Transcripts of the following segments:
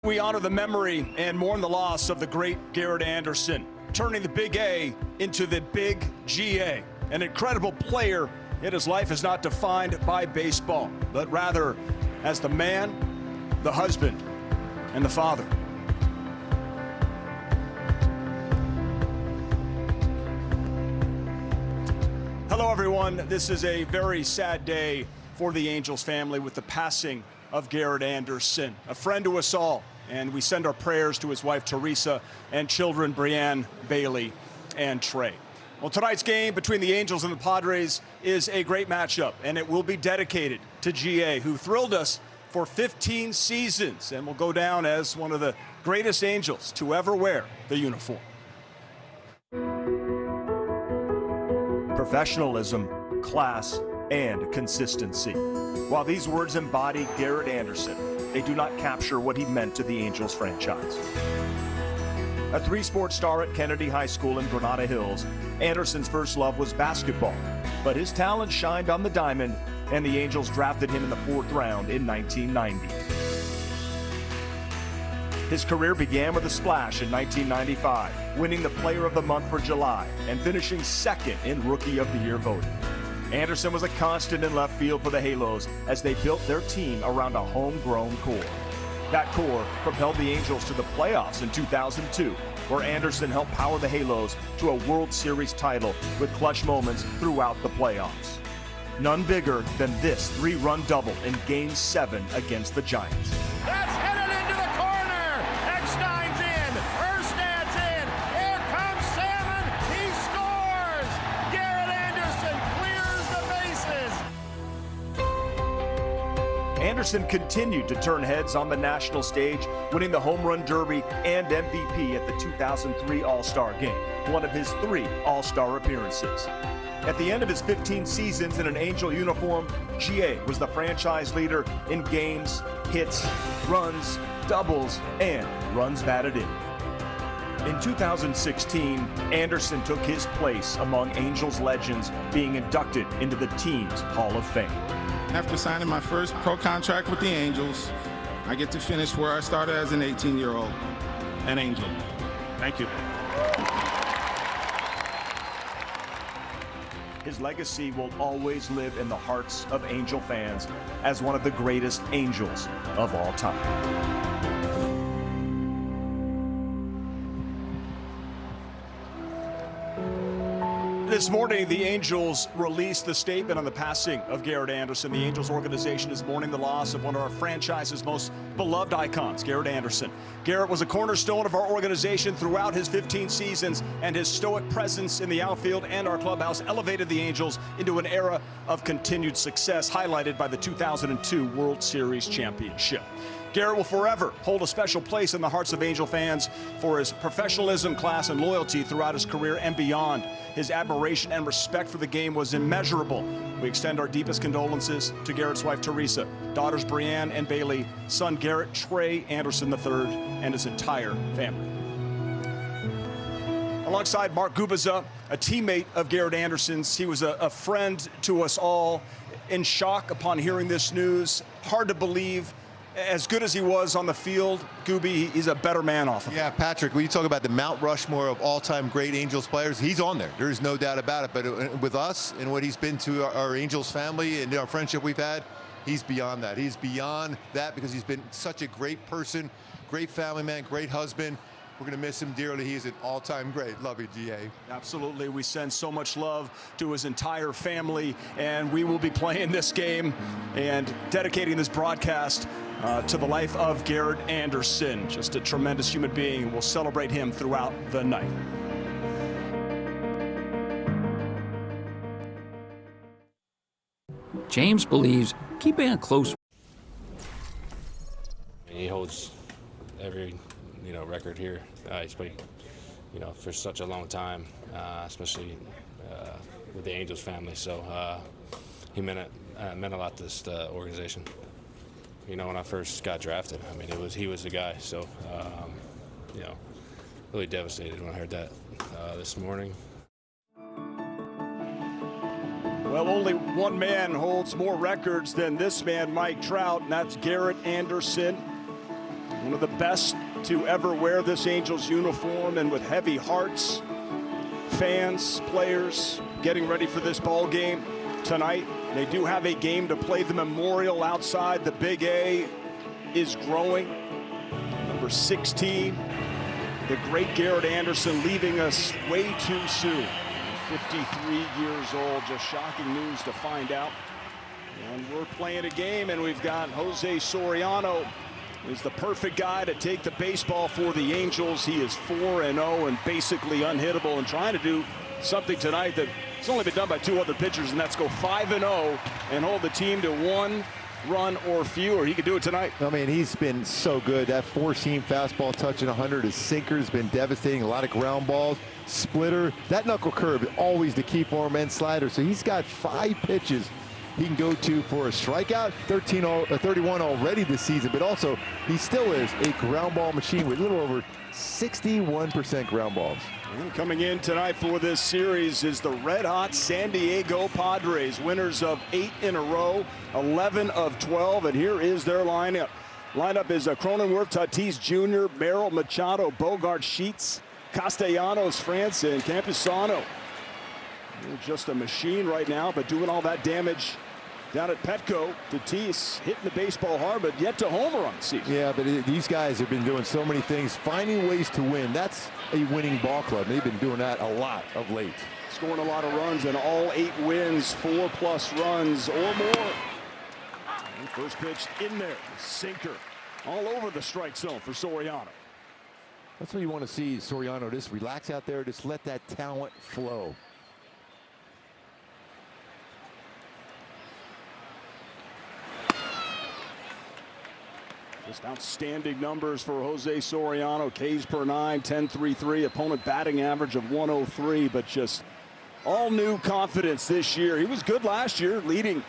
We honor the memory and mourn the loss of the great Garrett Anderson, turning the big A into the big GA. An incredible player, yet his life is not defined by baseball, but rather as the man, the husband, and the father. Hello, everyone. This is a very sad day for the Angels family with the passing of Garrett Anderson, a friend to us all. And we send our prayers to his wife, Teresa, and children, Brianne, Bailey, and Trey. Well, tonight's game between the Angels and the Padres is a great matchup, and it will be dedicated to GA, who thrilled us for 15 seasons and will go down as one of the greatest Angels to ever wear the uniform. Professionalism, class, and consistency. While these words embody Garrett Anderson, they do not capture what he meant to the Angels franchise. A three-sport star at Kennedy High School in Granada Hills, Anderson's first love was basketball, but his talent shined on the diamond, and the Angels drafted him in the 4th round in 1990. His career began with a splash in 1995, winning the Player of the Month for July and finishing 2nd in Rookie of the Year voting. Anderson was a constant in left field for the Halos as they built their team around a homegrown core. That core propelled the Angels to the playoffs in 2002, where Anderson helped power the Halos to a World Series title with clutch moments throughout the playoffs. None bigger than this 3-run double in Game 7 against the Giants. That's headed into the corner. Eckstein's in. Erstad's in. Here comes Salmon. He scores. Garrett Anderson clears the bases. Anderson continued to turn heads on the national stage, winning the Home Run Derby and MVP at the 2003 All-Star Game, one of his 3 All-Star appearances. At the end of his 15 seasons in an Angel uniform, GA was the franchise leader in games, hits, runs, doubles, and runs batted in. In 2016, Anderson took his place among Angels legends, being inducted into the team's Hall of Fame. After signing my first pro contract with the Angels, I get to finish where I started as an 18-year-old, an Angel. Thank you. His legacy will always live in the hearts of Angel fans as one of the greatest Angels of all time. This morning, the Angels released the statement on the passing of Garrett Anderson. The Angels organization is mourning the loss of one of our franchise's most beloved icons, Garrett Anderson. Garrett was a cornerstone of our organization throughout his 15 seasons, and his stoic presence in the outfield and our clubhouse elevated the Angels into an era of continued success, highlighted by the 2002 World Series championship. Garrett will forever hold a special place in the hearts of Angel fans for his professionalism, class, and loyalty throughout his career and beyond. His admiration and respect for the game was immeasurable. We extend our deepest condolences to Garrett's wife, Teresa, daughters Brianne and Bailey, son Garrett Trey Anderson III, and his entire family. Alongside Mark Gubiza, a teammate of Garrett Anderson's, he was a friend to us all. In shock upon hearing this news, hard to believe. As good as he was on the field, Gooby, he's a better man off of it. Yeah, Patrick, when you talk about the Mount Rushmore of all-time great Angels players, he's on there. There's no doubt about it. But with us and what he's been to our Angels family and our friendship we've had, he's beyond that. He's beyond that because he's been such a great person, great family man, great husband. We're going to miss him dearly. He's an all-time great. Love you, GA. Absolutely. We send so much love to his entire family, and we will be playing this game and dedicating this broadcast to the life of Garrett Anderson. Just a tremendous human being. We'll celebrate him throughout the night. James believes keeping a close. He holds every record here. He's played for such a long time, especially with the Angels family. So he meant a lot to this organization. When I first got drafted, I mean, he was the guy. So really devastated when I heard that this morning. Well, only one man holds more records than this man, Mike Trout, and that's Garrett Anderson. One of the best to ever wear this Angels uniform, and with heavy hearts, fans, players getting ready for this ball game tonight. They do have a game to play. The memorial outside the Big A is growing. Number 16, the great Garrett Anderson, leaving us way too soon. 53 years old, just shocking news to find out. And we're playing a game, and we've got Jose Soriano is the perfect guy to take the baseball for the Angels. He is 4-0 and basically unhittable, and trying to do something tonight that it's only been done by 2 other pitchers, and that's go 5-0 and hold the team to 1 run or fewer. He could do it tonight. I mean, he's been so good. That 4-seam fastball touching 100. His sinker's been devastating. A lot of ground balls, splitter. That knuckle curve, always the key for him, and slider. So he's got 5 pitches he can go to for a strikeout. 31 already this season, but also he still is a ground ball machine with a little over 61% ground balls. And coming in tonight for this series is the red-hot San Diego Padres, winners of 8 in a row, 11 of 12, and here is their lineup. Lineup is Cronenworth, Tatis Jr., Merrill, Machado, Bogart, Sheets, Castellanos, France, and Campusano. They're just a machine right now, but doing all that damage down at Petco. Tatis hitting the baseball hard, but yet to homer on the season. Yeah, but these guys have been doing so many things, finding ways to win. That's a winning ball club. They've been doing that a lot of late. Scoring a lot of runs in all 8 wins, 4+ runs or more. And first pitch in there, sinker all over the strike zone for Soriano. That's what you want to see, Soriano. Just relax out there, just let that talent flow. Just outstanding numbers for Jose Soriano. Ks per 9, 10.33. Opponent batting average of 103, but just all new confidence this year. He was good last year, leading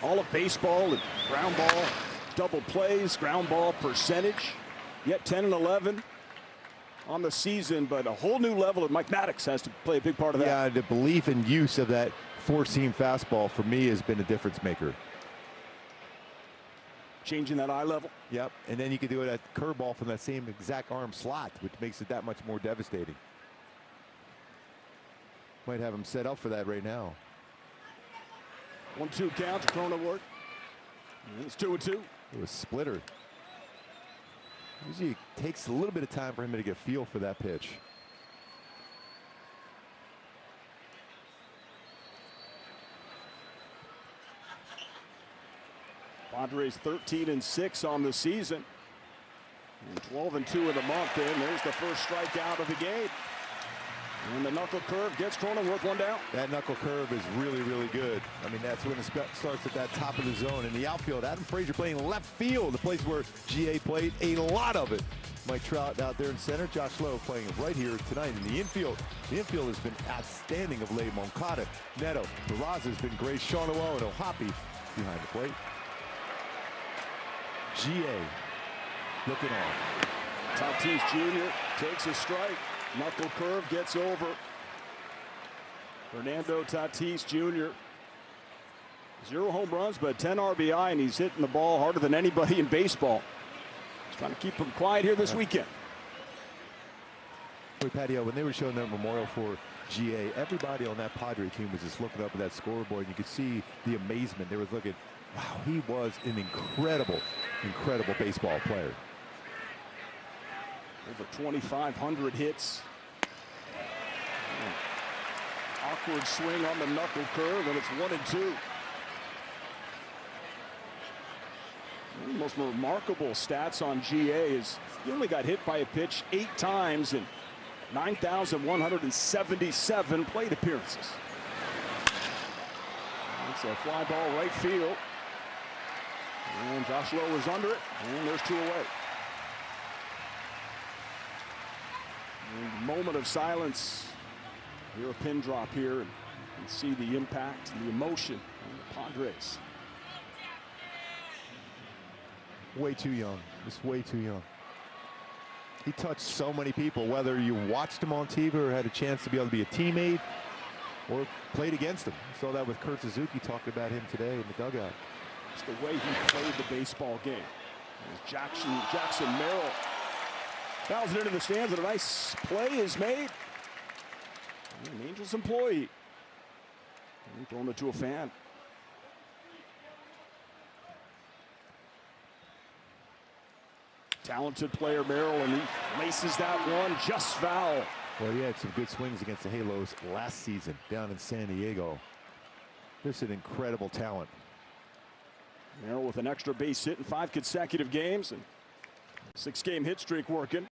all of baseball in ground ball, double plays, ground ball percentage. Yet 10 and 11 on the season, but a whole new level. And Mike Maddox has to play a big part of that. Yeah, the belief and use of that 4-seam fastball for me has been a difference maker. Changing that eye level. Yep, and then you can do it at curveball from that same exact arm slot, which makes it that much more devastating. Might have him set up for that right now. 1-2 count to Cronenworth. It's 2-2. It was splitter. Usually it takes a little bit of time for him to get a feel for that pitch. Padres 13-6 on the season. And 12-2 in the month. And there's the first strikeout of the game. And the knuckle curve gets Cronenworth 1 down. That knuckle curve is really, really good. I mean, that's when it starts at that top of the zone. In the outfield, Adam Frazier playing left field, the place where GA played a lot of it. Mike Trout out there in center. Josh Lowe playing right here tonight in the infield. The infield has been outstanding of late. Moncada, Neto, Peraza has been great. Sean Owen and O'Hoppe behind the plate. GA looking on. Tatis Jr. takes a strike. Knuckle curve gets over. Fernando Tatis Jr. 0 home runs, but 10 RBI, and he's hitting the ball harder than anybody in baseball. He's trying to keep him quiet here this weekend. Boy, Patio, when they were showing that memorial for GA, everybody on that Padre team was just looking up at that scoreboard, and you could see the amazement. They were looking, wow, he was an incredible, incredible baseball player. Over 2,500 hits. Awkward swing on the knuckle curve, and it's 1-2. One of the most remarkable stats on GA is he only got hit by a pitch 8 times in 9,177 plate appearances. It's a fly ball right field. And Josh Lowe is under it, and there's 2 away. And moment of silence. Hear a pin drop here and see the impact and the emotion on the Padres. Way too young, just way too young. He touched so many people, whether you watched him on TV or had a chance to be able to be a teammate or played against him. You saw that with Kurt Suzuki talking about him today in the dugout. It's the way he played the baseball game. Jackson Merrill fouls it into the stands, and a nice play is made. An Angels employee. And throwing it to a fan. Talented player Merrill, and he laces that one just foul. Well, he had some good swings against the Halos last season down in San Diego. This is an incredible talent. Merrill with an extra base hit in 5 consecutive games, and 6-game hit streak working.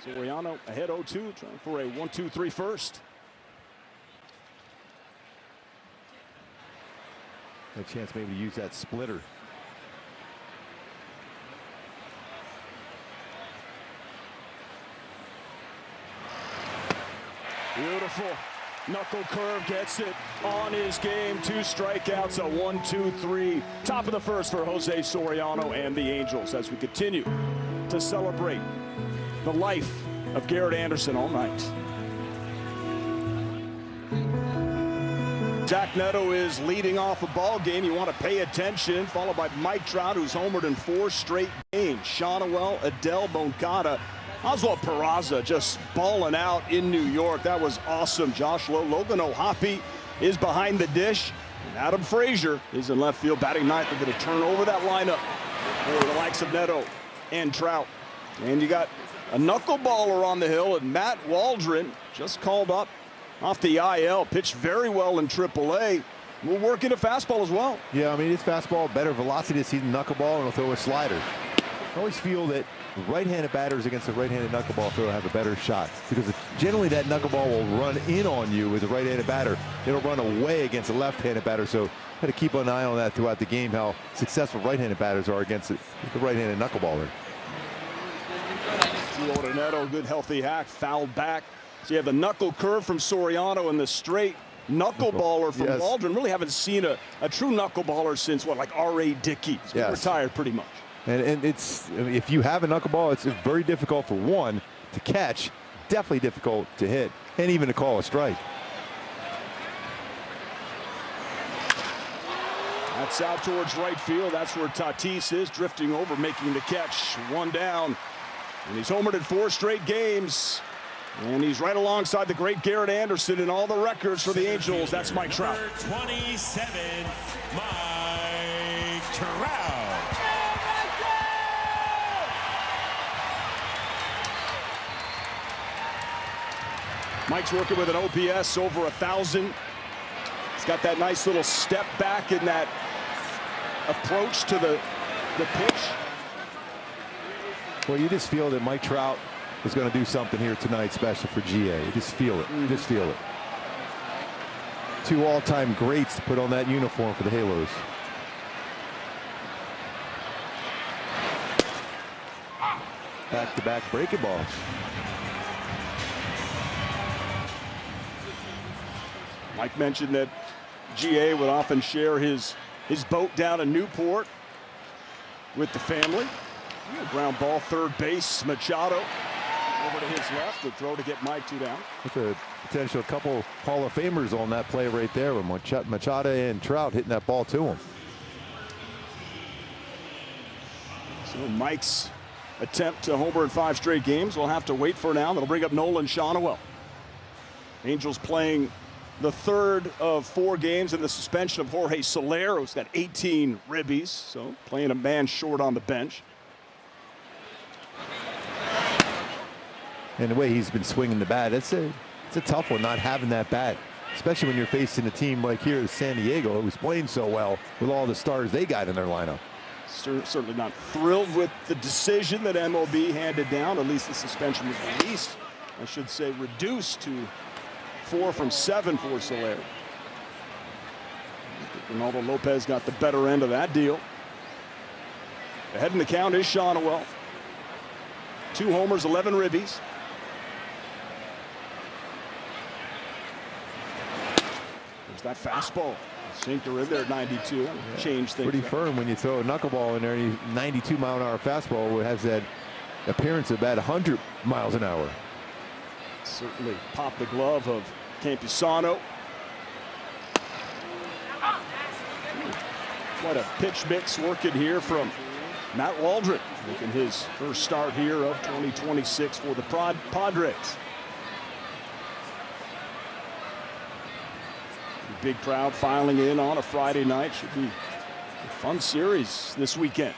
Soriano ahead 0-2, trying for a 1-2-3 first. A chance maybe to use that splitter. Beautiful. Knuckle curve gets it on his game. 2 strikeouts, a 1-2-3. Top of the first for Jose Soriano and the Angels as we continue to celebrate the life of Garrett Anderson all night. Zach Neto is leading off a ball game. You want to pay attention, followed by Mike Trout, who's homered in 4 straight games. Shawnuel, Adele Moncada, Oswald Peraza just balling out in New York. That was awesome. Josh Lowe, Logan O'Hoppe is behind the dish. And Adam Frazier is in left field batting ninth. They're going to turn over that lineup for the likes of Neto and Trout. And you got a knuckleballer on the hill, and Matt Waldron just called up off the IL. Pitched very well in AAA. We'll work into fastball as well. Yeah, I mean, his fastball, better velocity this season, knuckleball, and he'll throw a slider. I always feel that right-handed batters against a right-handed knuckleball thrower have a better shot, because generally that knuckleball will run in on you with a right-handed batter. It'll run away against a left-handed batter, so got to keep an eye on that throughout the game, how successful right-handed batters are against the right-handed knuckleballer. To Neto, good healthy hack, fouled back. So you have the knuckle curve from Soriano and the straight knuckleballer from Waldron. Really haven't seen a true knuckleballer since, what, like R.A. Dickey. So he's retired pretty much. And it's, I mean, if you have a knuckleball, it's very difficult for one to catch, definitely difficult to hit, and even to call a strike. That's out towards right field. That's where Tatis is, drifting over, making the catch. 1 down. And he's homered in 4 straight games. And he's right alongside the great Garrett Anderson in all the records for the Angels. That's Mike Trout. 27, Mike Trout. Mike's working with an OPS over 1,000. He's got that nice little step back in that approach to the pitch. Well, you just feel that Mike Trout is going to do something here tonight special for GA. You just feel it. You just feel it. 2 all-time greats to put on that uniform for the Halos. Back-to-back breaking balls. Mike mentioned that GA would often share his boat down in Newport with the family. Ground ball, third base, Machado over to his left. The throw to get Mike 2 down. With a potential couple Hall of Famers on that play right there with Machado and Trout hitting that ball to him. So Mike's attempt to homer in 5 straight games. We'll have to wait for now. That'll bring up Nolan Shawnuel. Angels playing the 3rd of 4 games in the suspension of Jorge Soler, who's got 18 ribbies, so playing a man short on the bench. And the way he's been swinging the bat, it's a tough one not having that bat, especially when you're facing a team like here at San Diego who's playing so well with all the stars they got in their lineup. Certainly not thrilled with the decision that MLB handed down. At least the suspension was released, I should say, reduced to 4 from 7 for Soler. Ronaldo Lopez got the better end of that deal. Ahead in the count is Shawnuel. 2 homers, 11 ribbies. There's that fastball. Sinker in there at 92. Change things. Pretty firm when you throw a knuckleball in there. 92-mile-an-hour fastball has that appearance of about 100 miles an hour. Certainly popped the glove of Campusano. Quite a pitch mix working here from Matt Waldron, making his first start here of 2026 for the Padres. Big crowd filing in on a Friday night. Should be a fun series this weekend.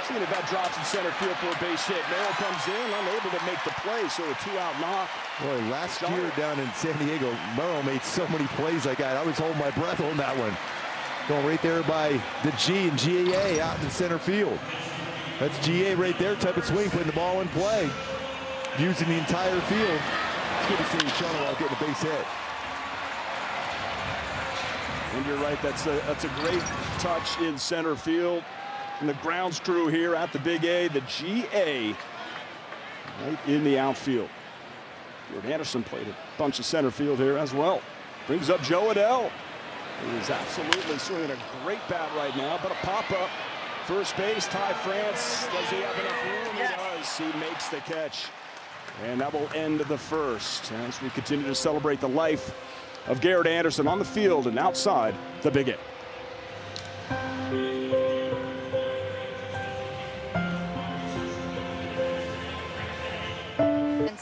Seeing if that drops in center field for a base hit. Merrill comes in, unable to make the play, so a 2-out knock. Boy, last year down in San Diego, Merrill made so many plays like that. I was holding my breath on that one. Going right there by the G and GA out in center field. That's GA right there, type of swing, putting the ball in play. Using the entire field. It's good to see Shonowell getting a base hit. And you're right, that's a great touch in center field. And the grounds crew here at the Big A, the GA, right in the outfield. Garrett Anderson played a bunch of center field here as well. Brings up Joe Adell, who is absolutely swinging a great bat right now, but a pop-up. First base, Ty France. Does he have enough room? He does. He makes the catch. And that will end the first as we continue to celebrate the life of Garrett Anderson on the field and outside the Big A.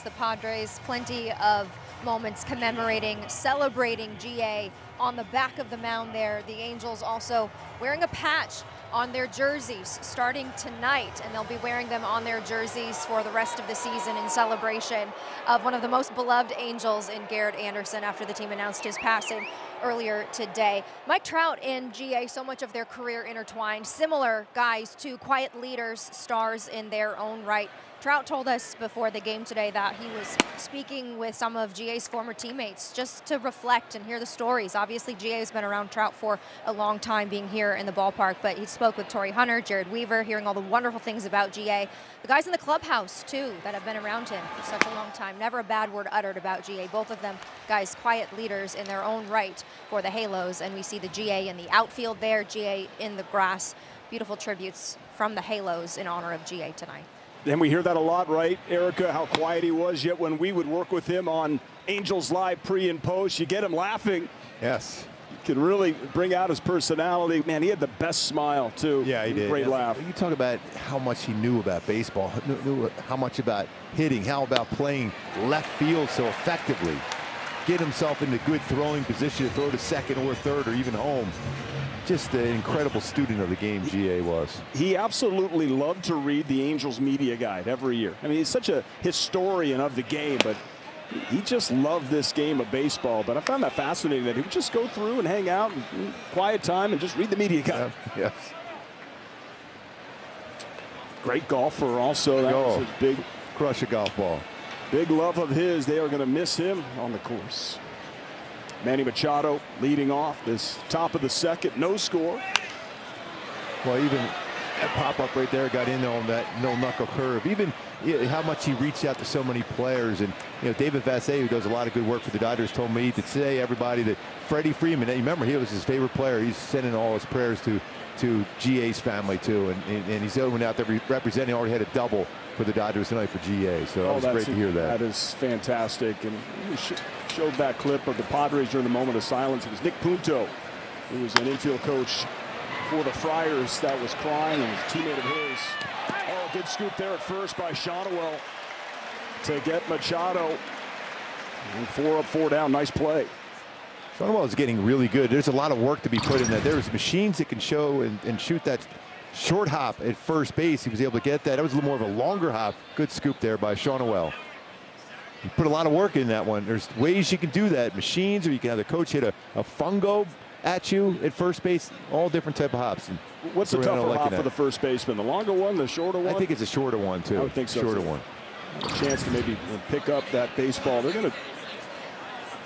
The Padres, plenty of moments commemorating, celebrating GA on the back of the mound there. The Angels also wearing a patch on their jerseys starting tonight, and they'll be wearing them on their jerseys for the rest of the season in celebration of one of the most beloved Angels in Garrett Anderson after the team announced his passing earlier today. Mike Trout and GA, so much of their career intertwined, similar guys to quiet leaders, stars in their own right. Trout told us before the game today that he was speaking with some of GA's former teammates just to reflect and hear the stories. Obviously, GA has been around Trout for a long time being here in the ballpark, but he spoke with Torrey Hunter, Jared Weaver, hearing all the wonderful things about GA. The guys in the clubhouse, too, that have been around him for such a long time. Never a bad word uttered about GA. Both of them, guys, quiet leaders in their own right for the Halos, and we see the GA in the outfield there, GA in the grass. Beautiful tributes from the Halos in honor of GA tonight. And we hear that a lot, right, Erica, how quiet he was, yet when we would work with him on Angels Live pre and post, you get him laughing. Yes. He can really bring out his personality. Man, he had the best smile, too. Yeah, he did. Great laugh. You talk about how much he knew about baseball, knew how much about hitting, how about playing left field so effectively. Get himself into good throwing position to throw to second or third or even home. Just an incredible student of the game, GA was. He absolutely loved to read the Angels media guide every year. I mean, he's such a historian of the game, but he just loved this game of baseball. But I found that fascinating that he would just go through and hang out and quiet time and just read the media guide. Yes. Great golfer also. That was a big crush a golf ball. Big love of his. They are going to miss him on the course. Manny Machado leading off this top of the second, no score. Well, even that pop-up right there got in there on that no-knuckle curve. Even how much he reached out to so many players. And, you know, David Vassay, who does a lot of good work for the Dodgers, told me to say everybody that Freddie Freeman, remember, he was his favorite player. He's sending all his prayers to GA's family, too. And he's the one out there representing, already had a double for the Dodgers tonight for GA. So that was great to hear that. That is fantastic. And we showed that clip of the Padres during the moment of silence. It was Nick Punto, who was an infield coach for the Friars, that was crying, and his teammate of his. Oh, good scoop there at first by Shonowell to get Machado. And 4 up, 4 down. Nice play. Shonowell is getting really good. There's a lot of work to be put in that. There's machines that can show and shoot that short hop at first base. He was able to get that. That was a little more of a longer hop. Good scoop there by Shonowell. You put a lot of work in that one. There's ways you can do that. Machines, or you can have the coach hit a fungo at you at first base. All different type of hops. And what's the tougher hop for the first baseman? The longer one, the shorter one? I think it's a shorter one, too. I would think so. Shorter one. A chance to maybe pick up that baseball. They're going to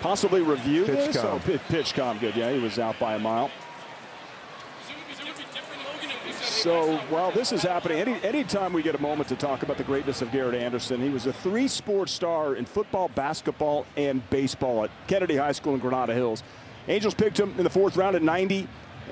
possibly review this. Oh, pitch com, good. Yeah, he was out by a mile. So while this is happening, anytime we get a moment to talk about the greatness of Garrett Anderson, he was a 3-sport star in football, basketball, and baseball at Kennedy High School in Granada Hills. Angels picked him in the 4th round at 90.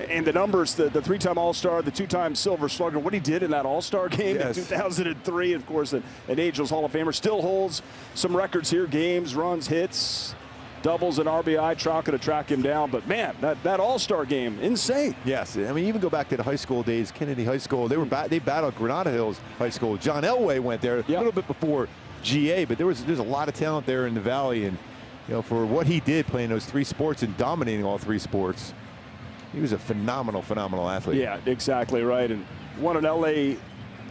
And the numbers, the three-time All-Star, the two-time Silver Slugger, what he did in that All-Star game in 2003, of course, an Angels Hall of Famer, still holds some records here, games, runs, hits, doubles, and RBI. Trout could have tracked him down, but man, that All-Star game, insane. Yes, I mean, even go back to the high school days, Kennedy High School, they battled Granada Hills High School. John Elway went there a little bit before GA, but there's a lot of talent there in the Valley, and for what he did playing those three sports and dominating all three sports, he was a phenomenal athlete. Yeah, exactly right, and won an LA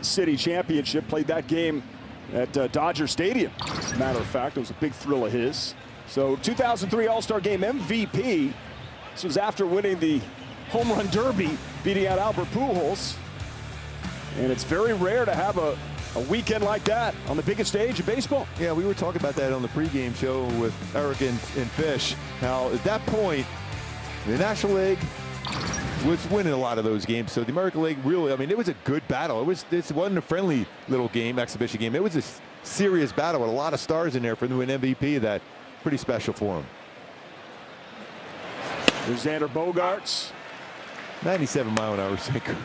City championship, played that game at Dodger Stadium. As a matter of fact, it was a big thrill of his. So 2003 All-Star Game MVP. This was after winning the Home Run Derby, beating out Albert Pujols. And it's very rare to have a weekend like that on the biggest stage of baseball. Yeah, we were talking about that on the pregame show with Eric and Fish. Now, at that point, the National League was winning a lot of those games. So the American League really, I mean, it was a good battle. This wasn't a friendly little game, exhibition game. It was a serious battle with a lot of stars in there for an MVP. That pretty special for him. There's Xander Bogaerts. 97-mile-an-hour sinker.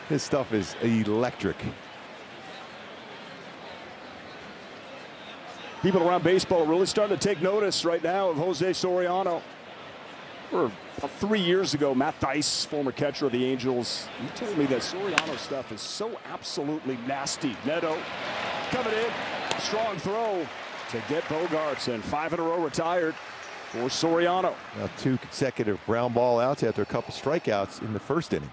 This stuff is electric. People around baseball are really starting to take notice right now of Jose Soriano. About 3 years ago, Matt Dice, former catcher of the Angels, he told me that Soriano stuff is so absolutely nasty. Neto coming in, strong throw to get Bogaerts, and 5 in a row retired for Soriano. Now 2 consecutive ground ball outs after a couple strikeouts in the first inning.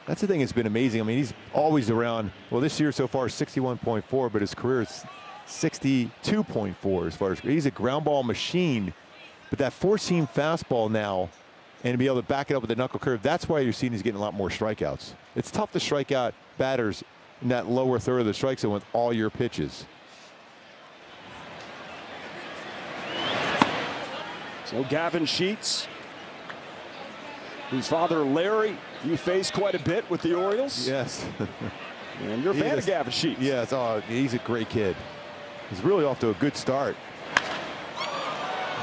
That's the thing that's been amazing. I mean, he's always around, well, this year so far 61.4, but his career is 62.4 as far as, he's a ground ball machine. But that four-seam fastball now, and to be able to back it up with the knuckle curve, that's why you're seeing he's getting a lot more strikeouts. It's tough to strike out batters in that lower third of the strike zone with all your pitches. So Gavin Sheets, whose father Larry, you faced quite a bit with the Orioles. Yes. And you're a fan of Gavin Sheets. Yes, he's a great kid. He's really off to a good start.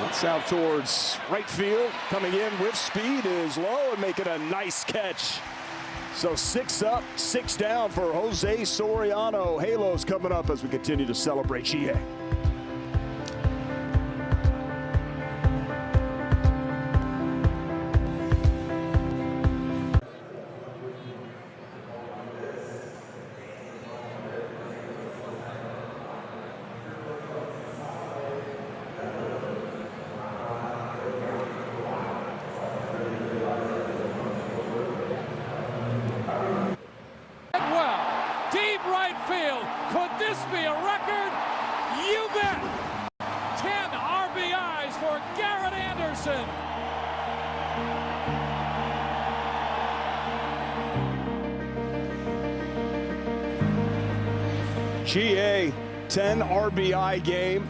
It's out towards right field, coming in with speed is low and making a nice catch. So 6 up, 6 down for Jose Soriano. Halos coming up as we continue to celebrate GA. Deep right field. Could this be a record? You bet. 10 RBIs for Garrett Anderson. GA, 10 RBI game.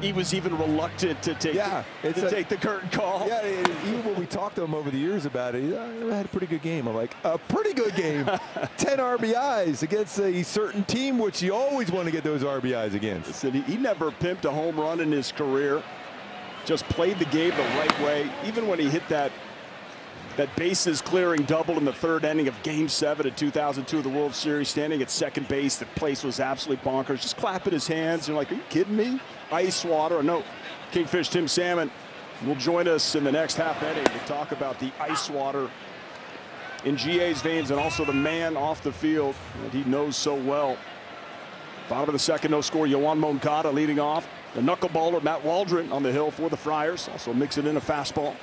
He was even reluctant to take, take the curtain call. Yeah, even when we talked to him over the years about it, he had a pretty good game. I'm like, a pretty good game. 10 RBIs against a certain team, which you always want to get those RBIs against. He never pimped a home run in his career. Just played the game the right way. Even when he hit that bases clearing double in the third inning of Game 7 in 2002 of the World Series, standing at second base, the place was absolutely bonkers. Just clapping his hands. You're like, are you kidding me? Ice water. I know Kingfish Tim Salmon will join us in the next half inning to talk about the ice water in GA's veins and also the man off the field that he knows so well. Bottom of the second, no score. Yoan Moncada leading off. The knuckleballer Matt Waldron on the hill for the Friars. Also mixing in a fastball.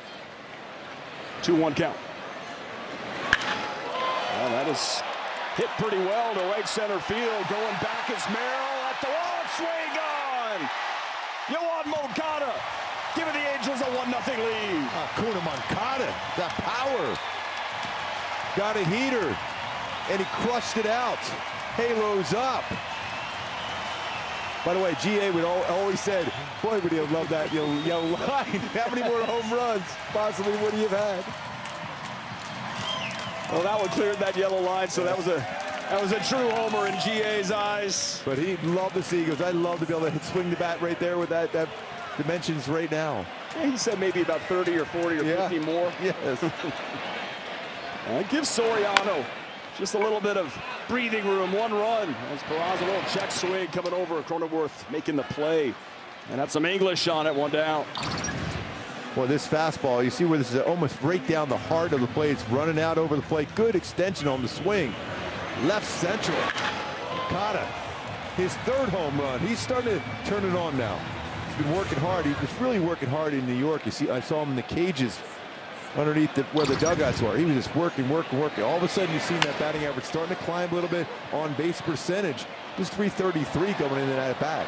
2-1 count. Well, that is hit pretty well to right center field. Going back is Merrill at the wall. Swing on. Yoan Moncada giving the Angels a 1-0 lead. Kuna Moncada, that power. Got a heater, and he crushed it out. Halos up. By the way, GA would always said, boy, would he have loved that yellow line. How many more home runs possibly would he have had? Well, that one cleared that yellow line, so that was a true homer in GA's eyes. But he loved the see. He goes, I'd love to be able to swing the bat right there with that dimensions right now. He said maybe about 30 or 40 or 50 more. Yes. Gives Soriano just a little bit of breathing room. One run as Peraza, a little check swing coming over. Cronenworth making the play. And had some English on it, one down. Well, this fastball, you see where this is almost right down the heart of the plate. It's running out over the plate. Good extension on the swing. Left central. Moncada, his third home run. He's starting to turn it on now. He's been working hard. He was really working hard in New York. You see, I saw him in the cages underneath where the dugouts were. He was just working. All of a sudden, you've seen that batting average starting to climb a little bit. On base percentage, just 333 going into that at bat.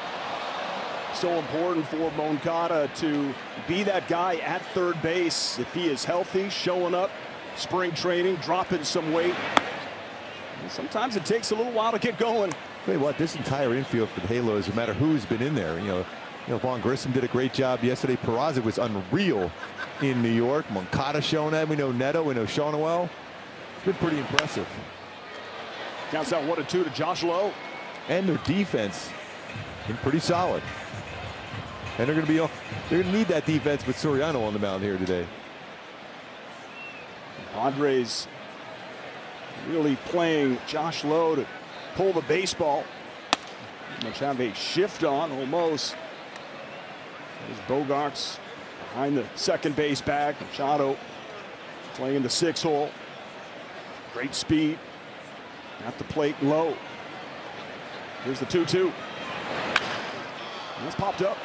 So important for Moncada to be that guy at third base. If he is healthy, showing up, spring training, dropping some weight. And sometimes it takes a little while to get going. Tell you what, this entire infield for the Halos, no matter who's been in there, you know, Vaughn Grissom did a great job yesterday. Peraza was unreal in New York. Moncada showing that. We know Neto, we know Shawnuel. It's been pretty impressive. Counts out 1-2 to Josh Lowe. And their defense been pretty solid. And they're going to need that defense with Soriano on the mound here today. Padres really playing Josh Lowe to pull the baseball. Much have a shift on almost. There's Bogarts behind the second base bag. Machado playing in the 6 hole. Great speed at the plate low. Here's the 2-2. That's popped up.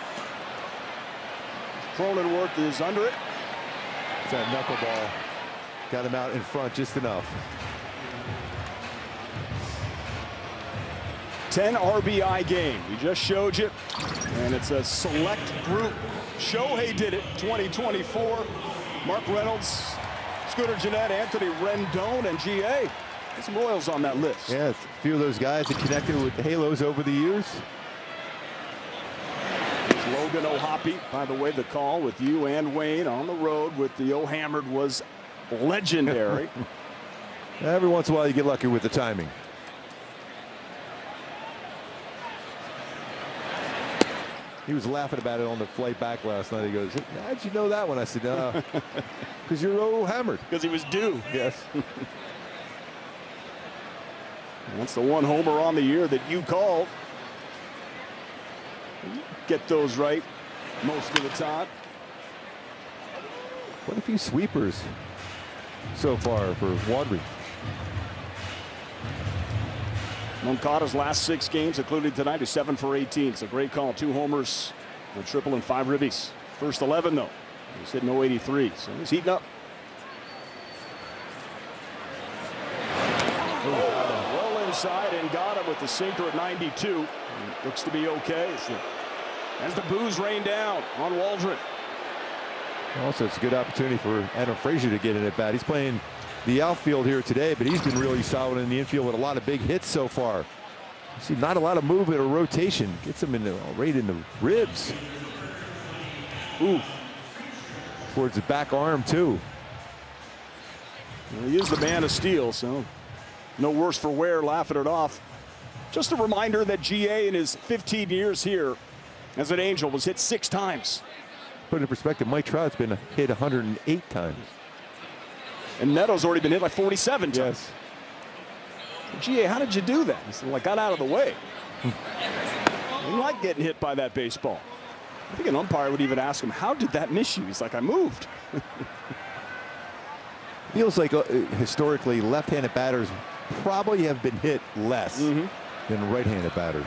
Cronenworth is under it. It's that knuckleball. Got him out in front just enough. 10 RBI game. We just showed you. And it's a select group. Shohei did it, 2024. Mark Reynolds, Scooter Gennett, Anthony Rendon, and GA. There's some Royals on that list. Yeah, a few of those guys that connected with the Halos over the years. Logan O'Hoppe, by the way, the call with you and Wayne on the road with the O-Hammered was legendary. Every once in a while you get lucky with the timing. He was laughing about it on the flight back last night. He goes, how'd you know that one? I said, no, because you're O-Hammered. Because he was due. Yes. That's the one homer on the year that you called. Get those right most of the time. What a few sweepers so far for Wadley. Moncada's last 6 games, including tonight, is 7 for 18. It's a great call. 2 homers, a triple, and 5 ribbies. First 11, though. He's hitting 083, so he's heating up. Well inside, and got him with the sinker at 92. Looks to be okay. As the boos rain down on Waldron. Also, it's a good opportunity for Adam Frazier to get in at bat. He's playing the outfield here today, but he's been really solid in the infield with a lot of big hits so far. You see, not a lot of movement or rotation. Gets him right in the ribs. Ooh. Towards the back arm, too. Well, he is the man of steel, so no worse for wear, laughing it off. Just a reminder that GA in his 15 years here as an Angel was hit 6 times. Put it in perspective, Mike Trout's been hit 108 times. And Neto's already been hit like 47 times. Yes. GA, how did you do that? He said, well, I got out of the way. He liked getting hit by that baseball. I think an umpire would even ask him, how did that miss you? He's like, I moved. Feels like historically left-handed batters probably have been hit less than right-handed batters.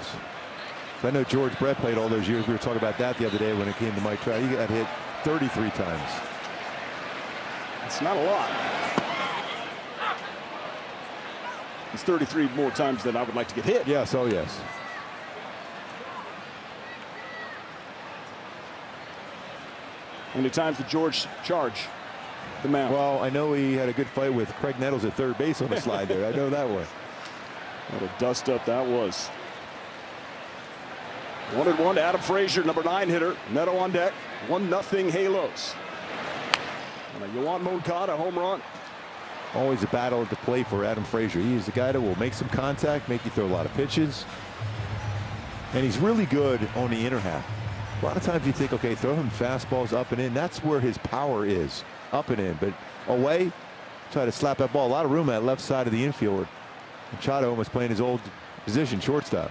I know George Brett played all those years. We were talking about that the other day when it came to Mike Trout. He got hit 33 times. It's not a lot. It's 33 more times than I would like to get hit. Yes, oh yes. How many times did George charge the mound? Well, I know he had a good fight with Craig Nettles at third base on the slide there. I know that one. What a dust up that was. 1-1 to Adam Frazier, number 9 hitter. Neto on deck. 1-0 Halos. And a Yoan Moncada home run. Always a battle at the plate for Adam Frazier. He is the guy that will make some contact, make you throw a lot of pitches. And he's really good on the inner half. A lot of times you think, okay, throw him fastballs up and in. That's where his power is, up and in. But away, try to slap that ball. A lot of room at left side of the infield. Machado was playing his old position, shortstop.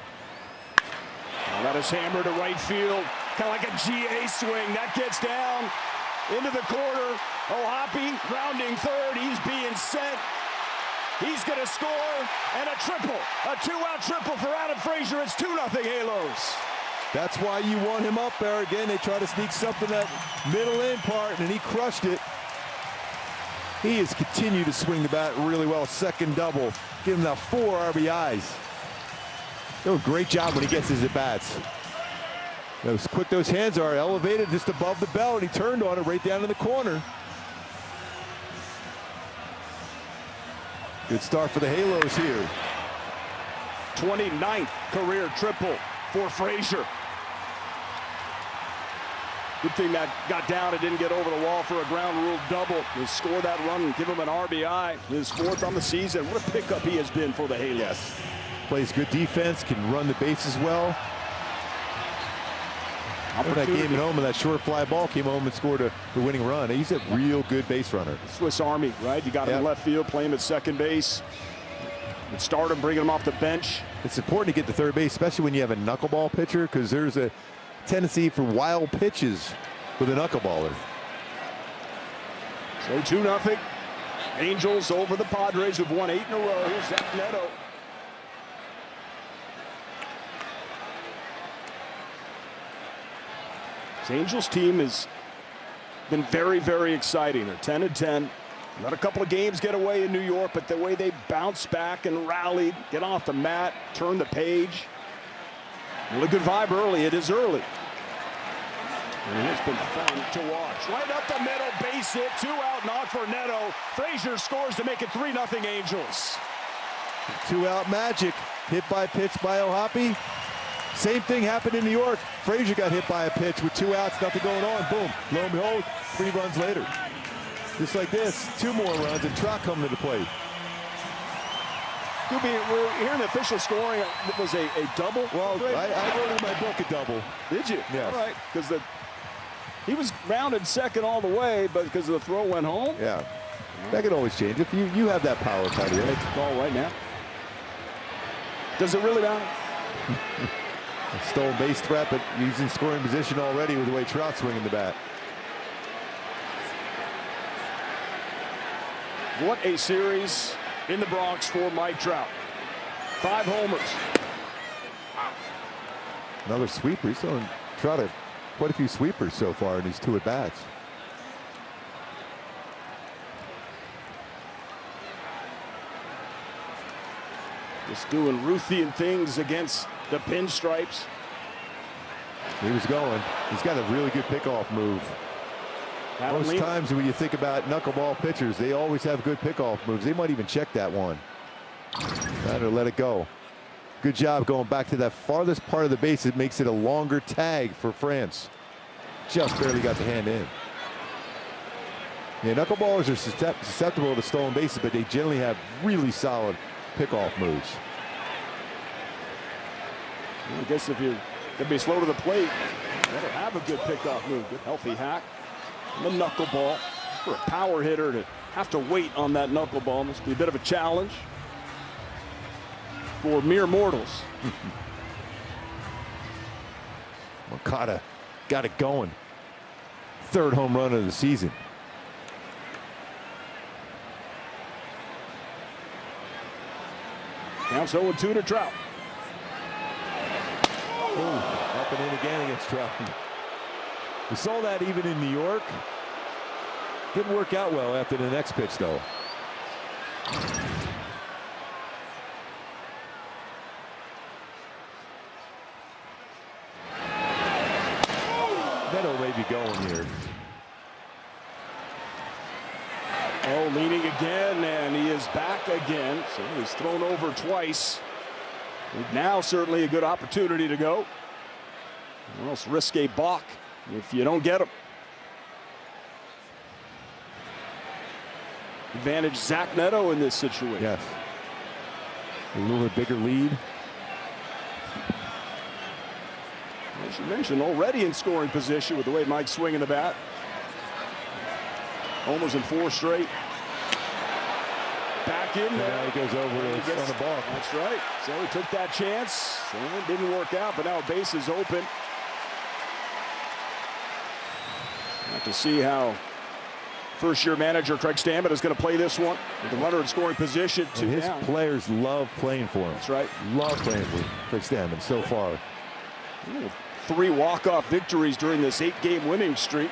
That is hammered to right field. Kind of like a GA swing. That gets down into the corner. O'Hoppe rounding third. He's being sent. He's going to score. And a triple. A two-out triple for Adam Frazier. It's 2-0 Halos. That's why you want him up there. Again, they try to sneak something that middle in part, and he crushed it. He has continued to swing the bat really well. Second double. Give him now 4 RBIs. Doing a great job when he gets his at-bats. Those quick those hands are, elevated just above the belt, and he turned on it right down in the corner. Good start for the Halos here. 29th career triple for Frazier. Good thing that got down and didn't get over the wall for a ground rule double. He'll score that run and give him an RBI. His 4th on the season. What a pickup he has been for the Halos. Yes. Plays good defense, can run the bases well. That game at home, and that short fly ball came home and scored the winning run. He's a real good base runner. Swiss Army, right? You got him in left field, play him at second base. And start him, bring him off the bench. It's important to get to third base, especially when you have a knuckleball pitcher, because there's a tendency for wild pitches with a knuckleballer. So 2-0. Angels over the Padres, who've won 8 in a row. Here's Zach Neto. This Angels team has been very, very exciting. They're 10-10. Let a couple of games get away in New York, but the way they bounce back and rallied, get off the mat, turn the page. Really good vibe early. It is early. And it's been fun to watch. Right up the middle, base hit, 2-out knock for Neto. Frazier scores to make it 3-0 Angels. 2-out magic. Hit by pitch by O'Hoppe. Same thing happened in New York. Frazier got hit by a pitch with 2 outs, nothing going on. Boom. Lo and behold, 3 runs later. Just like this, 2 more runs, and Trout coming to the plate. We're hearing the official scoring. It was a double. Well, I wrote in my book a double. Did you? Yeah. All right, because he was rounded second all the way, but because the throw went home. Yeah. That could always change. If you have that power, Patty. Make the call right now. Does it really matter? A stolen base threat, but he's in scoring position already with the way Trout's swinging the bat. What a series in the Bronx for Mike Trout. 5 homers. Another sweeper. He's throwing Trout quite a few sweepers so far in these 2 at-bats. Just doing Ruthian things against the pinstripes. He was going. He's got a really good pickoff move. Most times when you think about knuckleball pitchers, they always have good pickoff moves. They might even check that one. Trying to let it go. Good job going back to that farthest part of the base. It makes it a longer tag for France. Just barely got the hand in. Yeah, knuckleballers are susceptible to stolen bases, but they generally have really solid pickoff moves. I guess if you're going to be slow to the plate, you better have a good pickoff move. Good healthy hack. The knuckleball. For a power hitter to have to wait on that knuckleball must be a bit of a challenge for mere mortals. Moncada got it going. 3rd home run of the season. Counts 0-2 to Trout. Ooh, up and in again against Trout. We saw that even in New York. Didn't work out well after the next pitch, though. Neto may be going here. Oh, leaning again, and he is back again. So he's thrown over twice. Now certainly a good opportunity to go. Or else risk a balk if you don't get him. Advantage Zach Neto in this situation. Yes. A little bit bigger lead. As you mentioned, already in scoring position with the way Mike's swinging the bat. Homers in 4 straight. Back in there. Now he goes over on the ball. That's right. So he took that chance and didn't work out, but now base is open. Have to see how first-year manager Craig Stammen is going to play this one. With the runner in scoring position, 2 his down. players love playing for him. That's right. Love playing for Craig Stammen so far. 3 walk-off victories during this 8-game winning streak.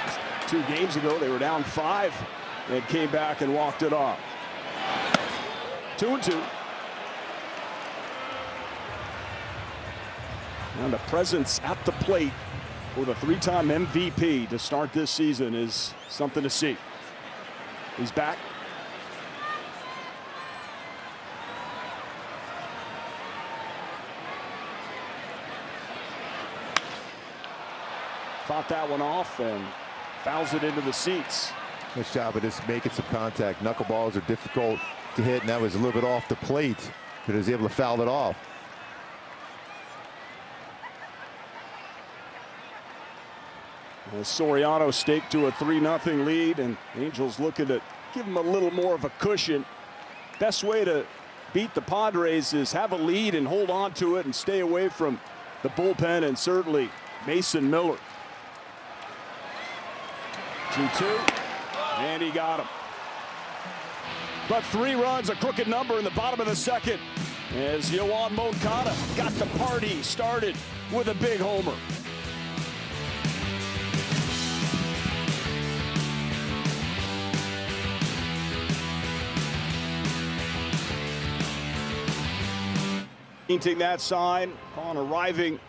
Just 2 games ago, they were down 5 and came back and walked it off. 2-2. And the presence at the plate for the 3-time MVP to start this season is something to see. He's back. Fought that one off and fouls it into the seats. Nice job of just making some contact. Knuckleballs are difficult to hit, and that was a little bit off the plate, but he was able to foul it off. As Soriano staked to a 3-0 lead, and Angels looking to give him a little more of a cushion. Best way to beat the Padres is have a lead and hold on to it and stay away from the bullpen and certainly Mason Miller. 2-2, and he got him. But 3 runs, a crooked number in the bottom of the second, as Yoan Moncada got the party started with a big homer. Painting that sign on arriving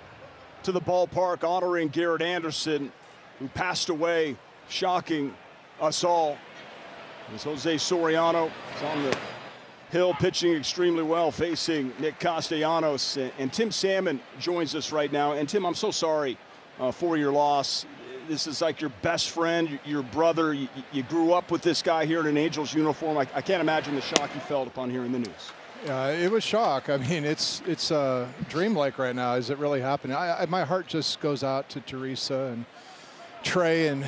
to the ballpark, honoring Garrett Anderson, who passed away, shocking us all. As Jose Soriano is on the hill pitching extremely well, facing Nick Castellanos. And Tim Salmon joins us right now. And Tim, I'm so sorry for your loss. This is like your best friend, your brother. You grew up with this guy here in an Angels uniform. I can't imagine the shock you felt upon hearing the news. It was shock. I mean, it's dreamlike right now. Is it really happening? My heart just goes out to Teresa and Trey and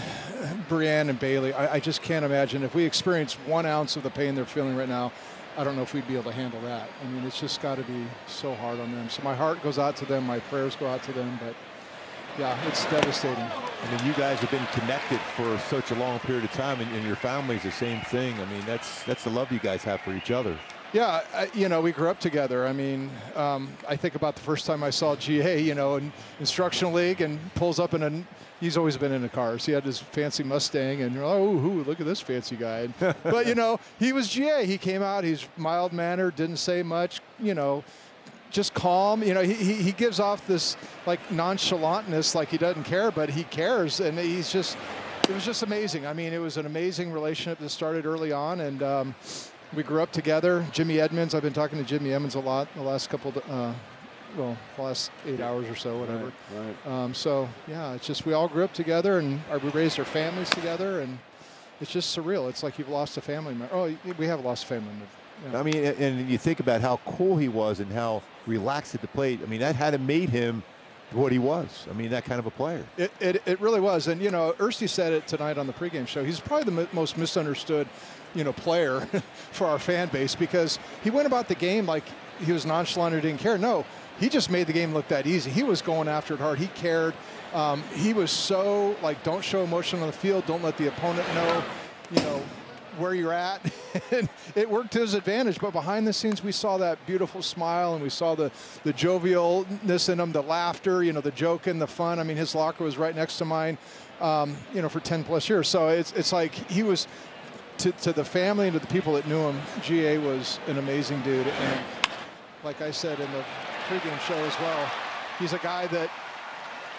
Brianne and Bailey. I just can't imagine if we experience 1 ounce of the pain they're feeling right now. I don't know if we'd be able to handle that. I mean, it's just got to be so hard on them. So my heart goes out to them. My prayers go out to them. But yeah, it's devastating. I mean, you guys have been connected for such a long period of time, and your family's the same thing. I mean, that's the love you guys have for each other. Yeah, we grew up together. I mean, I think about the first time I saw GA, in instructional league, and pulls up he's always been into cars. He had his fancy Mustang, and look at this fancy guy. But, he was GA. He came out, he's mild-mannered, didn't say much, just calm. He gives off this, like, nonchalantness, like he doesn't care, but he cares, and it was just amazing. I mean, it was an amazing relationship that started early on, and we grew up together. Jimmy Edmonds, I've been talking to Jimmy Edmonds a lot the last last 8 hours or so, whatever. Right. So, yeah, it's just we all grew up together, and we raised our families together, and it's just surreal. It's like you've lost a family member. Oh, we have lost a family member. Yeah. I mean, and you think about how cool he was and how relaxed at the plate. I mean, that had made him what he was. I mean, that kind of a player. It really was. And, Ursty said it tonight on the pregame show. He's probably the most misunderstood player for our fan base, because he went about the game like he was nonchalant or didn't care. No, he just made the game look that easy. He was going after it hard. He cared. He was so, like, don't show emotion on the field. Don't let the opponent know, where you're at. And it worked to his advantage. But behind the scenes, we saw that beautiful smile, and we saw the jovialness in him, the laughter, the joking, the fun. I mean, his locker was right next to mine, for 10 plus years. So it's like he was, to the family and to the people that knew him, GA was an amazing dude. And like I said in the pregame show as well, he's a guy that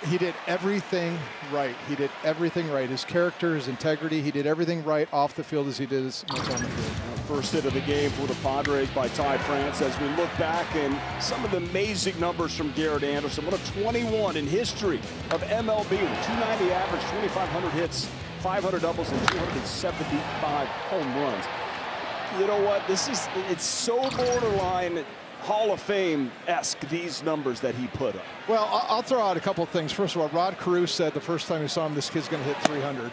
he did everything right. He did everything right. His character, his integrity, he did everything right off the field as he did as much on the field. First hit of the game for the Padres by Ty France. As we look back and some of the amazing numbers from Garrett Anderson. One of 21 in history of MLB with 290 average, 2,500 hits, 500 doubles, and 275 home runs. You know what? It's so borderline Hall of Fame-esque, these numbers that he put up? Well, I'll throw out a couple of things. First of all, Rod Carew said the first time he saw him, this kid's going to hit 300.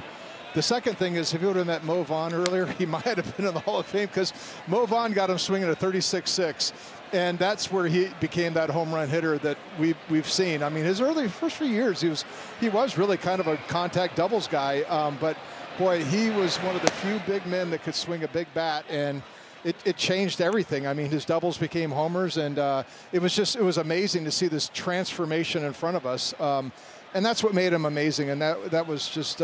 The second thing is, if you would have met Mo Vaughn earlier, he might have been in the Hall of Fame, because Mo Vaughn got him swinging a 36-6, and that's where he became that home run hitter that we've seen. I mean, his first few years, he was really kind of a contact doubles guy, but boy, he was one of the few big men that could swing a big bat, and it changed everything. I mean, his doubles became homers, and it was amazing to see this transformation in front of us, and that's what made him amazing, and that was just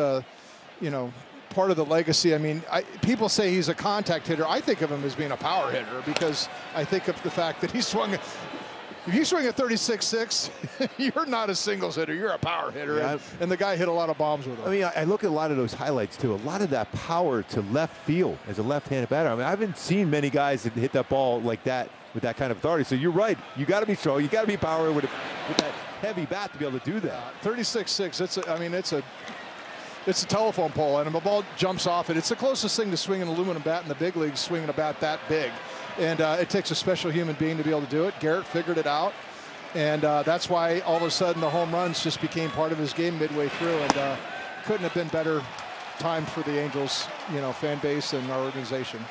part of the legacy. I mean, people say he's a contact hitter. I think of him as being a power hitter, because I think of the fact that if you swing a 36-6, you're not a singles hitter, you're a power hitter. Yeah. And the guy hit a lot of bombs with him. I mean, I look at a lot of those highlights too. A lot of that power to left field as a left-handed batter. I mean, I haven't seen many guys that hit that ball like that with that kind of authority. So you're right. You got to be strong. You got to be power with that heavy bat to be able to do that. 36-6. It's a telephone pole, and the ball jumps off it. It's the closest thing to swinging an aluminum bat in the big leagues, swinging a bat that big. And it takes a special human being to be able to do it. Garrett figured it out, and that's why all of a sudden the home runs just became part of his game midway through, and couldn't have been better time for the Angels, fan base and our organization.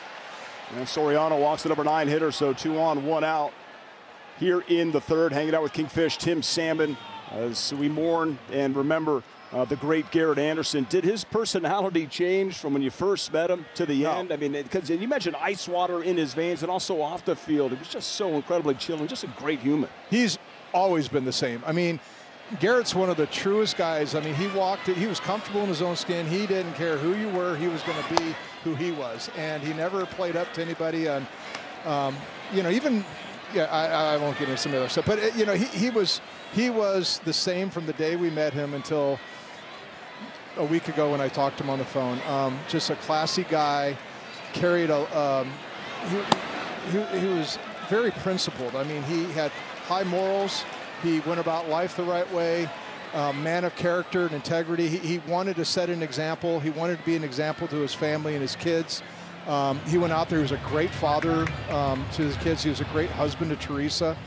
And Soriano walks the number 9 hitter, so 2 on, 1 out here in the third, hanging out with Kingfish Tim Salmon as we mourn and remember the great Garrett Anderson. Did his personality change from when you first met him to the end? I mean, because you mentioned ice water in his veins and also off the field. It was just so incredibly chill and just a great human. He's always been the same. I mean, Garrett's one of the truest guys. I mean, he was comfortable in his own skin. He didn't care who you were. He was going to be who he was. And he never played up to anybody on, I won't get into some other stuff. But, he was the same from the day we met him until a week ago when I talked to him on the phone. Just a classy guy, carried he was very principled. I mean, he had high morals. He went about life the right way. Man of character and integrity. He wanted to set an example. He wanted to be an example to his family and his kids. He went out there. He was a great father to his kids. He was a great husband to Teresa.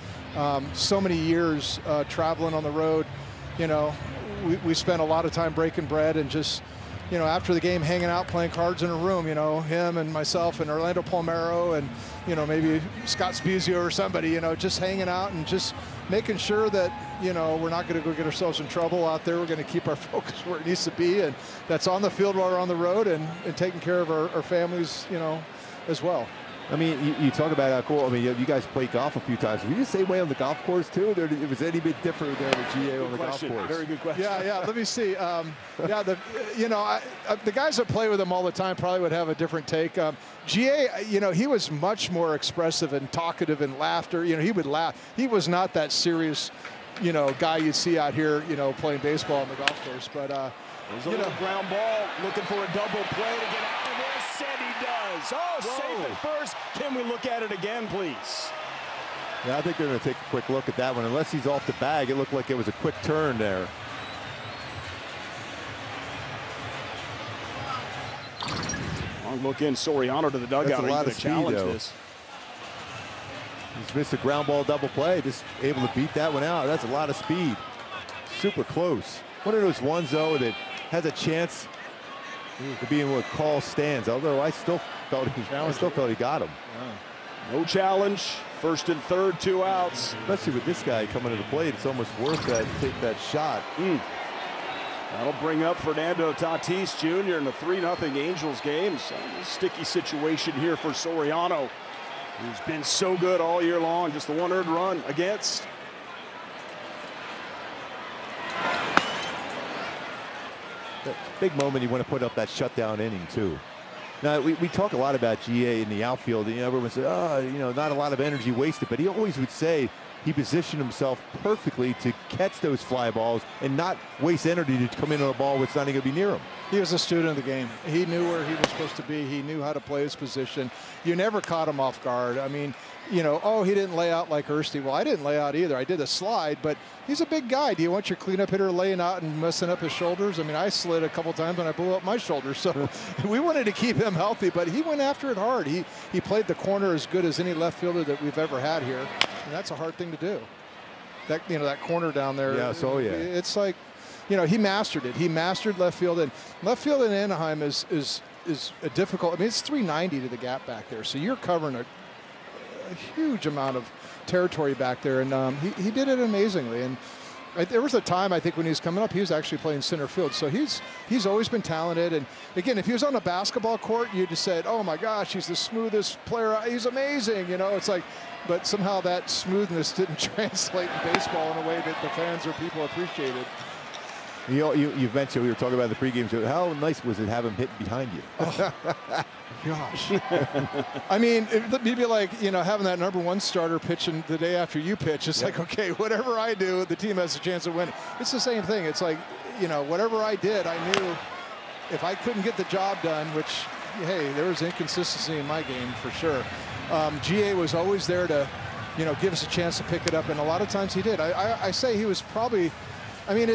So many years traveling on the road, we spent a lot of time breaking bread and just, after the game hanging out, playing cards in a room, him and myself and Orlando Palmero and, maybe Scott Spezio or somebody, just hanging out and just making sure that, we're not going to go get ourselves in trouble out there. We're going to keep our focus where it needs to be, and that's on the field while we're on the road and taking care of our families, as well. I mean, you talk about how cool. I mean, you guys played golf a few times. Were you the same way on the golf course too? It was any bit different there with GA on the golf course? Very good question. Yeah. Let me see. The guys that play with him all the time probably would have a different take. GA, he was much more expressive and talkative and laughter. He would laugh. He was not that serious, guy you'd see out here, playing baseball on the golf course. But there's a little ground ball, looking for a double play to get out of this, and he does. Oh, safe at first. Can we look at it again, please? Yeah, I think they're going to take a quick look at that one. Unless he's off the bag, it looked like it was a quick turn there. Long look in, Soriano to the dugout. That's a lot of speed, though. This. He's missed a ground ball double play, just able to beat that one out. That's a lot of speed. Super close. One of those ones, though, that has a chance to be in what Call stands, although I still felt he got him. Yeah. No challenge. First and third, 2 outs. Especially with this guy coming to the plate, it's almost worth that to take that shot. That'll bring up Fernando Tatis Jr. in the 3-0 Angels game. So a sticky situation here for Soriano, who's been so good all year long. Just the 1 earned run against. Big moment you want to put up that shutdown inning too. Now we talk a lot about GA in the outfield. Everyone says, not a lot of energy wasted, but he always would say he positioned himself perfectly to catch those fly balls and not waste energy to come in on a ball that's not even going to be near him. He was a student of the game. He knew where he was supposed to be. He knew how to play his position. You never caught him off guard. I mean, he didn't lay out like Ersty. Well, I didn't lay out either. I did a slide, but he's a big guy. Do you want your cleanup hitter laying out and messing up his shoulders? I mean, I slid a couple times and I blew up my shoulder. So we wanted to keep him healthy, but he went after it hard. He played the corner as good as any left fielder that we've ever had here. And that's a hard thing to do. That corner down there. Yeah, so yeah. It's like, he mastered it. He mastered left field, and left field in Anaheim is a difficult. I mean, it's 390 to the gap back there, so you're covering a huge amount of territory back there, and he did it amazingly. And there was a time, I think, when he was coming up, he was actually playing center field. So he's always been talented. And again, if he was on a basketball court, you just said, "Oh my gosh, he's the smoothest player. He's amazing." It's like, but somehow that smoothness didn't translate in baseball in a way that the fans or people appreciated. You mentioned, we were talking about the pregame show. How nice was it to have him hit behind you? Oh, gosh. I mean, it'd be like, having that #1 starter pitching the day after you pitch. It's like, okay, whatever I do, the team has a chance of winning. It's the same thing. It's like, whatever I did, I knew if I couldn't get the job done, which, hey, there was inconsistency in my game for sure. GA was always there to, give us a chance to pick it up, and a lot of times he did. I say he was probably, I mean,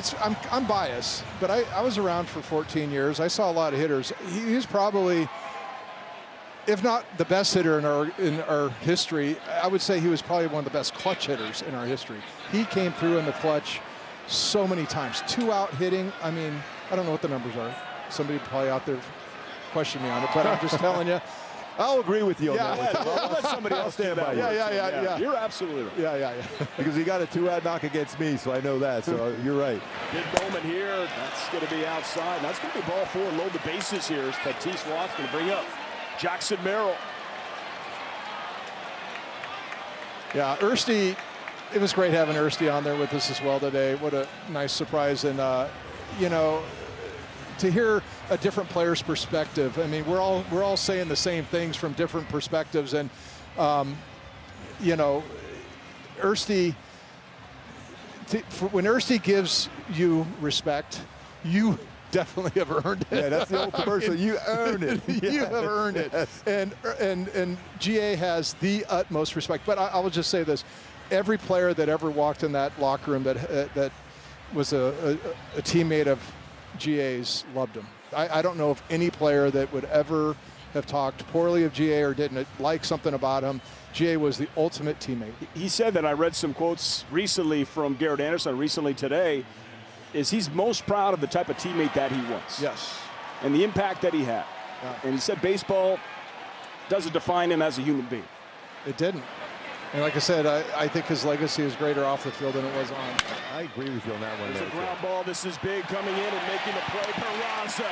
I'm biased, but I was around for 14 years. I saw a lot of hitters. He was probably, if not the best hitter in our history, I would say he was probably one of the best clutch hitters in our history. He came through in the clutch so many times. 2-out hitting. I mean, I don't know what the numbers are. Somebody probably out there question me on it, but I'm just telling you. I'll agree with you on that one. I'll let somebody else stand by you. Yeah. You're absolutely right. Yeah. Because he got a 2-out knock against me, so I know that. So you're right. Big moment here. That's going to be outside. That's going to be ball 4. Load the bases here. Tatis Watt's going to bring up Jackson Merrill. Yeah, Ersty, it was great having Ersty on there with us as well today. What a nice surprise. And, to hear a different player's perspective. I mean, we're all saying the same things from different perspectives. And, Ersty, when Ersty gives you respect, you definitely have earned it. Yeah, that's the old commercial. You earn it. You have earned it. And GA has the utmost respect. But I will just say this: every player that ever walked in that locker room that was a teammate of GA's loved him. I don't know of any player that would ever have talked poorly of GA or didn't like something about him. GA was the ultimate teammate. He said that, I read some quotes recently from Garrett Anderson recently today, is he's most proud of the type of teammate that he was. Yes. And the impact that he had. Yeah. And he said baseball doesn't define him as a human being. It didn't. And like I said, I think his legacy is greater off the field than it was on. I agree with you on that one. There's a ground ball. This is big coming in and making the play. Peraza.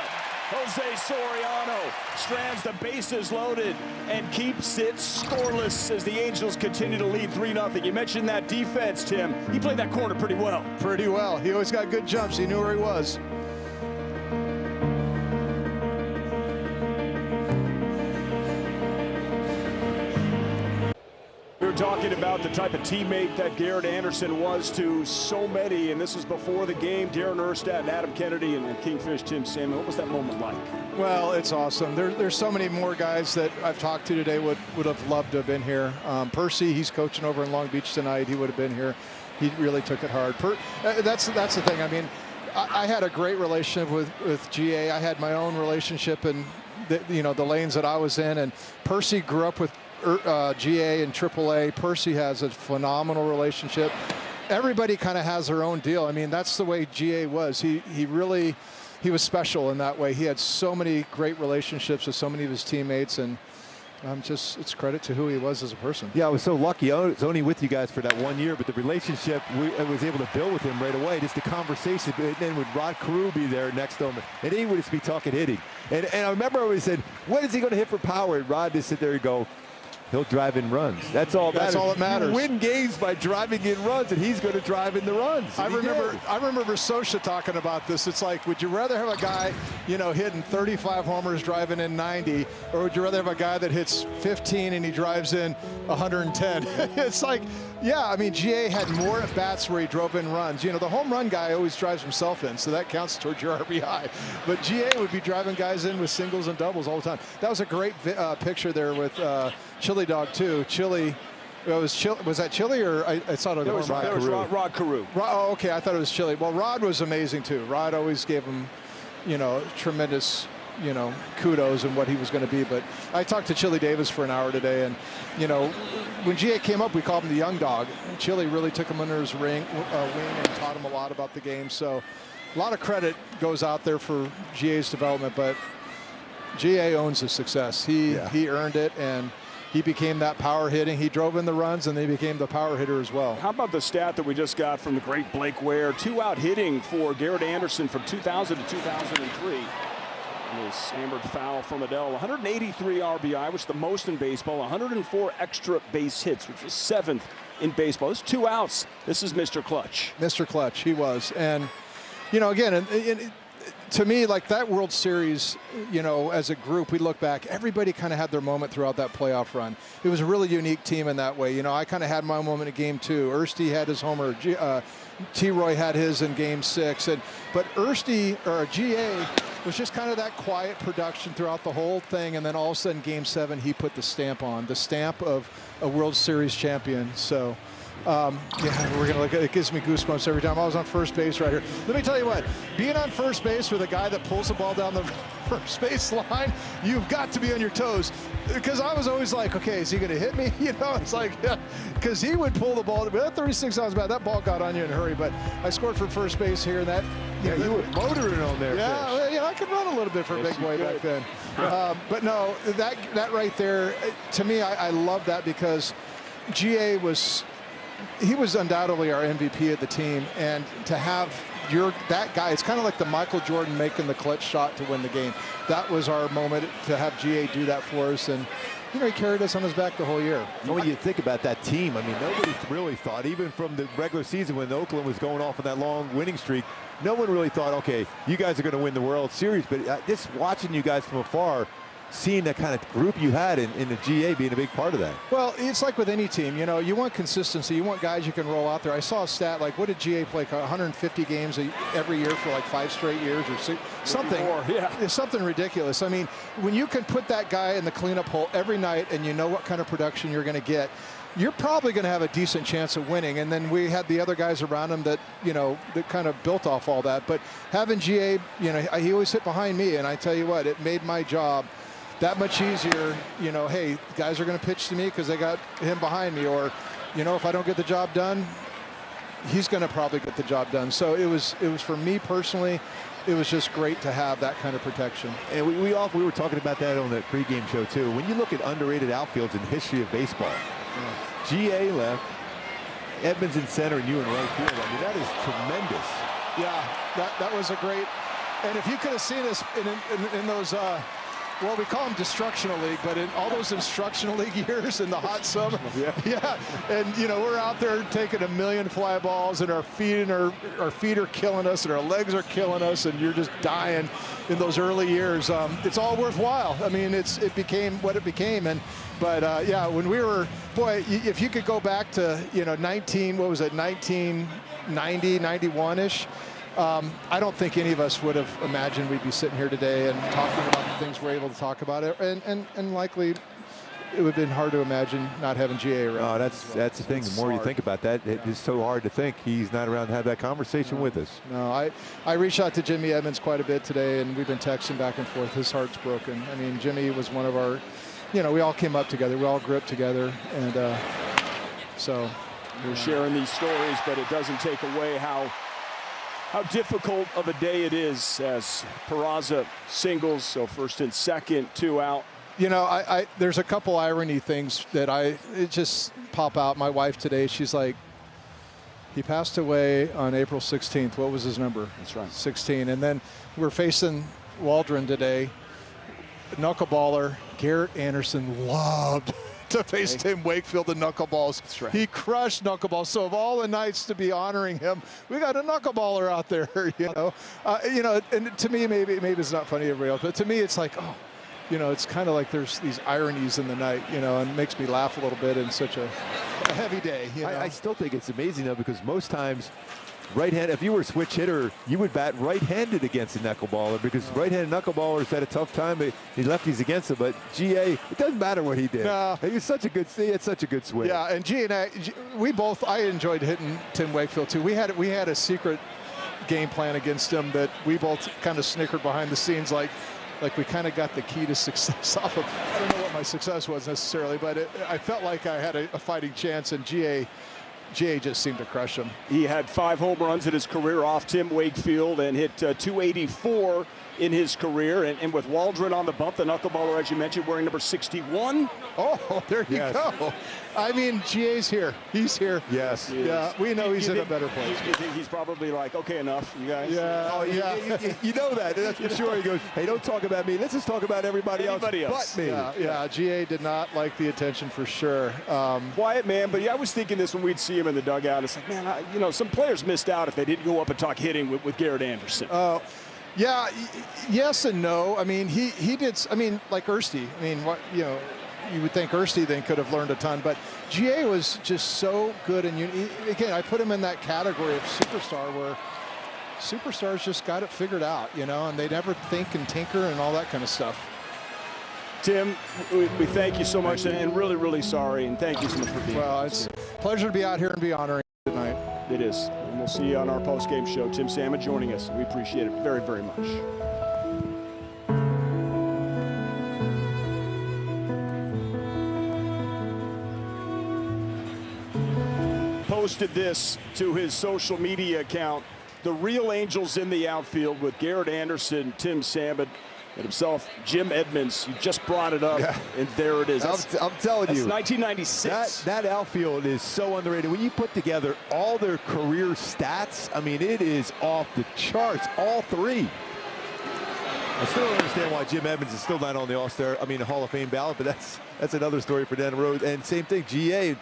Jose Soriano strands the bases loaded and keeps it scoreless as the Angels continue to lead 3-0. You mentioned that defense, Tim. He played that corner pretty well. Pretty well. He always got good jumps. He knew where he was. We were talking about the type of teammate that Garrett Anderson was to so many, and this is before the game. Darren Erstad and Adam Kennedy and Kingfish Tim Salmon. What was that moment like? Well, it's awesome. There's so many more guys that I've talked to today would have loved to have been here. Percy, he's coaching over in Long Beach tonight. He would have been here. He really took it hard. That's the thing. I mean, I had a great relationship with GA. I had my own relationship in the lanes that I was in, and Percy grew up with GA and AAA. Percy has a phenomenal relationship. Everybody kind of has their own deal. I mean, that's the way GA was. He was special in that way. He had so many great relationships with so many of his teammates, and it's credit to who he was as a person. Yeah, I was so lucky. I was only with you guys for that 1 year, but the relationship I was able to build with him right away. Just the conversation. And then would Rod Carew be there next to him, and he would just be talking hitting. And I remember I always said, when is he going to hit for power? And Rod just sit there and go, he'll drive in runs. That's all that matters. You win games by driving in runs, and he's going to drive in the runs. I remember Sosha talking about this. It's like, would you rather have a guy, hitting 35 homers driving in 90, or would you rather have a guy that hits 15 and he drives in 110? It's like, yeah, I mean, GA had more at bats where he drove in runs. The home run guy always drives himself in, so that counts towards your RBI. But GA would be driving guys in with singles and doubles all the time. That was a great picture there with Chili Dog too. Chili, was that Chili or I thought it was Rod Carew. Oh, okay, I thought it was Chili. Well, Rod was amazing too. Rod always gave him, tremendous kudos and what he was going to be. But I talked to Chili Davis for an hour today, and when GA came up, we called him the young dog. Chili really took him under his wing and taught him a lot about the game. So a lot of credit goes out there for GA's development, but GA owns his success. He earned it, and he became that power hitting. He drove in the runs, and they became the power hitter as well. How about the stat that we just got from the great Blake Ware? 2-out hitting for Garrett Anderson from 2000 to 2003. And his hammered foul from Adele. 183 RBI, which is the most in baseball. 104 extra base hits, which was 7th in baseball. It's 2 outs. This is Mr. Clutch. Mr. Clutch, he was. And, again, to me, like that World Series, as a group, we look back, everybody kind of had their moment throughout that playoff run. It was a really unique team in that way. I kind of had my moment in Game 2. Ersty had his homer. T-Roy had his in Game 6. But GA was just kind of that quiet production throughout the whole thing. And then all of a sudden, Game 7, he put the stamp on, the stamp of a World Series champion. So, we're going to look at it. It gives me goosebumps every time. I was on first base right here. Let me tell you what, being on first base with a guy that pulls the ball down the first base line, you've got to be on your toes. Because I was always like, okay, is he going to hit me? It's like, because he would pull the ball. But that 36 ounce bat, that ball got on you in a hurry. But I scored for first base here, and that, you were motoring on there. I could run a little bit for a big boy back then. But no, that right there, to me, I love that because GA he was undoubtedly our MVP of the team, and to have that guy, it's kind of like the Michael Jordan making the clutch shot to win the game. That was our moment to have GA do that for us, and he carried us on his back the whole year. When you think about that team, nobody really thought, even from the regular season when Oakland was going off on that long winning streak, no one really thought, okay, you guys are going to win the World Series. But just watching you guys from afar, seeing that kind of group you had in the GA being a big part of that. Well, it's like with any team, you want consistency. You want guys you can roll out there. I saw a stat, like, what did GA play? 150 games every year for like 5 straight years or something. More, yeah. It's something ridiculous. When you can put that guy in the cleanup hole every night and you know what kind of production you're going to get, you're probably going to have a decent chance of winning. And then we had the other guys around him that, that kind of built off all that. But having GA, he always hit behind me, and I tell you what, it made my job that much easier. Hey, guys are going to pitch to me because they got him behind me, or if I don't get the job done, he's going to probably get the job done. So it was for me personally, it was just great to have that kind of protection. And we were talking about that on the pregame show too. When you look at underrated outfields in the history of baseball, GA left, Edmonds in center, and you in right field. That is tremendous. Yeah, that was a great. And if you could have seen us in those. Well, we call them Destructional League, but in all those Instructional League years in the hot summer, and we're out there taking a million fly balls, and our feet are killing us, and our legs are killing us, and you're just dying in those early years. It's all worthwhile. It became what it became, but when we were, if you could go back to 1990, 91-ish. I don't think any of us would have imagined we'd be sitting here today and talking about the things we're able to talk about it, and likely it would have been hard to imagine not having GA around. Oh, that's the thing. The more you think about that, it is so hard to think he's not around to have that conversation with us. No, I reached out to Jimmy Edmonds quite a bit today, and we've been texting back and forth. His heart's broken. Jimmy was one of our, we all came up together. We all grew up together, and so. We're sharing these stories, but it doesn't take away how difficult of a day it is as Peraza singles, so first and second, 2 out. There's a couple irony things that it just pop out. My wife today, she's like, he passed away on April 16th. What was his number? That's right. 16. And then we're facing Waldron today. Knuckleballer, Garrett Anderson loved to face Tim Wakefield in knuckleballs. That's right. He crushed knuckleballs. So of all the nights to be honoring him, we got a knuckleballer out there. And to me, maybe it's not funny to everybody else, but to me, it's like, it's kind of like there's these ironies in the night, and it makes me laugh a little bit in such a heavy day. I still think it's amazing though, because most times, right-handed, if you were a switch hitter, you would bat right-handed against a knuckleballer, because right-handed knuckleballers had a tough time. He lefties against him, but GA, it doesn't matter what he did. No. He had such a good swing. Yeah, and G and I enjoyed hitting Tim Wakefield too. We had a secret game plan against him that we both kind of snickered behind the scenes, like, like we kind of got the key to success off of. I don't know what my success was necessarily, but I felt like I had a fighting chance, and GA just seemed to crush him. He had 5 home runs in his career off Tim Wakefield and hit 284 in his career. And with Waldron on the bump, the knuckleballer, as you mentioned, wearing number 61. Oh, there you go. I mean, GA's here. He's here. Yes. Yeah, we know he's in a better place. You think he's probably like, okay, enough, you guys? Yeah. Oh, yeah. You know that. That's for sure. He goes, hey, don't talk about me. Let's just talk about everybody else but me. Yeah, GA did not like the attention for sure. Quiet man, but yeah, I was thinking this when we'd see him in the dugout. It's like, man, you know, some players missed out if they didn't go up and talk hitting with Garrett Anderson. Yeah, yes and no. I mean, he did. I mean, like Ersty. I mean, what you would think Ersty then could have learned a ton, but GA was just so good. And again, I put him in that category of superstar where superstars just got it figured out, and they never think and tinker and all that kind of stuff. Tim, we thank you so much, and really, really sorry, and thank you so much for being here. Well, it's a pleasure to be out here and be honoring tonight. It is. And we'll see you on our post-game show. Tim Salmon joining us. We appreciate it very, very much. Posted this to his social media account. The real Angels in the outfield with Garrett Anderson, Tim Salmon, and himself, Jim Edmonds. You just brought it up, and there it is. I'm telling you. That's 1996. That outfield is so underrated. When you put together all their career stats, I mean, it is off the charts, all 3. I still don't understand why Jim Edmonds is still not on the Hall of Fame ballot, but that's another story for down the road. And same thing, GA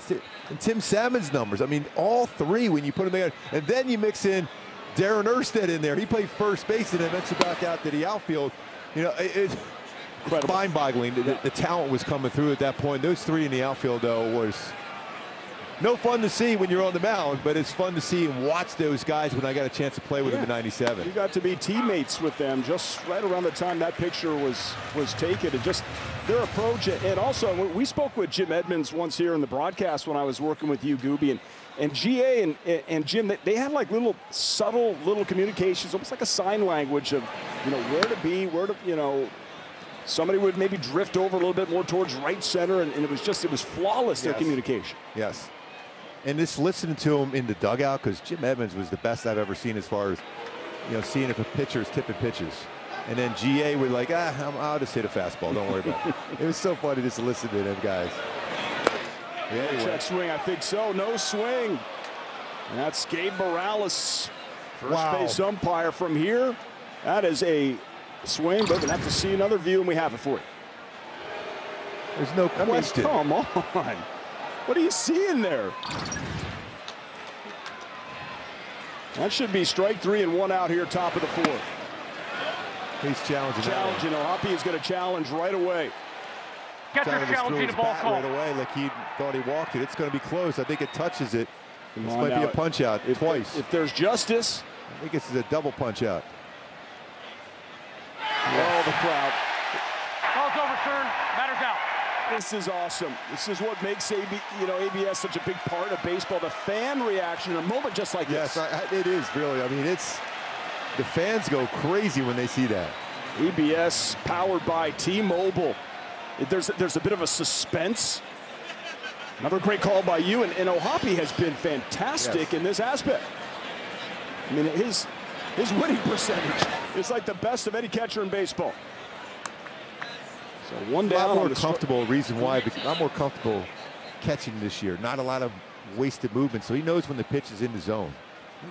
and Tim Salmon's numbers. I mean, all 3 when you put them together. And then you mix in Darren Erstead in there. He played first base and then eventually back out to the outfield. It's mind-boggling. The talent was coming through at that point. Those 3 in the outfield, though, was no fun to see when you're on the mound, but it's fun to see and watch those guys when I got a chance to play with them in '97. You got to be teammates with them just right around the time that picture was taken, and just their approach. And also, we spoke with Jim Edmonds once here in the broadcast when I was working with you, Gooby, and GA and Jim, they had like subtle little communications, almost like a sign language of, where to be, somebody would maybe drift over a little bit more towards right center, and it was flawless, their communication. Yes. And just listening to him in the dugout, because Jim Edmonds was the best I've ever seen as far as, seeing if a pitcher is tipping pitches. And then GA would like, I'll just hit a fastball, don't worry about it. It was so funny just to listen to them guys. Check swing, I think so. No swing. And that's Gabe Morales, first base umpire from here. That is a swing, but we're going to have to see another view, and we have it for you. There's no question. Come on. What are you seeing there? That should be strike 3 and 1 out here, top of the 4th. He's challenging. O'Hoppe is going to challenge right away. Catcher challenging the ball call. Right away, like he thought he walked it. It's going to be close. I think it touches it. This might be a punch out twice. If there's justice. I think this is a double punch out. Oh, the crowd. Call's overturned. Matters out. This is awesome. This is what makes ABS such a big part of baseball. The fan reaction in a moment just like this. Yes, it is really. I mean, the fans go crazy when they see that. ABS powered by T-Mobile. There's a bit of a suspense. Another great call by you, and O'Hoppe has been fantastic in this aspect. I mean, his winning percentage is like the best of any catcher in baseball. So one down. A lot more comfortable. Reason why? Because I'm more comfortable catching this year. Not a lot of wasted movement, so he knows when the pitch is in the zone.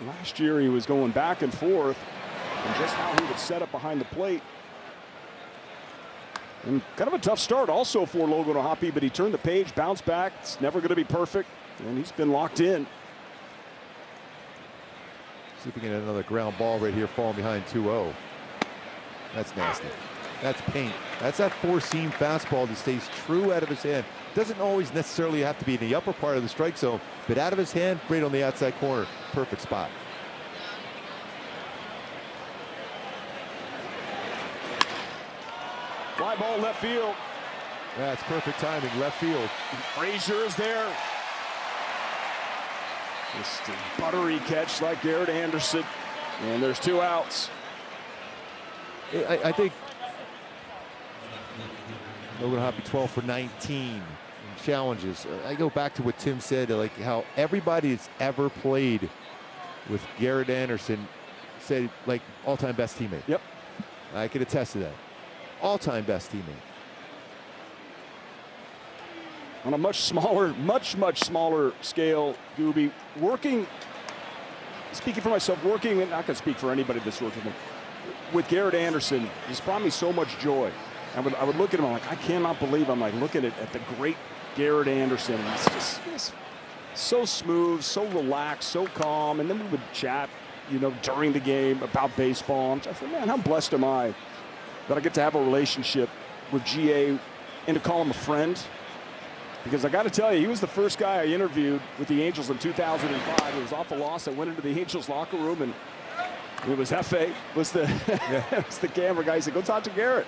Last year he was going back and forth, and just how he would set up behind the plate. And kind of a tough start also for Logan O'Hoppe, but he turned the page, bounced back. It's never going to be perfect, and he's been locked in. See if we can get another ground ball right here, falling behind 2-0. That's nasty. That's paint. That's that four-seam fastball that stays true out of his hand. Doesn't always necessarily have to be in the upper part of the strike zone, but out of his hand, right on the outside corner. Perfect spot. Fly ball left field. That's perfect timing, left field. Frazier is there. Just a buttery catch like Garrett Anderson. And there's 2 outs. I think Logan Hoppy 12 for 19 in challenges. I go back to what Tim said, like how everybody that's ever played with Garrett Anderson said, like, all-time best teammate. Yep. I can attest to that. All-time best teammate. On a much smaller scale, Gooby, working, speaking for myself, working, and not going to speak for anybody that's worked with him, with Garrett Anderson, he's brought me so much joy. I would look at him, I'm like, I cannot believe I'm like looking at the great Garrett Anderson. And he's so smooth, so relaxed, so calm. And then we would chat, you know, during the game about baseball. I thought, man, how blessed am I that I get to have a relationship with GA and to call him a friend. Because I got to tell you, he was the first guy I interviewed with the Angels in 2005. It was off a loss. I went into the Angels locker room, and it was Hefe, was the was the camera guy. He said, "Go talk to Garrett,"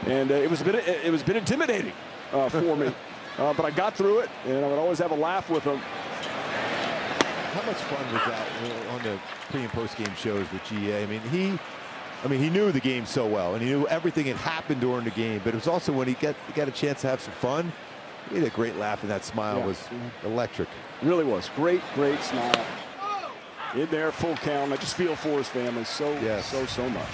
and it was a bit intimidating for me, but I got through it, and I would always have a laugh with him. How much fun was that on the pre and post game shows with GA? I mean, he knew the game so well, and he knew everything that happened during the game. But it was also when he got a chance to have some fun. He had a great laugh, and that smile was electric. It really was. Great smile. In there, full count. I just feel for his family so much.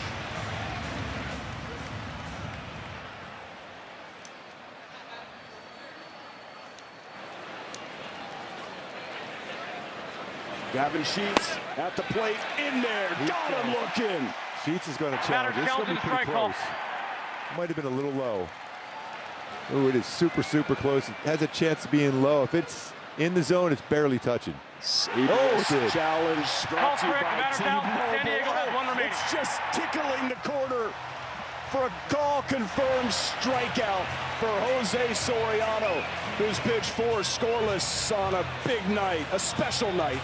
Gavin Sheets at the plate, in there. Got him looking. Sheets is going to challenge. It's going to be pretty close. Might have been a little low. Oh, it is super close. It has a chance of being low. If it's in the zone, it's barely touching. Challenge brought to you by T-Mobile. It's just tickling the corner for a call-confirmed strikeout for Jose Soriano, who's pitched 4 scoreless on a big night, a special night.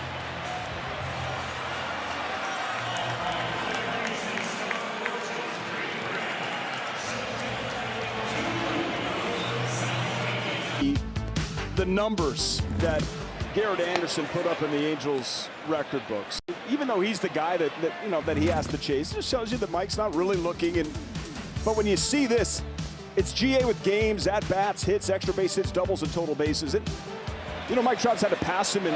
The numbers that Garrett Anderson put up in the Angels record books, even though he's the guy that he has to chase, it just shows you that Mike's not really looking. But when you see this, it's GA with games, at bats, hits, extra base hits, doubles, and total bases. Mike Trout's had to pass him in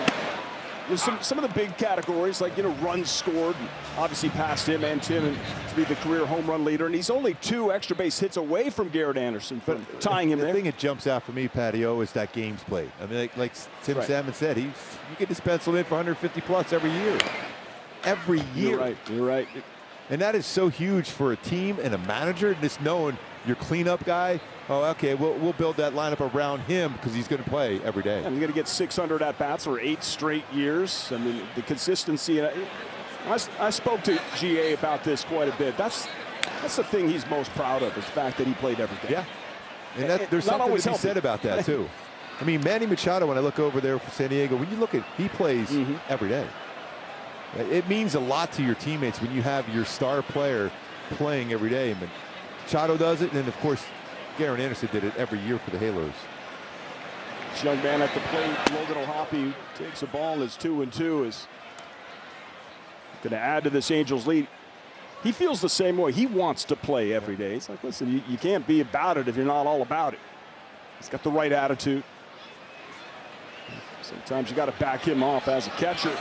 some of the big categories, like runs scored. Obviously passed him and Tim to be the career home run leader, and he's only 2 extra base hits away from Garrett Anderson from tying him there. The thing that jumps out for me, Patio, is that games played. I mean, like Tim Salmon said, you get this penciled in for 150 plus every year. Every year. You're right. And that is so huge for a team and a manager, just knowing your cleanup guy. Oh, okay, we'll build that lineup around him because he's going to play every day. And he's going to get 600 at-bats for 8 straight years. I mean, the consistency. I spoke to GA about this quite a bit. That's the thing he's most proud of, is the fact that he played every day. Yeah, and there's something to be said about that, too. I mean, Manny Machado, when I look over there for San Diego, when you look at, he plays every day. It means a lot to your teammates when you have your star player playing every day. But Machado does it, and of course, Garrett Anderson did it every year for the Halos. This young man at the plate, Logan O'Hoppe, takes a ball and it's 2-2. Is going to add to this Angels lead. He feels the same way. He wants to play every day. It's like, listen, you can't be about it if you're not all about it. He's got the right attitude. Sometimes you got to back him off as a catcher.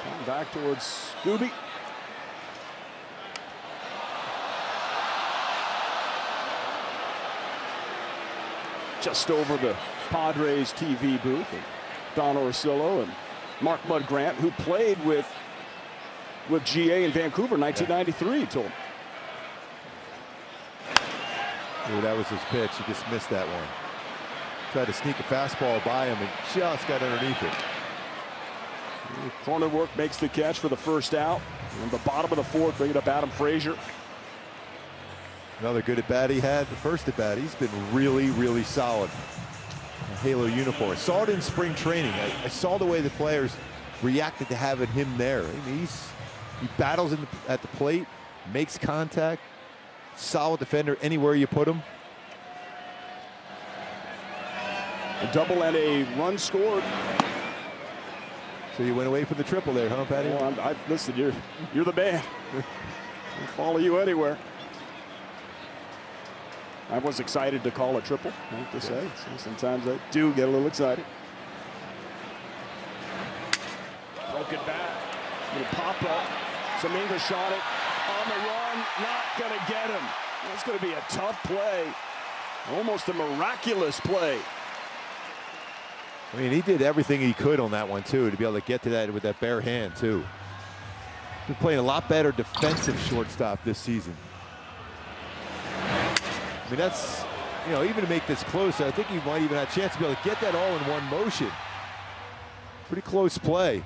Coming back towards Scooby. Just over the Padres TV booth, Don Orsillo and Mark Mudd Grant, who played with GA in Vancouver in 1993, told him. Ooh, that was his pitch. He just missed that one. Tried to sneak a fastball by him and just got underneath it. Corner work makes the catch for the first out. In the bottom of the 4th, bringing up Adam Frazier. Another good at bat he had. The first at bat, he's been really solid. A Halo uniform. I saw it in spring training. I saw the way the players reacted to having him there. I mean, he battles at the plate, makes contact. Solid defender anywhere you put him. A double and a run scored. So you went away from the triple there, huh, Patty? Well, listen, you're the man. I'll follow you anywhere. I was excited to call a triple, I have to say. So sometimes I do get a little excited. Broken back. Little pop up. Seminga shot it. On the run. Not going to get him. That's going to be a tough play. Almost a miraculous play. I mean, he did everything he could on that one, too, to be able to get to that with that bare hand, too. Been playing a lot better defensive shortstop this season. I mean, that's, you know, even to make this closer, I think he might even have a chance to be able to get that all in one motion. Pretty close play.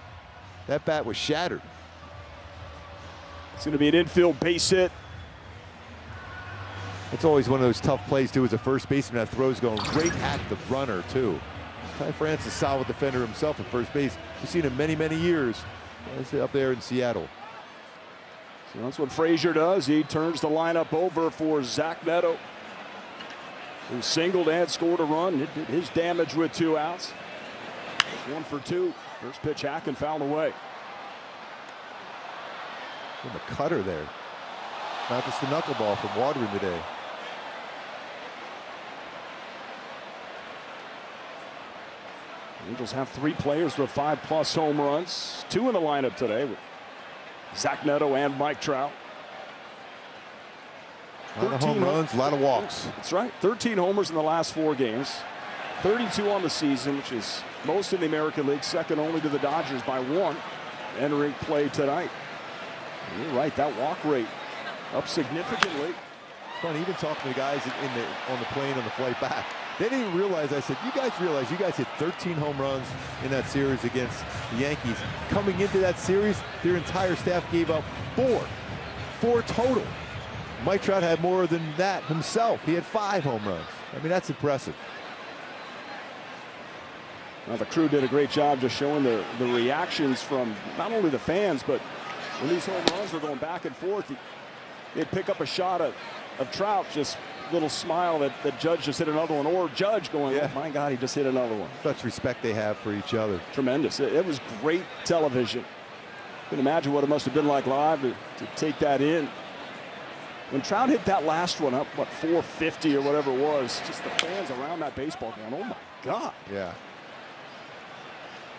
That bat was shattered. It's going to be an infield base hit. It's always one of those tough plays, too, as a first baseman. That throw's going right at the runner, too. Ty France is a solid defender himself at first base. We've seen him many, many years up there in Seattle. So that's what Frazier does. He turns the lineup over for Zach Neto, who singled and scored a run. It did his damage with 2 outs. 1 for 2. First pitch hack and fouled away. And the cutter there. Not just the knuckleball from Wadring today. Angels have 3 players with 5+ home runs. 2 in the lineup today with Zach Neto and Mike Trout. A lot of home runs, a lot of walks. That's right. 13 homers in the last 4 games. 32 on the season, which is most in the American League, second only to the Dodgers by 1 entering play tonight. And you're right, that walk rate up significantly. Funny, even talking to the guys on the plane on the flight back, they didn't even realize. I said, you guys realize you guys hit 13 home runs in that series against the Yankees. Coming into that series, their entire staff gave up 4 total. Mike Trout had more than that himself. He had 5 home runs. I mean, that's impressive. Well, the crew did a great job just showing the reactions from not only the fans, but when these home runs were going back and forth, they'd pick up a shot of Trout, just little smile that Judge just hit another one, or Judge going, oh my God, he just hit another one. Such respect they have for each other. Tremendous. It was great television. You can imagine what it must have been like live to take that in. When Trout hit that last one up, what, 450 or whatever it was, just the fans around that baseball going, oh my God. Yeah.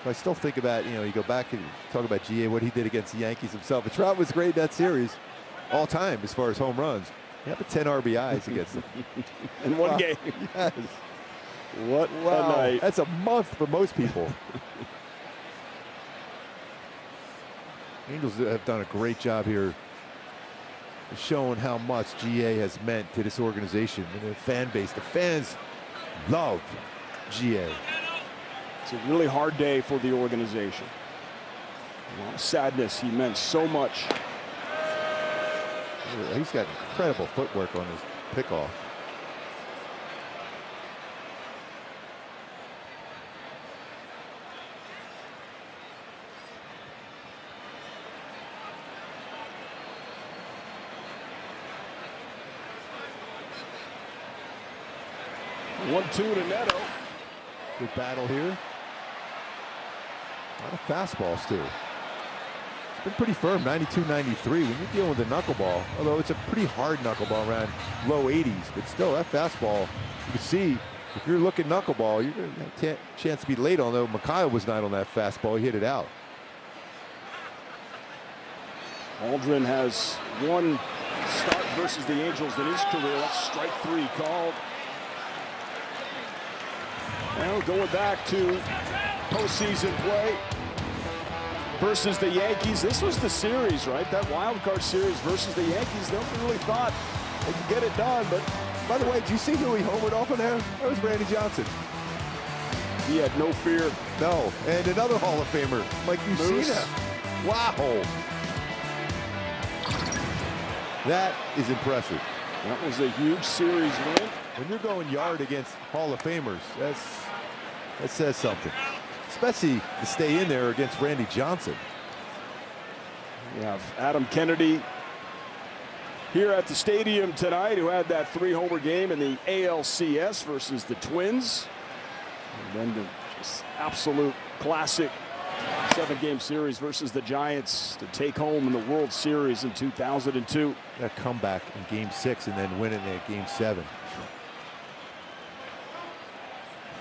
I still think about, you know, you go back and talk about GA, what he did against the Yankees himself. But Trout was great in that series, all time as far as home runs. He had 10 RBIs against them. In one game. Yes. What a night. That's a month for most people. Angels have done a great job here showing how much GA has meant to this organization and the fan base. The fans love GA. It's a really hard day for the organization. A lot of sadness. He meant so much. He's got incredible footwork on his pickoff. One-two to Neto. Good battle here. A lot of fastballs, too. It's been pretty firm, 92, 93. When you're dealing with a knuckleball, although it's a pretty hard knuckleball around low 80s, but still, that fastball, you can see, if you're looking knuckleball, you're going to have a chance to be late, although Mikhail was not on that fastball. He hit it out. Aldrin has 1 start versus the Angels in his career. That's strike 3 called. Well, going back to postseason play versus the Yankees. This was the series, right? That wild card series versus the Yankees. Nobody really thought they could get it done. But by the way, did you see who he homered off of there? That was Randy Johnson. He had no fear. No, and another Hall of Famer, Mike Mussina. Wow. That is impressive. That was a huge series win. When you're going yard against Hall of Famers, that says something. Especially to stay in there against Randy Johnson. We have Adam Kennedy here at the stadium tonight, who had that 3-homer game in the ALCS versus the Twins. And then the just absolute classic 7-game series versus the Giants to take home in the World Series in 2002. That comeback in Game 6 and then winning at Game 7.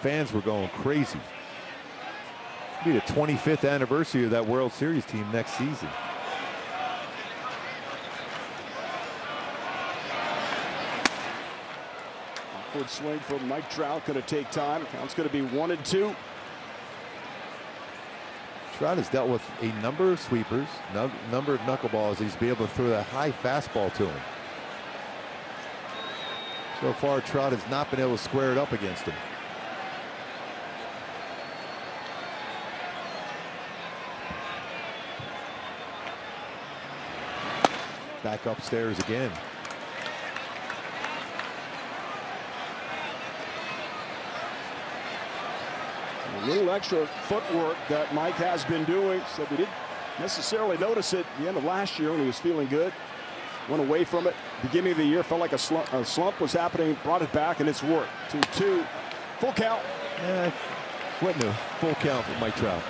Fans were going crazy. It'll be the 25th anniversary of that World Series team next season. Awkward swing from Mike Trout, going to take time. Count's going to be 1-2. Trout has dealt with a number of sweepers, number of knuckleballs. He's been able to throw that high fastball to him. So far, Trout has not been able to square it up against him. Back upstairs again. A little extra footwork that Mike has been doing, so we didn't necessarily notice it at the end of last year when he was feeling good. Went away from it. Beginning of the year, felt like a slump was happening, brought it back, and it's worked. 2-2. Full count. Wasn't a full count for Mike Trout.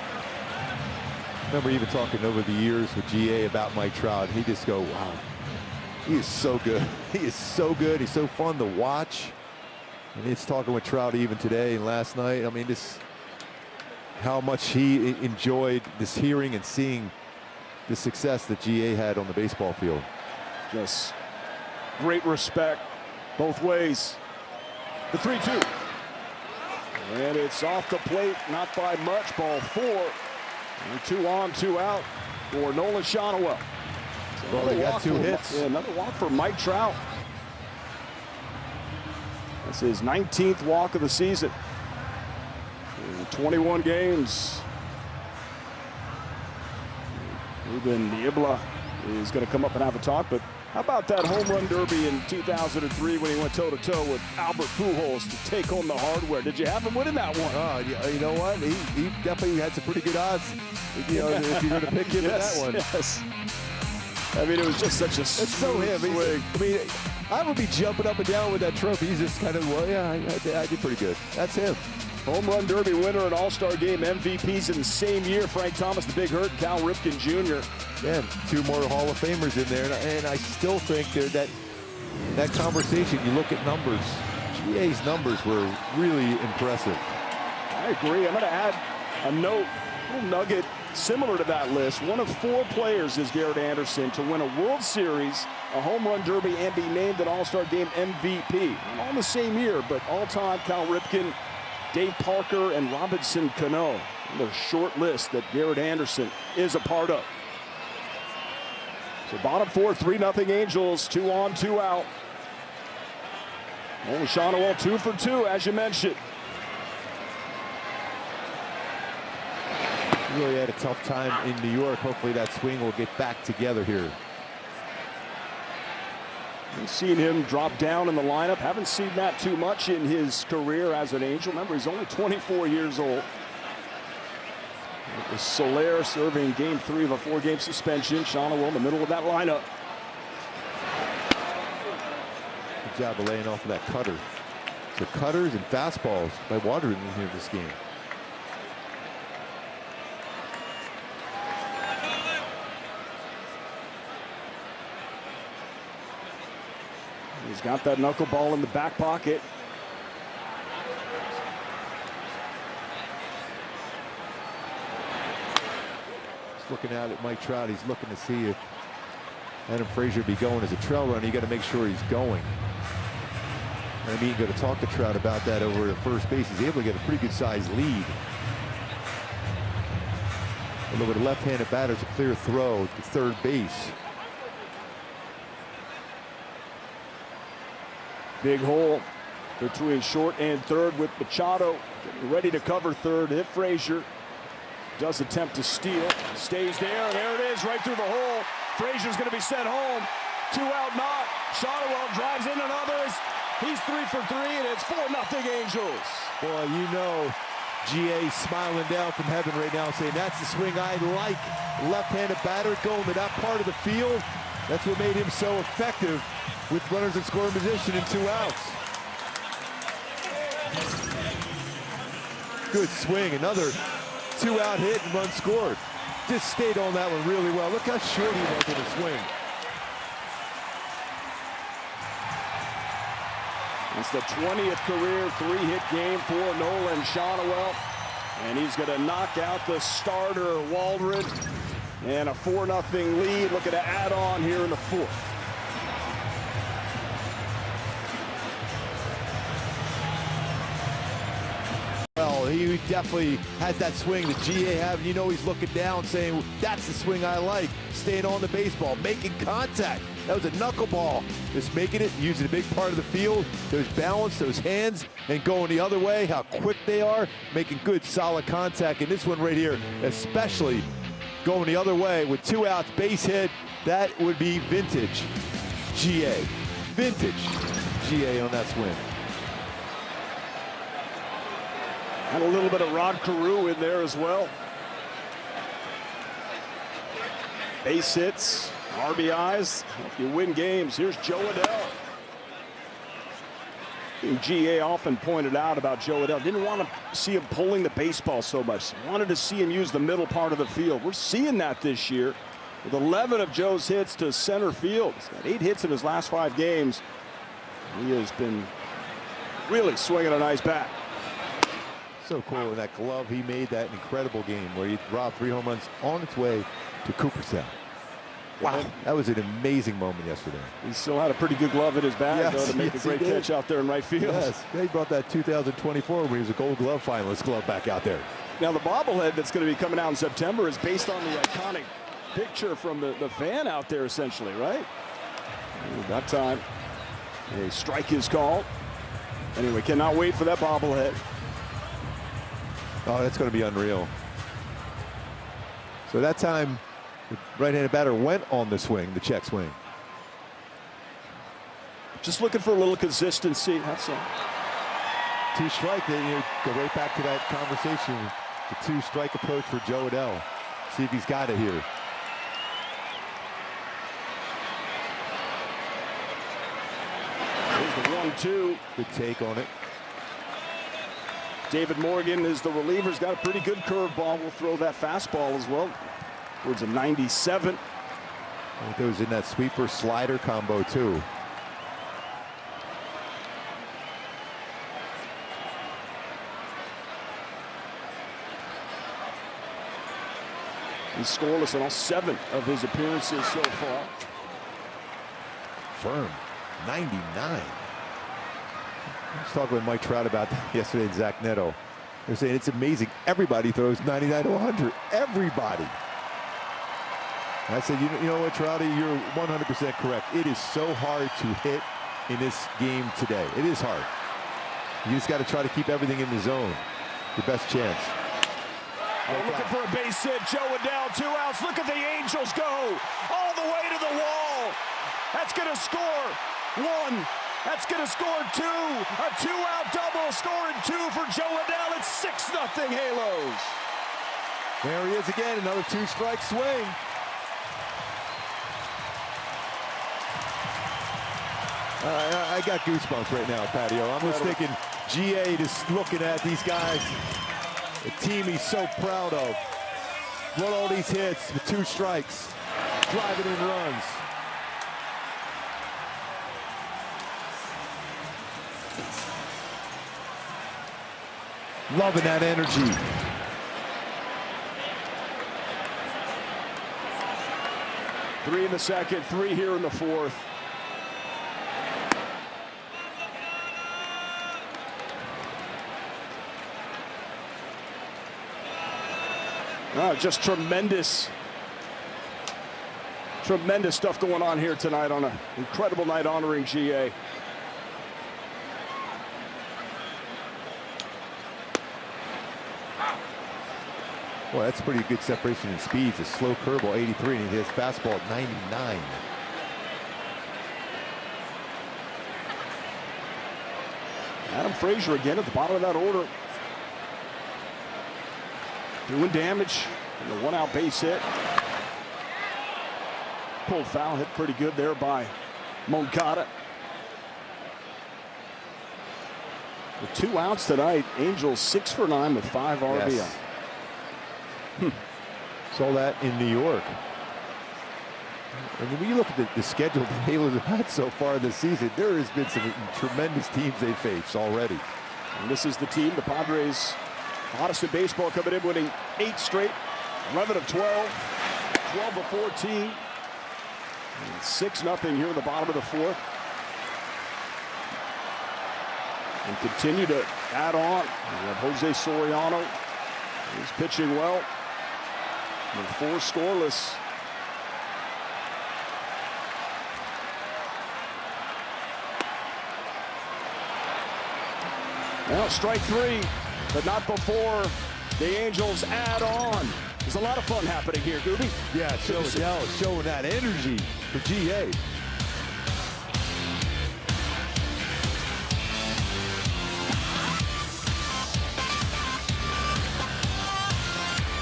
Remember even talking over the years with GA about Mike Trout. He just go, wow, he is so good. He is so good. He's so fun to watch. And it's talking with Trout even today and last night. I mean, this how much he enjoyed this hearing and seeing the success that GA had on the baseball field. Just great respect both ways. The 3-2. And it's off the plate, not by much. Ball 4. And 2 on, 2 out for Nolan Shonowell. Well, they got 2 hits. Yeah, another walk for Mike Trout. That's his 19th walk of the season. In 21 games. Ruben Niebla is going to come up and have a talk, but how about that home run derby in 2003 when he went toe-to-toe with Albert Pujols to take home the hardware? Did you have him winning that one? Oh, you know what? He definitely had some pretty good odds. You know, if you're going to pick him in that one. Yes. I mean, it was just such a smooth swing. I mean, I would be jumping up and down with that trophy. He's just kind of, well, yeah, I did pretty good. That's him. Home run derby winner and all-star game MVPs in the same year. Frank Thomas, the Big Hurt, and Cal Ripken Jr. Yeah, 2 more Hall of Famers in there, and I still think that conversation. You look at numbers. GA's numbers were really impressive. I agree. I'm going to add a note, a little nugget similar to that list. One of 4 players is Garrett Anderson to win a World Series, a home run derby, and be named an all-star game MVP. Not all in the same year, but all-time Cal Ripken, Dave Parker, and Robinson Cano. The short list that Garrett Anderson is a part of. So bottom 4, 3-0 Angels, 2 on, 2 out. Nolan Shonowell 2 for 2, as you mentioned. He really had a tough time in New York. Hopefully that swing will get back together here. We've seen him drop down in the lineup. Haven't seen that too much in his career as an Angel. Remember, he's only 24 years old. It was Soler serving game 3 of a 4-game suspension. Shonowell in the middle of that lineup. Good job of laying off of that cutter. So cutters and fastballs by Waterman in here this game. He's got that knuckleball in the back pocket. Just looking out at Mike Trout, he's looking to see if Adam Frazier be going as a trail runner. You got to make sure he's going. I mean, going to talk to Trout about that over at first base. He's able to get a pretty good sized lead. Although with a left-handed batter, it's a clear throw to third base. Big hole between short and third with Machado ready to cover third. If Frazier does attempt to steal, stays there. There it is, right through the hole. Frazier's going to be sent home. 2 out, not. Shonowell drives in another. He's 3 for 3, and it's 4-0 Angels. Boy, you know, GA smiling down from heaven right now, saying that's the swing I like. Left-handed batter going to that part of the field. That's what made him so effective with runners in scoring position and 2 outs. Good swing, another 2-out hit and run scored. just stayed on that one really well. Look how short he was in the swing. It's the 20th career 3-hit game for Nolan Shonowell. And he's going to knock out the starter, Waldron. And a 4-0 lead. Looking to add on here in the fourth. Well, he definitely has that swing that GA have. You know he's looking down saying, that's the swing I like. Staying on the baseball, making contact. That was a knuckleball. Just making it, using a big part of the field. Those balance, those hands, and going the other way. How quick they are, making good, solid contact. And this one right here, especially going the other way with 2 outs, base hit. That would be vintage GA. Vintage GA on that swing. And a little bit of Rod Carew in there as well. Base hits, RBIs, you win games. Here's Joe Adell. GA often pointed out about Joe Adell. Didn't want to see him pulling the baseball so much. Wanted to see him use the middle part of the field. We're seeing that this year with 11 of Joe's hits to center field. He's got 8 hits in his last 5 games. He has been really swinging a nice bat. So cool in that glove. He made that incredible game where he robbed 3 home runs on its way to Cooperstown. Wow, that was an amazing moment yesterday. He still had a pretty good glove in his bag, though, to make a great catch out there in right field. Yes, he brought that 2024 when he was a Gold Glove finalist glove back out there. Now, the bobblehead that's going to be coming out in September is based on the iconic picture from the fan out there, essentially, right? That time, a strike is called. Anyway, cannot wait for that bobblehead. Oh, that's going to be unreal. So that time, the right-handed batter went on the swing, the check swing. Just looking for a little consistency, that's all. 2 strike, then you go right back to that conversation. The 2-strike approach for Joe Adell. See if he's got it here. Here's the 1-2. Good take on it. David Morgan is the reliever. He's got a pretty good curveball. We'll throw that fastball as well. Towards a 97. It goes in that sweeper slider combo too. He's scoreless in all 7 of his appearances so far. Firm, 99. I was talking with Mike Trout about that yesterday and Zach Neto. They're saying it's amazing. Everybody throws 99 to 100. Everybody. And I said, you know what, Trouty, you're 100% correct. It is so hard to hit in this game today. It is hard. You just got to try to keep everything in the zone. Your best chance. Looking for a base hit. Joe Adell, 2 outs. Look at the Angels go all the way to the wall. That's going to score 1. That's going to score 2. A 2-out double, scoring 2 for Joe Adell. It's 6-0 Halos. There he is again, another 2-strike swing. I got goosebumps right now, Patio. I'm just thinking GA just looking at these guys, the team he's so proud of. Run all these hits with 2 strikes, driving in runs. Loving that energy. Three in the second, 3 here in the fourth. Just tremendous stuff going on here tonight on an incredible night honoring GA. Well, that's pretty good separation in speeds. A slow curveball, 83, and he has fastball at 99. Adam Frazier again at the bottom of that order. Doing damage in the 1-out base hit. Pulled foul, hit pretty good there by Moncada. With 2 outs tonight, Angels 6 for 9 with 5 RBI. Yes. Saw that in New York. And when you look at the schedule the Halos have had so far this season, there has been some tremendous teams they faced already. And this is the team, the Padres, hottest in baseball, coming in winning 8 straight, 11 of 12, 12 of 14, and 6-0 here in the bottom of the 4th. And continue to add on. We have Jose Soriano. He's pitching well. And 4 scoreless. Well, strike 3, but not before the Angels add on. There's a lot of fun happening here, Gooby. Yeah, showing that energy for GA.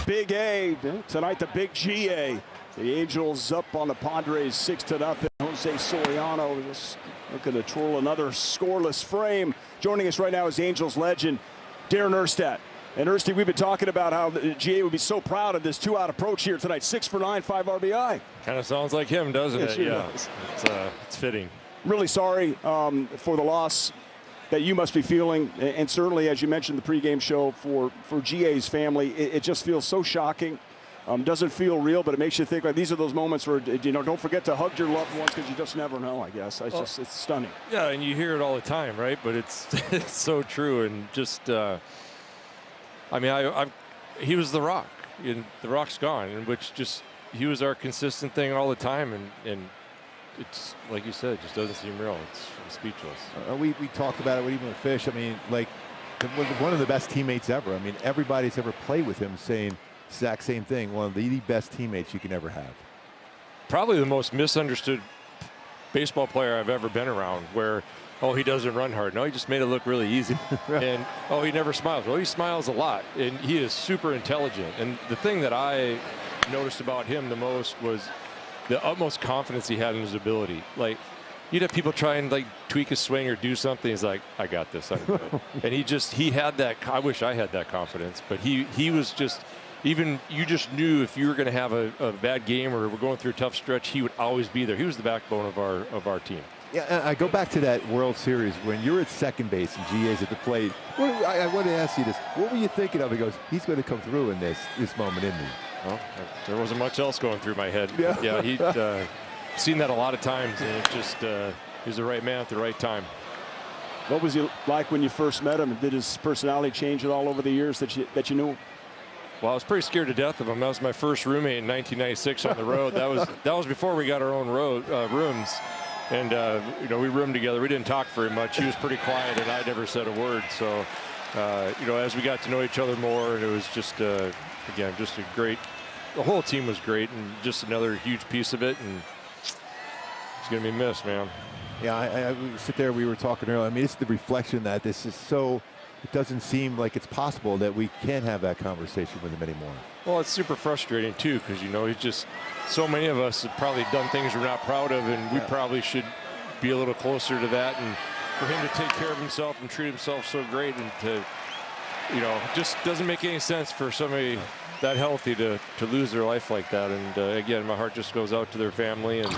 Big A tonight, the big GA. The Angels up on the Padres 6-0. Jose Soriano just looking to twirl another scoreless frame. Joining us right now is Angels legend Darren Erstad. And Ersty, we've been talking about how the GA would be so proud of this 2-out approach here tonight. 6 for 9, 5 RBI. Kind of sounds like him, doesn't Yes, it? Yeah, it's fitting. Really sorry for the loss that you must be feeling, and certainly, as you mentioned, the pregame show for GA's family, it just feels so shocking. Doesn't feel real, but it makes you think like these are those moments where, you know, don't forget to hug your loved ones because you just never know, I guess. It's stunning. Yeah, and you hear it all the time, right? But it's it's so true, and just I mean, he was the Rock, and the Rock's gone, and which just he was our consistent thing all the time, and it's like you said, it just doesn't seem real. I'm speechless. We talked about it even with Fish. I mean, like one of the best teammates ever. I mean, everybody's ever played with him saying exact same thing. One of the best teammates you can ever have. Probably the most misunderstood baseball player I've ever been around, where, oh, he doesn't run hard. No, he just made it look really easy. Right. And, oh, he never smiles. Well, he smiles a lot, and he is super intelligent. And the thing that I noticed about him the most was the utmost confidence he had in his ability. Like, you'd have people try and like tweak his swing or do something. He's like, I got this. I'm good. And he had that. I wish I had that confidence, but he was just, even you just knew if you were going to have a bad game or we're going through a tough stretch, he would always be there. He was the backbone of our team. Yeah, I go back to that World Series when you're at second base and GA's at the plate. I want to ask you this. What were you thinking of? He goes, he's going to come through in this moment in me. Well, there wasn't much else going through my head. Yeah, he'd seen that a lot of times, and it just he's the right man at the right time. What was he like when you first met him? Did his personality change at all over the years that you knew him? Well, I was pretty scared to death of him. That was my first roommate in 1996 on the road. That was before we got our own rooms, and you know, we roomed together. We didn't talk very much. He was pretty quiet, and I never said a word. So you know, as we got to know each other more, and it was just again, just a great. The whole team was great, and just another huge piece of it, and it's going to be missed, man. Yeah, I sit there. We were talking earlier. I mean, it's the reflection that this is so. It doesn't seem like it's possible that we can't have that conversation with him anymore. Well, it's super frustrating too, because you know, he's just so many of us have probably done things we're not proud of, and we probably should be a little closer to that. And for him to take care of himself and treat himself so great, and to, you know, just doesn't make any sense for somebody that healthy to lose their life like that. And again, my heart just goes out to their family, and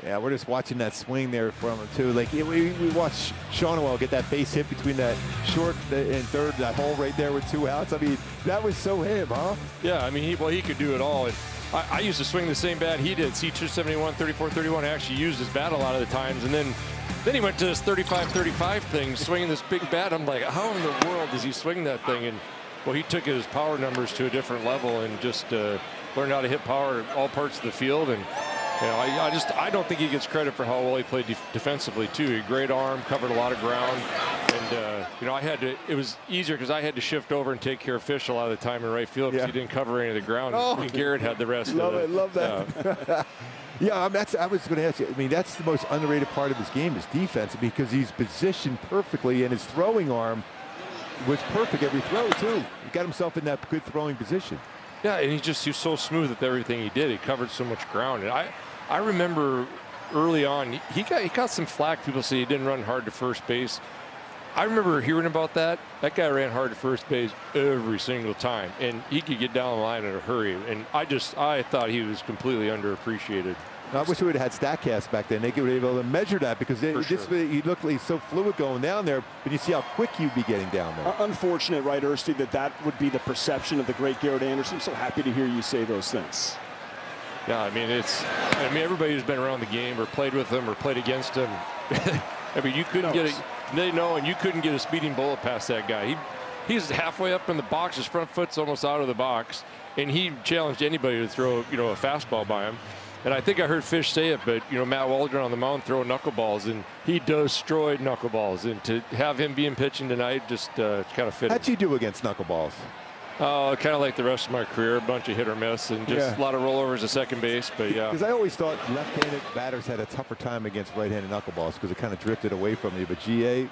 yeah, we're just watching that swing there from him too. Like we watched Shonwell get that base hit between that short and third, that hole right there with 2 outs. I mean, that was so him, huh? Yeah, I mean, he could do it all. And I used to swing the same bat he did. C271, 34-31. I actually used his bat a lot of the times, and then he went to this 35-35 thing, swinging this big bat. I'm like, how in the world does he swing that thing? And well, he took his power numbers to a different level and just learned how to hit power at all parts of the field. And you know, I don't think he gets credit for how well he played defensively too. A great arm, covered a lot of ground, and you know, it was easier because I had to shift over and take care of Fish a lot of the time in right field because he didn't cover any of the ground. Oh. And Garrett had the rest. Love that. Yeah, I was going to ask you. I mean, that's the most underrated part of his game is defense, because he's positioned perfectly, and his throwing arm was perfect every throw too. He got himself in that good throwing position. Yeah, and he was so smooth with everything he did. He covered so much ground, and I remember early on he got some flack. People say he didn't run hard to first base. I remember hearing about that. That guy ran hard to first base every single time, and he could get down the line in a hurry. And I thought he was completely underappreciated. I wish we would have had StatCast back then. They would be able to measure that because he looked like he's so fluid going down there, but you see how quick you'd be getting down there. Unfortunate, right, Ersty, that would be the perception of the great Garrett Anderson. I'm so happy to hear you say those things. Yeah, I mean, everybody who's been around the game or played with him or played against him, I mean, you couldn't get it. They know, and you couldn't get a speeding bullet past that guy. He's halfway up in the box. His front foot's almost out of the box, and he challenged anybody to throw, a fastball by him. And I think I heard Fish say it, but Matt Waldron on the mound throwing knuckleballs, and he destroyed knuckleballs. And to have him being pitching tonight, just kind of fitting. How'd you do against knuckleballs? Kind of like the rest of my career, a bunch of hit or miss, and just a lot of rollovers at second base. But yeah, because I always thought left-handed batters had a tougher time against right-handed knuckleballs because it kind of drifted away from you. But GA.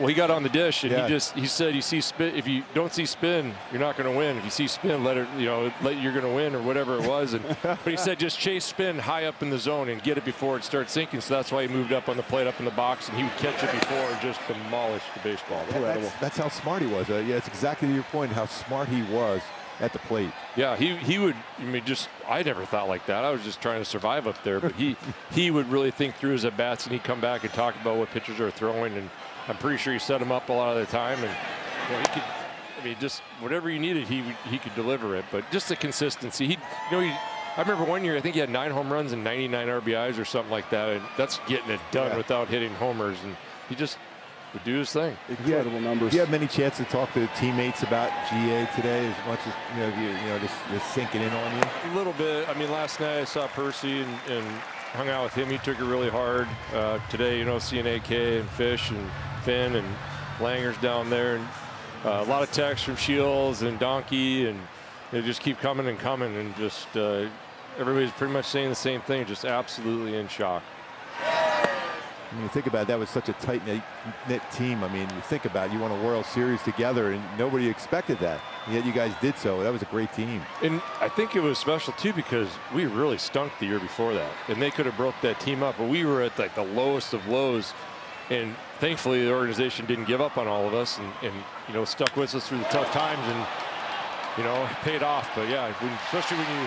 Well, he got on the dish, and he said, "You see spin. If you don't see spin, you're not going to win. If you see spin, you're going to win, or whatever it was." But he said, "Just chase spin high up in the zone and get it before it starts sinking." So that's why he moved up on the plate, up in the box, and he would catch it before and just demolish the baseball. That's how smart he was. Yeah, it's exactly your point. How smart he was at the plate. Yeah, he would. I mean, I never thought like that. I was just trying to survive up there, but he would really think through his at bats, and he'd come back and talk about what pitchers are throwing, and I'm pretty sure he set him up a lot of the time, and he could. I mean, just whatever you needed, he could deliver it. But just the consistency. I remember one year I think he had 9 home runs and 99 RBIs or something like that, and that's getting it done without hitting homers. And he just would do his thing. Incredible numbers. Do you have many chances to talk to teammates about GA today, as much as just sinking in on you? A little bit. I mean, last night I saw Percy and hung out with him. He took it really hard. Today, seeing AK and Fish and Finn and Langer's down there, and a lot of texts from Shields and Donkey, and they just keep coming and coming, and just everybody's pretty much saying the same thing, just absolutely in shock. When you think about it, that was such a tight-knit team. I mean, you think about it, you won a World Series together, and nobody expected that. And yet you guys did so. That was a great team. And I think it was special, too, because we really stunk the year before that. And they could have broke that team up, but we were at like the lowest of lows. And thankfully, the organization didn't give up on all of us and stuck with us through the tough times and, paid off. But, yeah, especially when you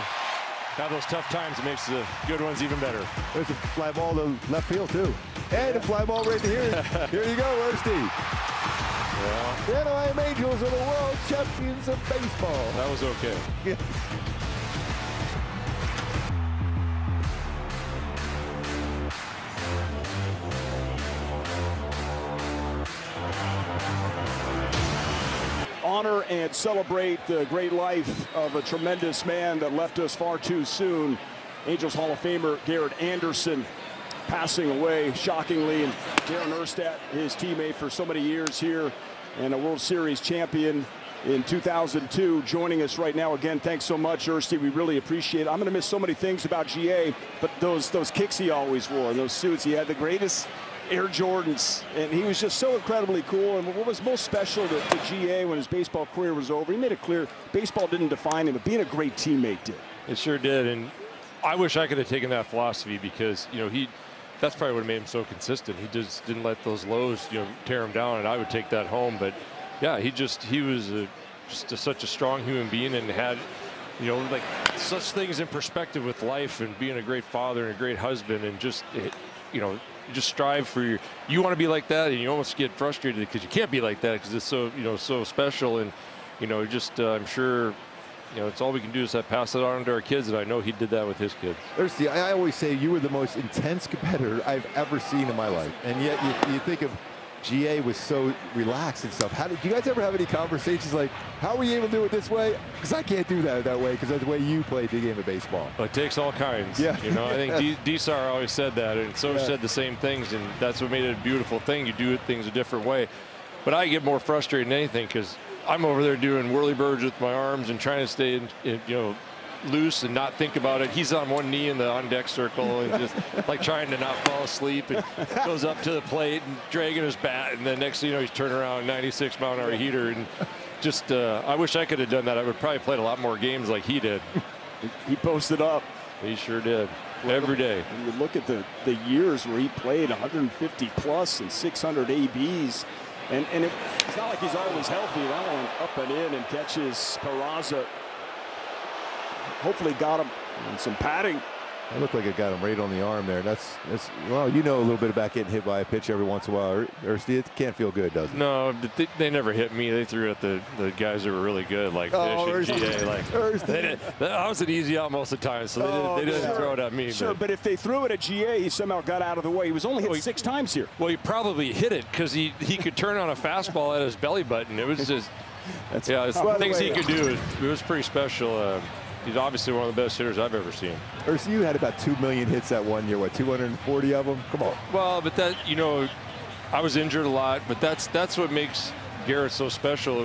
have those tough times, it makes the good ones even better. There's a fly ball to left field, too. And a fly ball right to here. Here you go, Ersty. Yeah. The Anaheim Angels are the world champions of baseball. That was okay. Yeah. Honor and celebrate the great life of a tremendous man that left us far too soon. Angels Hall of Famer Garrett Anderson passing away shockingly, and Darren Erstad, his teammate for so many years here and a World Series champion in 2002, joining us right now. Again, thanks so much, Ersty. We really appreciate it. I'm going to miss so many things about GA, but those kicks he always wore, and those suits, he had the greatest Air Jordans, and he was just so incredibly cool. And what was most special to GA when his baseball career was over, he made it clear baseball didn't define him, but being a great teammate did. It sure did, and I wish I could have taken that philosophy, because that's probably what made him so consistent. He just didn't let those lows tear him down, and I would take that home. But yeah, he was such a strong human being, and had like such things in perspective with life, and being a great father and a great husband, and just you just strive for you want to be like that, and you almost get frustrated because you can't be like that because it's so so special. And I'm sure it's all we can do is pass it on to our kids, and I know he did that with his kids. I always say you were the most intense competitor I've ever seen in my life, and yet you think of GA was so relaxed and stuff. Did you guys ever have any conversations like, how were you able to do it this way? Because I can't do that way, because that's the way you played the game of baseball. Well, it takes all kinds. Yeah. I think D-Sar always said that, and so said the same things, and that's what made it a beautiful thing. You do things a different way. But I get more frustrated than anything, because I'm over there doing whirly-birds with my arms and trying to stay loose and not think about it. He's on one knee in the on-deck circle and just like trying to not fall asleep, and goes up to the plate and dragging his bat, and then next thing you know, he's turning around 96-mile-an-hour heater. And just I wish I could have done that. I would probably played a lot more games like he did. He posted up. He sure did. Every day. When you look at the years where he played 150 plus and 600 ABs, And it's not like he's always healthy. That one up and in and catches Peraza. Hopefully got him and some padding. It looked like it got him right on the arm there. That's well, you know a little bit about getting hit by a pitch every once in a while. It can't feel good, does it? No, they never hit me. They threw at the guys that were really good, like Fish and GA. Like that was an easy out most of the time, so they didn't throw it at me. Sure, but if they threw it at GA, he somehow got out of the way. He was only hit 6 times here. Well, he probably hit it because he could turn on a fastball at his belly button. It was just things he could do. It was pretty special. He's obviously one of the best hitters I've ever seen. Ursi, you had about 2 million hits that one year. What, 240 of them? Come on. Well, but that, I was injured a lot, but that's what makes Garrett so special.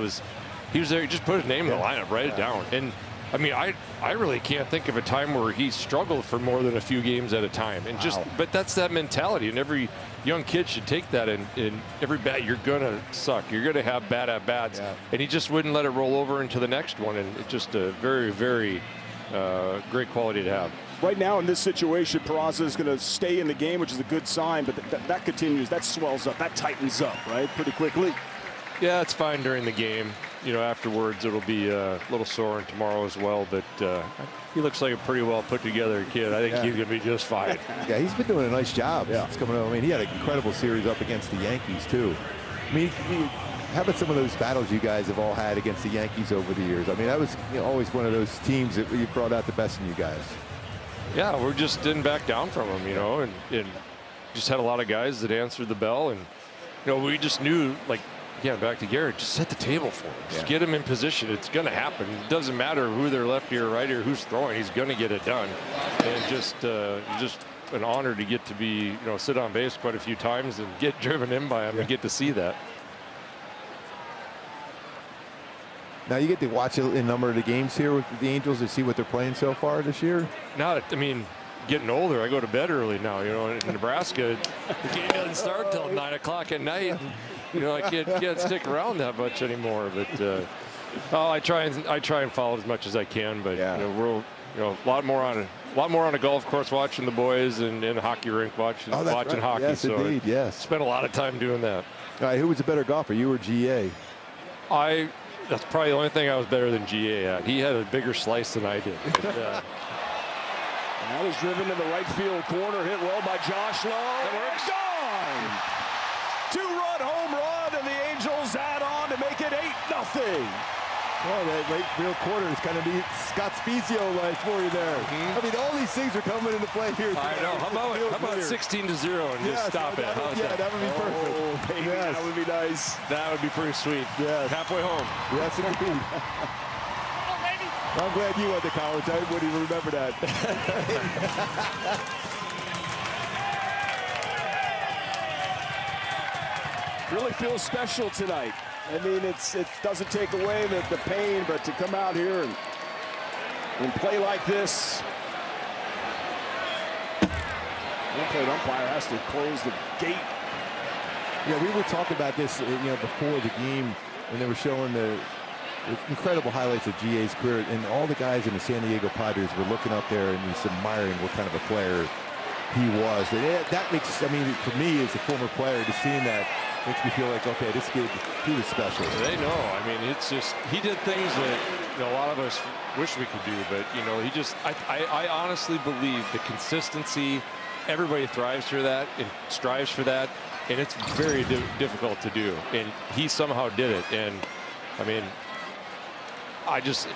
He was there, he just put his name in the lineup, write it down. And I mean, I really can't think of a time where he struggled for more than a few games at a time. And but that's that mentality, and every young kid should take that. And every bat, you're gonna suck. You're gonna have bad at bats, and he just wouldn't let it roll over into the next one. And it's just a very, very great quality to have. Right now in this situation, Peraza is going to stay in the game, which is a good sign. But that continues, that swells up, that tightens up, right, pretty quickly. Yeah, it's fine during the game. Afterwards it'll be a little sore and tomorrow as well, but he looks like a pretty well put together kid. I think he's going to be just fine. Yeah, he's been doing a nice job. Yeah. It's coming up. I mean, he had an incredible series up against the Yankees too. I mean, how about some of those battles you guys have all had against the Yankees over the years? I mean, that was always one of those teams that you brought out the best in you guys. Yeah, we just didn't back down from them, and just had a lot of guys that answered the bell, and we just knew, like, yeah, back to Garrett, just set the table for him. Just get him in position. It's going to happen. It doesn't matter who they're lefty or righty or who's throwing. He's going to get it done. And just an honor to get to be, sit on base quite a few times and get driven in by him and get to see that. Now you get to watch a number of the games here with the Angels to see what they're playing so far this year. Getting older, I go to bed early now. In Nebraska, the game doesn't start till 9 o'clock at night. I can't stick around that much anymore. But I try and follow as much as I can. But we're a lot more on a golf course watching the boys, and in a hockey rink watching hockey. Yes, so indeed. Yes. Spent a lot of time doing that. All right, who was a better golfer, you or GA? That's probably the only thing I was better than GA at. He had a bigger slice than I did. But, and that was driven to the right field corner, hit well by Josh Lowe. That works. Gone! 2-run home run, and the Angels add on to make it 8-0. Well, that right field corner is kind of the Scott Spezio-like for you there. I mean, all these things are coming into play here. I know. How about 16-0 and just stop it? That would be perfect. Oh, baby, yes. that would be nice. That would be pretty sweet. Yes. Halfway home. Yes, indeed. I'm glad you went to college. I wouldn't even remember that. Really feels special tonight. I mean, it doesn't take away the pain, but to come out here and play like this. One-plate umpire has to close the gate. Yeah, we were talking about this, before the game when they were showing the incredible highlights of GA's career, and all the guys in the San Diego Padres were looking up there and just admiring what kind of a player he was. And that makes, for me as a former player, just seeing that makes me feel like, okay, this kid, he was special. They know. It's just, he did things that a lot of us wish we could do, but I honestly believe the consistency, everybody thrives for that and strives for that, and it's very difficult to do, and he somehow did it. And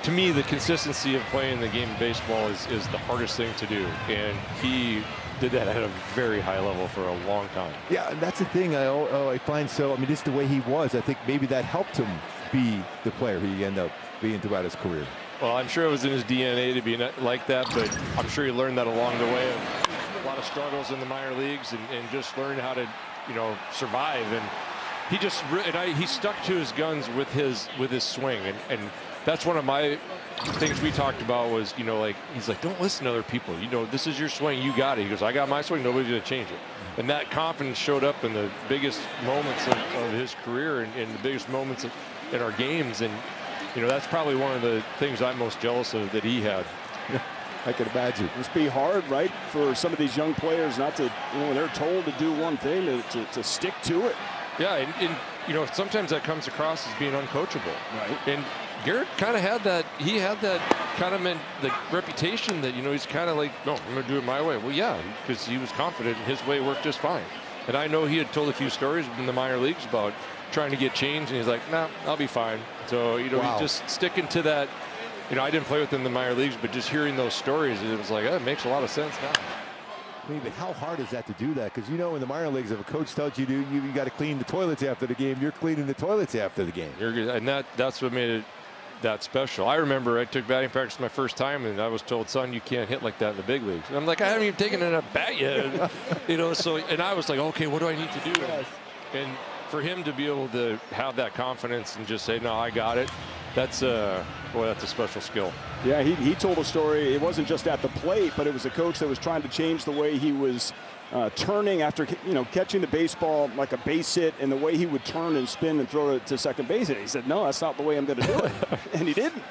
to me, the consistency of playing the game of baseball is the hardest thing to do, and he did that at a very high level for a long time. Yeah, and that's the thing I find so, just the way he was, I think maybe that helped him be the player he ended up being throughout his career. Well, I'm sure it was in his DNA to be like that, but I'm sure he learned that along the way. A lot of struggles in the minor leagues and just learned how to, survive. And he stuck to his guns with his swing, and that's one of my things we talked about was, he's like, don't listen to other people. This is your swing. You got it. He goes, I got my swing. Nobody's going to change it. And that confidence showed up in the biggest moments of his career and the biggest moments in our games. And, that's probably one of the things I'm most jealous of that he had. I can imagine. It must be hard, right, for some of these young players not to, when they're told to do one thing, to stick to it. Yeah, and you know, sometimes that comes across as being uncoachable. Right. And Garrett kind of had that. He had that kind of the reputation that, you know, he's kind of like, no, I'm going to do it my way. Well, yeah, because he was confident and his way worked just fine. And I know he had told a few stories in the minor leagues about trying to get changed, and he's like, nah, I'll be fine. So, you know, he's just sticking to that. You know, I didn't play with him in the minor leagues, but just hearing those stories, it was like, it makes a lot of sense now. I mean, but how hard is that to do that? Because, you know, in the minor leagues, if a coach tells you you got to clean the toilets after the game, you're cleaning the toilets after the game. You're good. And that's what made it that special. I remember I took batting practice my first time, and I was told, son, you can't hit like that in the big leagues. And I'm like, I haven't even taken a bat yet. You know, so, and I was like, okay, what do I need to do? And for him to be able to have that confidence and just say, no, I got it, that's boy, that's a special skill. Yeah, he told a story. It wasn't just at the plate, but it was a coach that was trying to change the way he was turning after, you know, catching the baseball like a base hit, and the way he would turn and spin and throw it to second base. And he said, no, that's not the way I'm going to do it. And he didn't.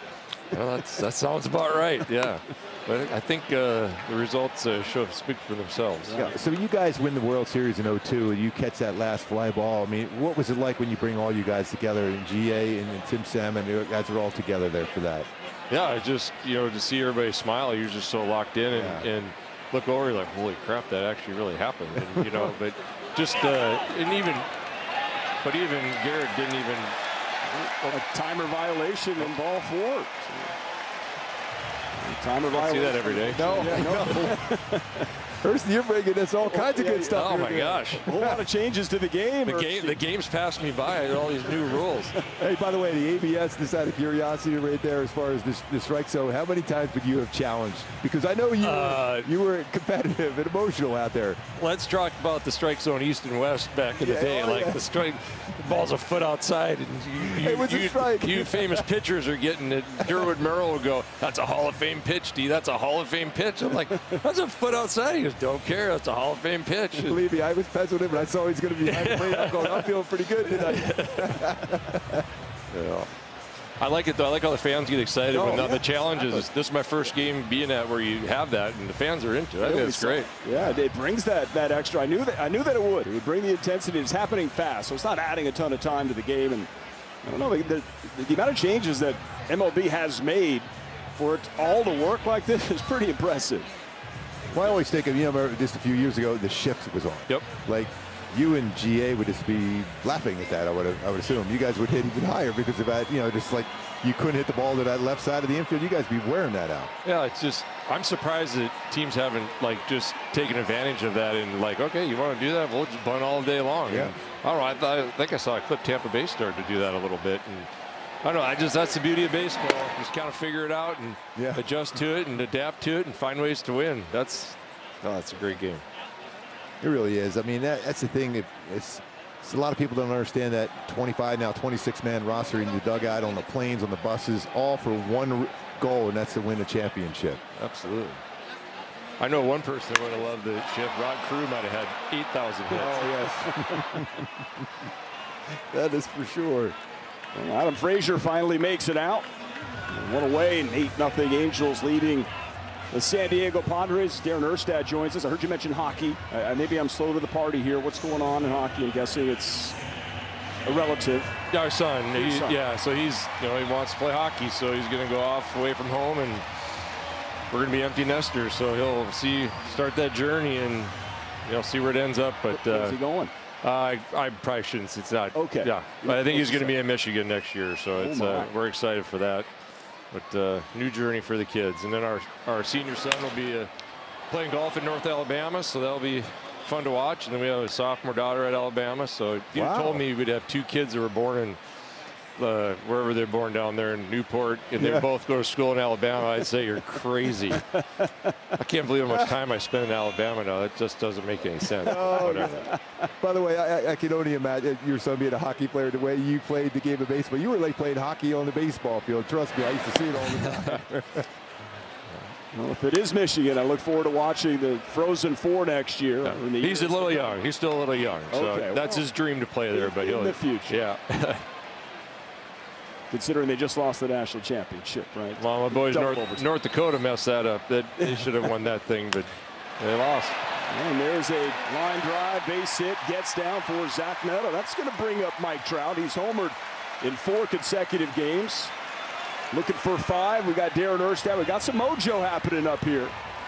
Well, that sounds about right, yeah. But I think the results speak for themselves. Yeah. So you guys win the World Series in 02, and you catch that last fly ball. I mean, what was it like when you bring all you guys together, and GA and Tim Salmon, you guys are all together there for that? Yeah, just, you know, to see everybody smile, you're just so locked in, and look over, you're like, holy crap, that actually really happened. And, you know, but just, and even Garrett didn't even. A timer violation in ball 4. Timer violation. See that every day. No. First, you're bringing us all kinds of good stuff. Oh my gosh! A whole lot of changes to the game. The game's passed me by. All these new rules. Hey, by the way, the ABS, just out of curiosity, right there, as far as the strike zone, how many times would you have challenged? Because I know you were competitive and emotional out there. Let's talk about the strike zone east and west back in the day. The strike ball's a foot outside, and you famous pitchers are getting it. Derwood Merrill will go, "That's a Hall of Fame pitch, D. That's a Hall of Fame pitch." I'm like, "That's a foot outside." He goes, "Don't care. That's a Hall of Fame pitch." Believe me, I was pets with him, and I saw he's going to be. I'm feeling pretty good tonight. Yeah. I like it though. I like how the fans get excited when the challenge is. This is my first game being at where you have that, and the fans are into it. I think it's great. Yeah, it brings that extra. I knew that it would. It would bring the intensity. It's happening fast, so it's not adding a ton of time to the game. And I don't know, the amount of changes that MLB has made for it all to work like this is pretty impressive. Well, I always think of, you know, just a few years ago, the shift was on. Yep. Like, you and GA would just be laughing at that, I would assume. You guys would hit even higher because of that, you know, just like you couldn't hit the ball to that left side of the infield. You guys be wearing that out. Yeah, it's just, I'm surprised that teams haven't, like, just taken advantage of that and, like, okay, you want to do that? We'll just bunt all day long. Yeah. And, I don't know, I think I saw a clip Tampa Bay started to do that a little bit. And I don't know, that's the beauty of baseball. Just kind of figure it out and adjust to it and adapt to it and find ways to win. That's a great game. It really is. I mean, that's the thing. It's a lot of people don't understand that 25, now 26-man roster in the dugout, on the planes, on the buses, all for one goal, and that's to win a championship. Absolutely. I know one person that would have loved the shift. Rod Crew might have had 8,000 hits. Oh, yes. That is for sure. Well, Adam Frazier finally makes it out. One away, and 8-0 Angels leading the San Diego Padres. Darren Erstad joins us. I heard you mention hockey. Maybe I'm slow to the party here. What's going on in hockey? I'm guessing it's a relative. Our son. Yeah, so he's, you know, he wants to play hockey, so he's going to go off away from home, and we're going to be empty nesters. So he'll start that journey, and see where it ends up. But where's he going? I probably shouldn't. It's not. Okay. Yeah, but I think he's going to be in Michigan next year, so it's we're excited for that. But new journey for the kids, and then our senior son will be playing golf in North Alabama, so that'll be fun to watch. And then we have a sophomore daughter at Alabama. So if you told me we'd have 2 kids that were born in wherever they're born down there in Newport, and they both go to school in Alabama, I'd say you're crazy. I can't believe how much time I spend in Alabama now. That just doesn't make any sense. By the way, I can only imagine your son being a hockey player, the way you played the game of baseball. You were like playing hockey on the baseball field. Trust me, I used to see it all the time. Well, if it is Michigan, I look forward to watching the Frozen Four next year. Yeah. He's a little young. He's still a little young. So that's his dream to play there. But in the future. Yeah. Considering they just lost the national championship, right? Well, my boys North Dakota messed that up. They should have won that thing, but they lost. And there's a line drive, base hit, gets down for Zach Neto. That's going to bring up Mike Trout. He's homered in 4 consecutive games. Looking for 5. We got Darren Erstad. We got some mojo happening up here.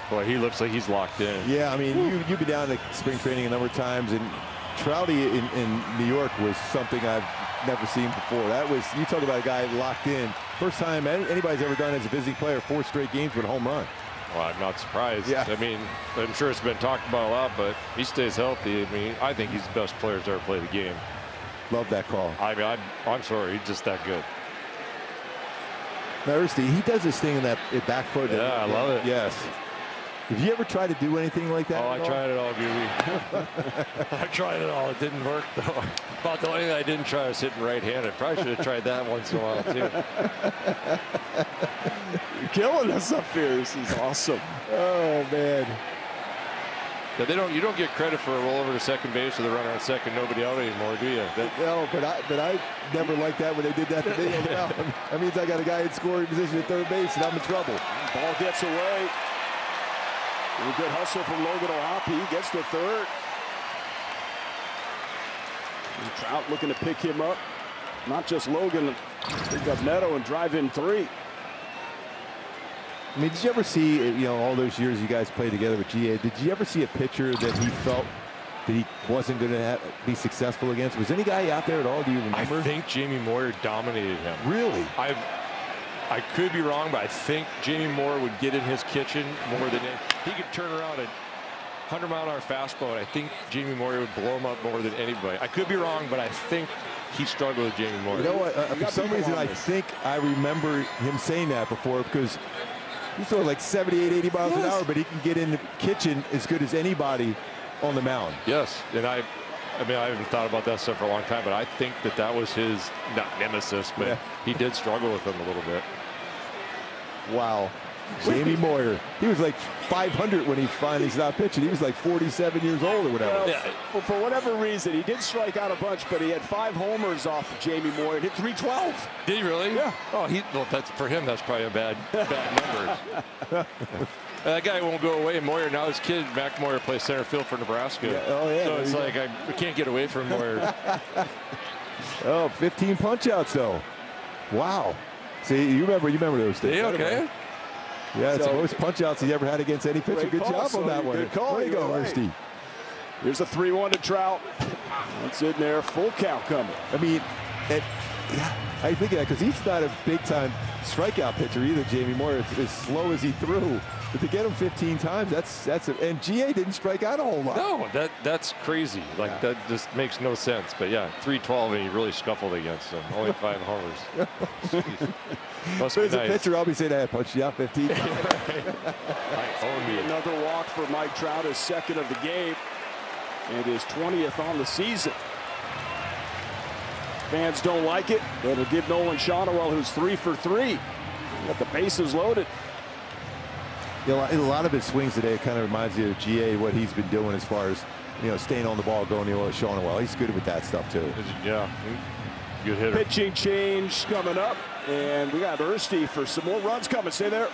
Boy, he looks like he's locked in. Yeah, I mean, you've been down to spring training a number of times, and Trouty in New York was something I've never seen before. That was, you talk about a guy locked in. First time anybody's ever done as a visiting player, 4 straight games with a home run. Well, I'm not surprised. Yeah. I mean, I'm sure it's been talked about a lot, but he stays healthy. I mean, I think he's the best player to ever play the game. Love that call. I mean, I'm sorry, he's just that good. Now, Ersty, he does this thing in that back foot. Yeah, I love it. Yes. Have you ever tried to do anything like that? Oh, I tried it all, Gooby. I tried it all. It didn't work, though. About the only thing I didn't try was hitting right-handed. Probably should have tried that once in a while, too. You're killing us up here. This is awesome. Oh, man. Yeah, you don't get credit for a roll over to second base with a runner on second, nobody out anymore, do you? No, but I never liked that when they did that to me. That means I got a guy in scoring position at third base, and I'm in trouble. Ball gets away. A good hustle from Logan O'Hoppe. He gets to third. And Trout looking to pick him up. Not just Logan. Pick up Neto and drive in 3. I mean, did you ever see, all those years you guys played together with GA, did you ever see a pitcher that he felt that he wasn't going to be successful against? Was any guy out there at all? Do you remember? I think Jamie Moyer dominated him. Really? I could be wrong, but I think Jamie Moore would get in his kitchen more than he could turn around a 100-mile-an-hour fastball, and I think Jamie Moore would blow him up more than anybody. I could be wrong, but I think he struggled with Jamie Moore. You know what? For some reason, I think I remember him saying that before, because he's throwing like 78, 80 miles an hour, but he can get in the kitchen as good as anybody on the mound. Yes, and I mean, I haven't thought about that stuff for a long time, but I think that was his, not nemesis, but he did struggle with him a little bit. Wow. Jamie Moyer. He was like 500 when he finally stopped pitching. He was like 47 years old or whatever. Well, for whatever reason, he did strike out a bunch, but he had 5 homers off of Jamie Moyer and hit 312. Did he really? Yeah. Oh, well, that's for him. That's probably a bad number. That guy won't go away. Moyer, now his kid, Mac Moyer, plays center field for Nebraska. Yeah. Oh, yeah. So it's like we can't get away from Moyer. 15 punch-outs, though. Wow. See, you remember those things. Yeah, okay. Yeah, it's the most punch-outs he ever had against any pitcher. Good job on that one. Good call. There you go, Ersty. Here's a 3-1 to Trout. That's in there. Full count coming. I mean, I think that because he's not a big-time strikeout pitcher either, Jamie Moore. It's as slow as he threw. But to get him 15 times, and GA didn't strike out a whole lot. No, that's crazy. Like, that just makes no sense. But yeah, 312, and he really scuffled against him. Only 5 homers. Must be As a nice. pitcher, I'll be saying, I punched you out 15. Another walk for Mike Trout, his second of the game, and his 20th on the season. Fans don't like it. It'll give Nolan Shonowell, who's 3 for 3. Got the bases loaded. A lot of his swings today kind of reminds you of GA, what he's been doing as far as, staying on the ball, going to Shonowell. He's good with that stuff, too. Yeah, good hitter. Pitching change coming up, and we got Ersty for some more runs coming. Stay there.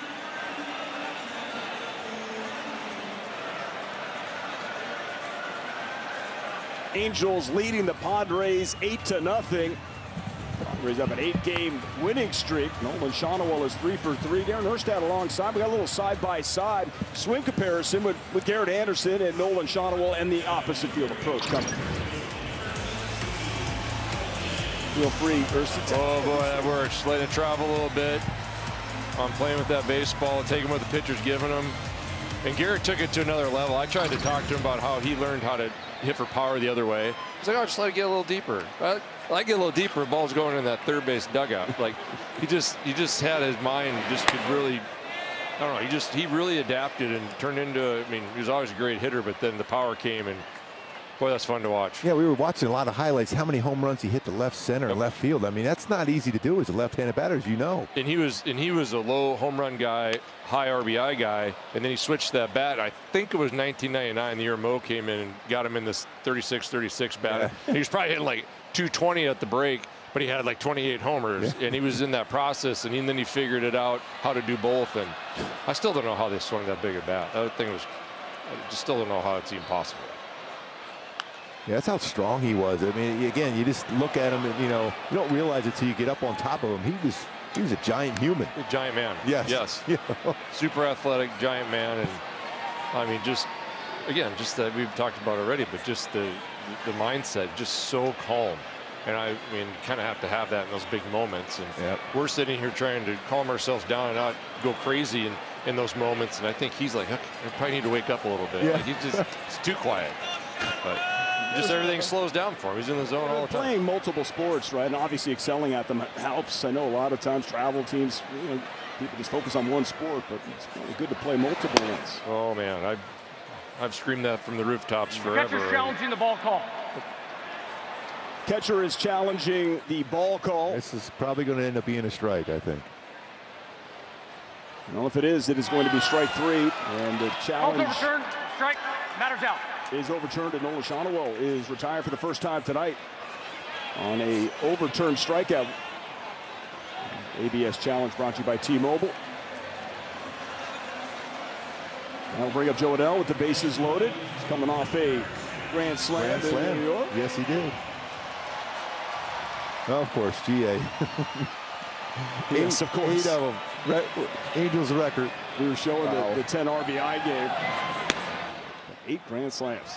Angels leading the Padres 8-0. Padres have an 8-game winning streak. Nolan Shonowell is 3 for 3. Darren Erstad alongside. We got a little side-by-side swing comparison with Garrett Anderson and Nolan Shonowell and the opposite field approach coming. Feel free, Ersty. Oh boy, that works. Let it travel a little bit. I'm playing with that baseball, taking what the pitcher's giving him. And Garrett took it to another level. I tried to talk to him about how he learned how to hit for power the other way. He's like, oh, just let it get a little deeper. I get a little deeper, the ball's going in that third base dugout. Like, he just had his mind, just could really, I don't know, he really adapted and turned into, I mean, he was always a great hitter, but then the power came, and boy, that's fun to watch. Yeah, we were watching a lot of highlights, how many home runs he hit to left center and left field. I mean, that's not easy to do as a left-handed batter, as you know. And he was a low home run guy, high RBI guy, and then he switched to that bat. I think it was 1999, the year Mo came in and got him in this 36-36 bat. Yeah. He was probably hitting like 220 at the break, but he had like 28 homers, and he was in that process, and then he figured it out how to do both. And I still don't know how they swung that big a bat. That thing was I just still don't know how it's even possible. Yeah, that's how strong he was. I mean, again, you just look at him and, you know, you don't realize it till you get up on top of him. He was a giant human. A giant man. Yes. Yes. Yeah. Super athletic, giant man. And I mean, just that we've talked about already, but just the mindset, just so calm. And I mean, kind of have to have that in those big moments. And we're sitting here trying to calm ourselves down and not go crazy in those moments. And I think he's like, I probably need to wake up a little bit. Yeah. Like he's too quiet. But just everything slows down for him. He's in the zone all the time. Playing multiple sports, right, and obviously excelling at them helps. I know a lot of times travel teams, you know, people just focus on one sport, but it's probably good to play multiple ones. Oh man, I've screamed that from the rooftops forever. Catcher's challenging the ball call. Catcher is challenging the ball call. This is probably going to end up being a strike, I think. Well, if it is going to be strike 3, and the challenge Overturned, strike, matters out. is overturned, and Nolan Shonowell is retired for the first time tonight on a overturned strikeout. ABS challenge brought to you by T-Mobile. That'll bring up Joe Adell with the bases loaded. He's coming off a grand slam in New York. Yes, he did. Oh, of course, GA. Yes, of course. 8 of them. Angels record. We were showing the 10 RBI game. 8 grand slams.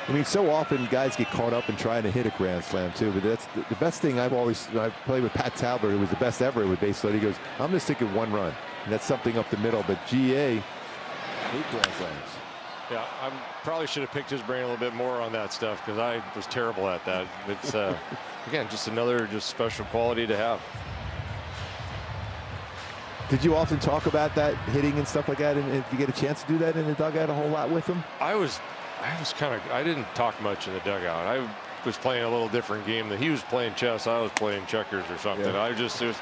I mean, so often guys get caught up in trying to hit a grand slam too, but that's the best thing I played with Pat Talbot, who was the best ever with base load. He goes, I'm going to stick at 1 run, and that's something up the middle. But GA, 8 grand slams. Yeah, I probably should have picked his brain a little bit more on that stuff because I was terrible at that. It's again just another special quality to have. Did you often talk about that hitting and stuff like that, and did you get a chance to do that in the dugout a whole lot with him? I didn't talk much in the dugout. I was playing a little different game than he was playing chess. I was playing checkers or something. Yeah.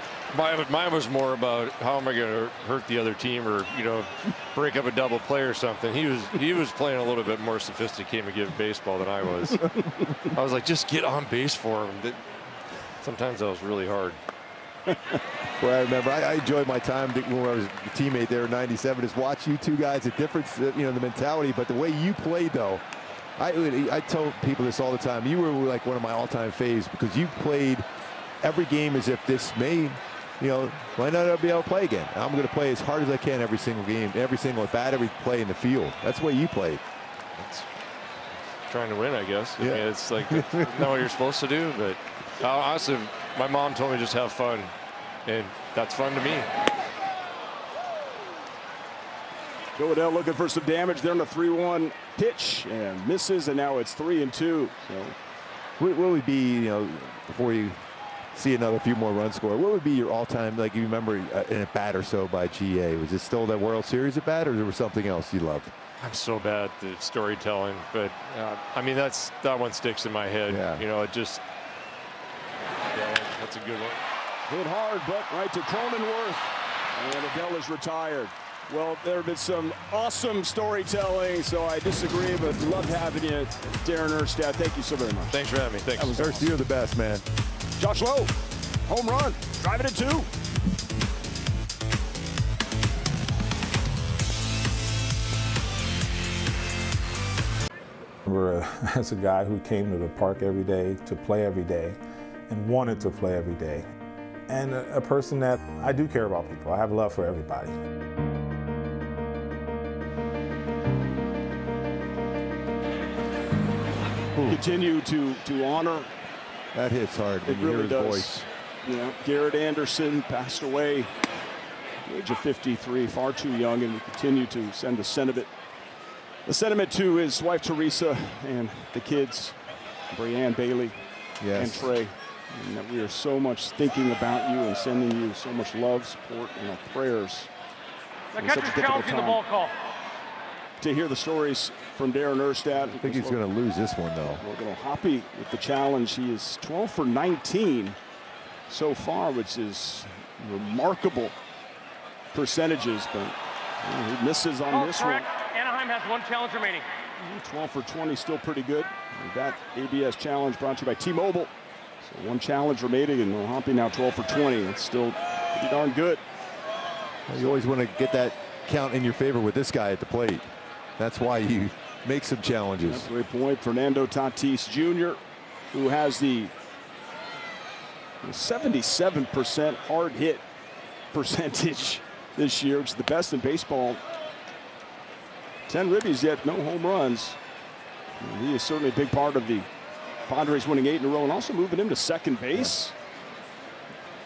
Mine was more about how am I going to hurt the other team or, you know, break up a double play or something. He was playing a little bit more sophisticated game of baseball than I was. I was like, just get on base for him. Sometimes that was really hard. Well, I remember I enjoyed my time when I was a teammate there in '97. Just watch you two guys. The difference, you know, the mentality, but the way you played though. I tell people this all the time. You were like one of my all-time faves because you played every game as if this may, you know, why not be able to play again? I'm going to play as hard as I can every single game, every single at bat, every play in the field. That's the way you played. It's trying to win, I guess. Yeah. I mean, it's like that's not what you're supposed to do. But honestly, my mom told me just have fun, and that's fun to me. Joe Adell looking for some damage there on the 3-1 pitch and misses, and now it's 3-2. So what would be, you know, before you see another few more runs scored, what would be your all-time, like you remember in a bat or so by GA? Was it still that World Series at bat, or there was something else you loved? I'm so bad at storytelling, but I mean that one sticks in my head. Yeah. You know, it just that's a good one. Hit hard, but right to Cronenworth, and Adell is retired. Well, there have been some awesome storytelling, so I disagree, but love having you, Darren Erstad. Thank you so very much. Thanks for having me. Thanks. Erst, you're the best, man. Josh Lowe, home run, driving it 2. As a guy who came to the park every day to play every day and wanted to play every day, and a person that I do care about people. I have love for everybody. Continue to honor. That hits hard when you hear his voice. You know, Garrett Anderson passed away at the age of 53, far too young, and we continue to send the sentiment to his wife Teresa and the kids, Brianne, Bailey, and Trey. And that we are so much thinking about you and sending you so much love, support, and our prayers. The catcher's challenging the ball call. To hear the stories from Darren Erstad. I think he's going to lose this one, though. We're going to Hoppy with the challenge. He is 12 for 19 so far, which is remarkable percentages, but he misses on this one. Anaheim has 1 challenge remaining. 12 for 20, still pretty good. And that ABS challenge brought to you by T-Mobile. So 1 challenge remaining, and Hoppy now 12 for 20. It's still pretty darn good. Well, you always want to get that count in your favor with this guy at the plate. That's why you make some challenges. That's a great point. Fernando Tatis Jr., who has the 77% hard hit percentage this year, which is the best in baseball. 10 ribbies, yet no home runs. And he is certainly a big part of the Padres winning 8 in a row and also moving him to second base.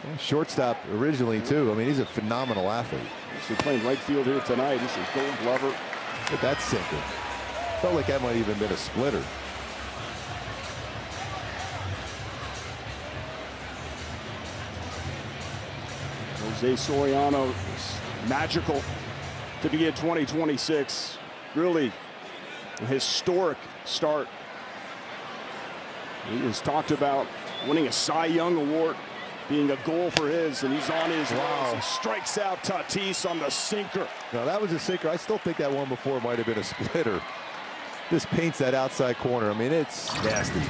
Well, shortstop originally, too. I mean, he's a phenomenal athlete. He's playing right field here tonight. He's a Gold Glover. Look at that sinker. Felt like that might have even been a splitter. Jose Soriano is magical to begin 2026. Really a historic start. He has talked about winning a Cy Young Award being a goal for his, and he's on his way. He strikes out Tatis on the sinker. No, that was a sinker. I still think that one before might have been a splitter. This paints that outside corner. I mean, it's nasty.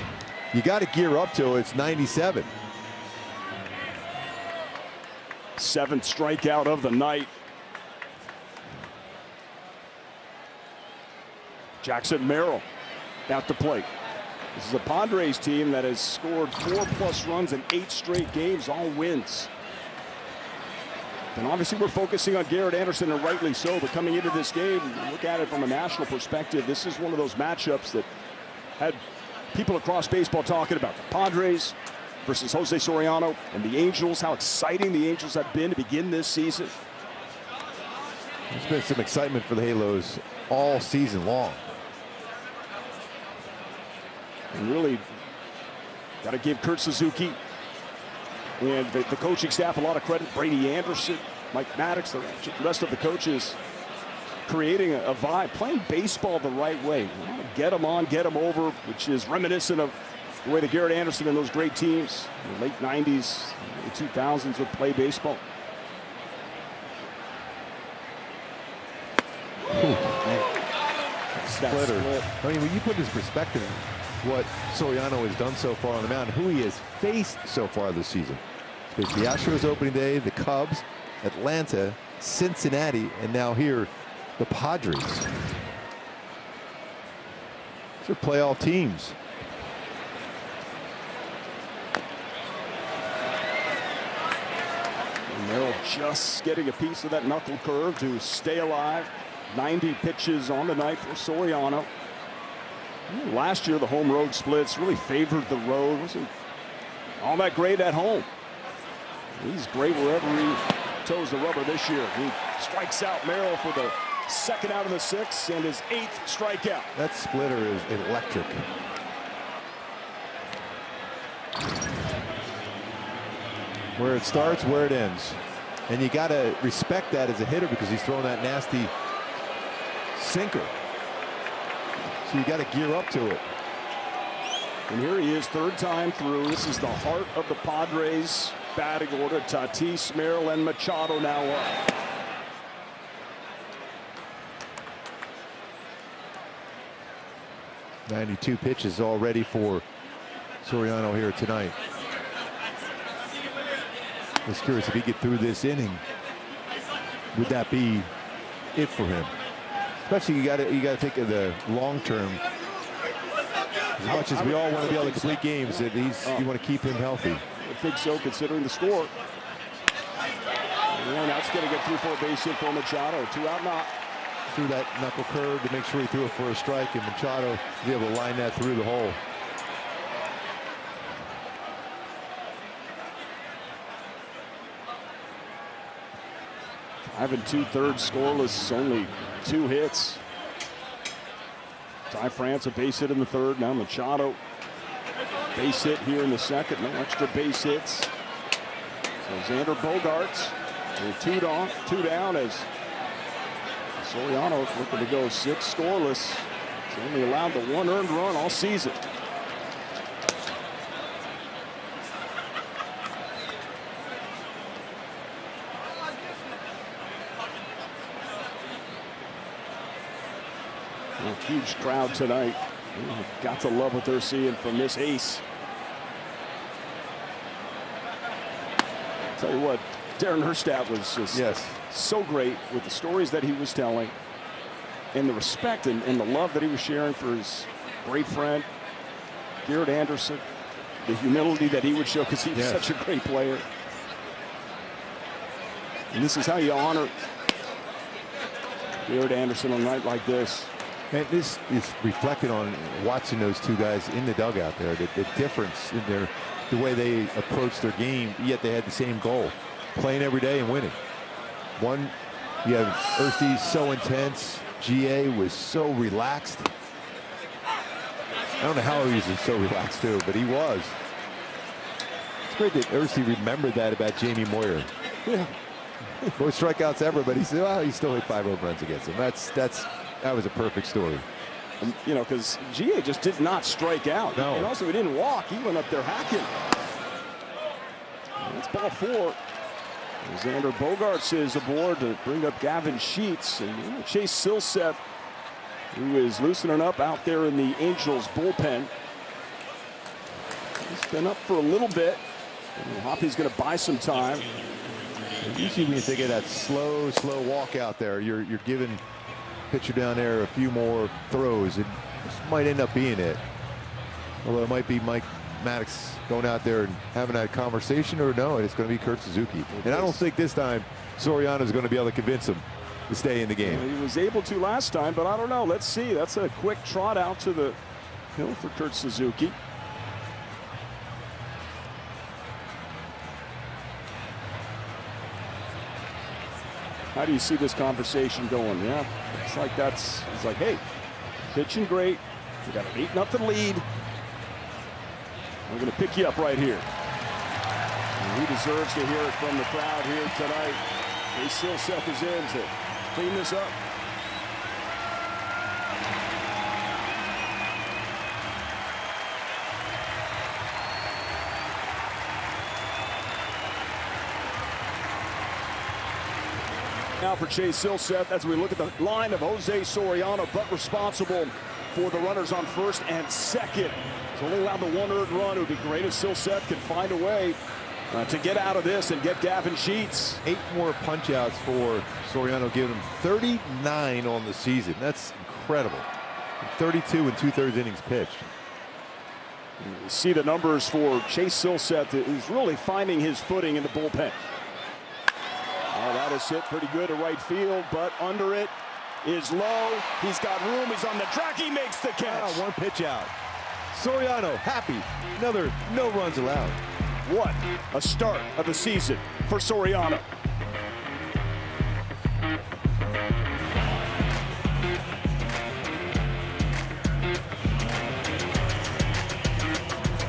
You got to gear up to it. It's 97. 7th strikeout of the night. Jackson Merrill at the plate. This is a Padres team that has scored 4+ runs in 8 straight games, all wins. And obviously we're focusing on Garrett Anderson, and rightly so, but coming into this game, look at it from a national perspective, this is one of those matchups that had people across baseball talking about the Padres versus Jose Soriano and the Angels, how exciting the Angels have been to begin this season. There's been some excitement for the Halos all season long. And really got to give Kurt Suzuki and the coaching staff a lot of credit. Brady Anderson, Mike Maddox, the rest of the coaches creating a vibe, playing baseball the right way. Get them on, get them over, which is reminiscent of the way that Garrett Anderson and those great teams in the late 90s, the 2000s would play baseball. Splitter. I mean, when you put this perspective, what Soriano has done so far on the mound, who he has faced so far this season. It's the Astros opening day, the Cubs, Atlanta, Cincinnati, and now here, the Padres. These are playoff teams. Merrill just getting a piece of that knuckle curve to stay alive. 90 pitches on the night for Soriano. Last year, the home road splits really favored the road. Wasn't all that great at home. He's great wherever he toes the rubber this year. He strikes out Merrill for the 2nd out of the 6th and his 8th strikeout. That splitter is electric. Where it starts, where it ends. And you got to respect that as a hitter because he's throwing that nasty sinker. So you got to gear up to it. And here he is, 3rd time through. This is the heart of the Padres batting order. Tatis, Merrill, and Machado now up. .92 pitches already for Soriano here tonight. I was curious if he get through this inning, would that be it for him? Especially you got to think of the long term. As much as we all want to be able to complete games, that you want to keep him healthy. I think so, considering the score. And that's going to get through for a base hit for Machado. 2 out now. Threw that knuckle curve to make sure he threw it for a strike, and Machado be able to line that through the hole. Ivan 2/3 scoreless, only 2 hits. Ty France a base hit in the 3rd. Now Machado base hit here in the 2nd. No extra base hits. So Xander Bogaerts with 2 down as Soriano looking to go 6 scoreless. He's only allowed the 1 earned run all season. A huge crowd tonight. Got to love what they're seeing from this ace. Tell you what, Darren Herstadt was just so great with the stories that he was telling and the respect and the love that he was sharing for his great friend, Garrett Anderson, the humility that he would show because he was such a great player. And this is how you honor Garrett Anderson on a night like this. And this is reflected on watching those two guys in the dugout there, the difference in the way they approached their game, yet they had the same goal, playing every day and winning. One, you have Ursti so intense, GA was so relaxed. I don't know how he was so relaxed too, but he was. It's great that Ursti remembered that about Jamie Moyer. Yeah. Most strikeouts ever, but he said, well, he still hit 5 home runs against him. That was a perfect story. And, you know, because GA just did not strike out. No. And also, he didn't walk. He went up there hacking. And it's ball 4. Xander Bogaerts is aboard to bring up Gavin Sheets. And Chase Silseth, who is loosening up out there in the Angels bullpen. He's been up for a little bit. And Hoppy's going to buy some time. Usually when you think of that slow walk out there, you're giving pitcher down there a few more throws. It might end up being it. Although it might be Mike Maddox going out there and having that conversation, or no, it's going to be Kurt Suzuki. And I don't think this time Soriano is going to be able to convince him to stay in the game. He was able to last time, but I don't know. Let's see. That's a quick trot out to the hill for Kurt Suzuki. How do you see this conversation going? Yeah, it's like it's like, hey, pitching great. We got an 8-0 lead. We're going to pick you up right here. And he deserves to hear it from the crowd here tonight. Chase Silseth is in to clean this up. Now for Chase Silseth as we look at the line of Jose Soriano, but responsible for the runners on first and second. He's only allowed the 1 earned run. It would be great if Silseth can find a way to get out of this and get Gavin Sheets. 8 more punch outs for Soriano, giving him 39 on the season. That's incredible. 32 and 2/3 innings pitched. You see the numbers for Chase Silseth, who's really finding his footing in the bullpen. Oh, that is hit pretty good to right field, but under it is low. He's got room. He's on the track. He makes the catch. 1 pitch out. Soriano happy. Another no runs allowed. What a start of the season for Soriano.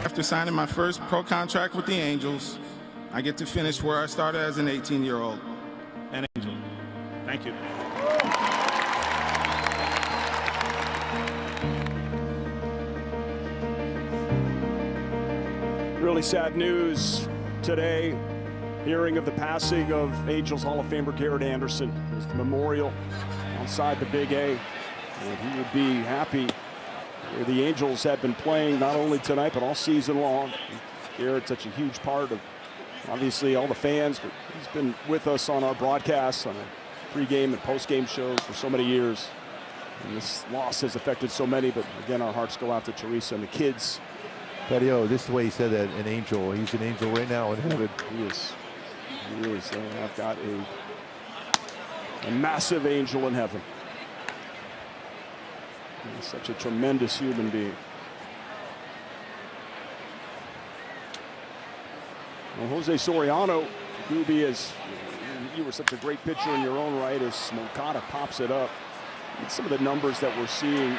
After signing my first pro contract with the Angels, I get to finish where I started as an 18-year-old. An Angel. Thank you. Really sad news today. Hearing of the passing of Angels Hall of Famer Garrett Anderson. There's the memorial outside the Big A. And he would be happy where the Angels have been playing not only tonight but all season long. Garrett's such a huge part of obviously all the fans, but he's been with us on our broadcasts, on our pregame and postgame shows for so many years. And this loss has affected so many, but again, our hearts go out to Teresa and the kids. Patio, this is the way he said that, an angel. He's an angel right now in heaven. He is. He is. I've got a massive angel in heaven. He's such a tremendous human being. Well, Jose Soriano, Gooby, you were such a great pitcher in your own right as Moncada pops it up. And some of the numbers that we're seeing,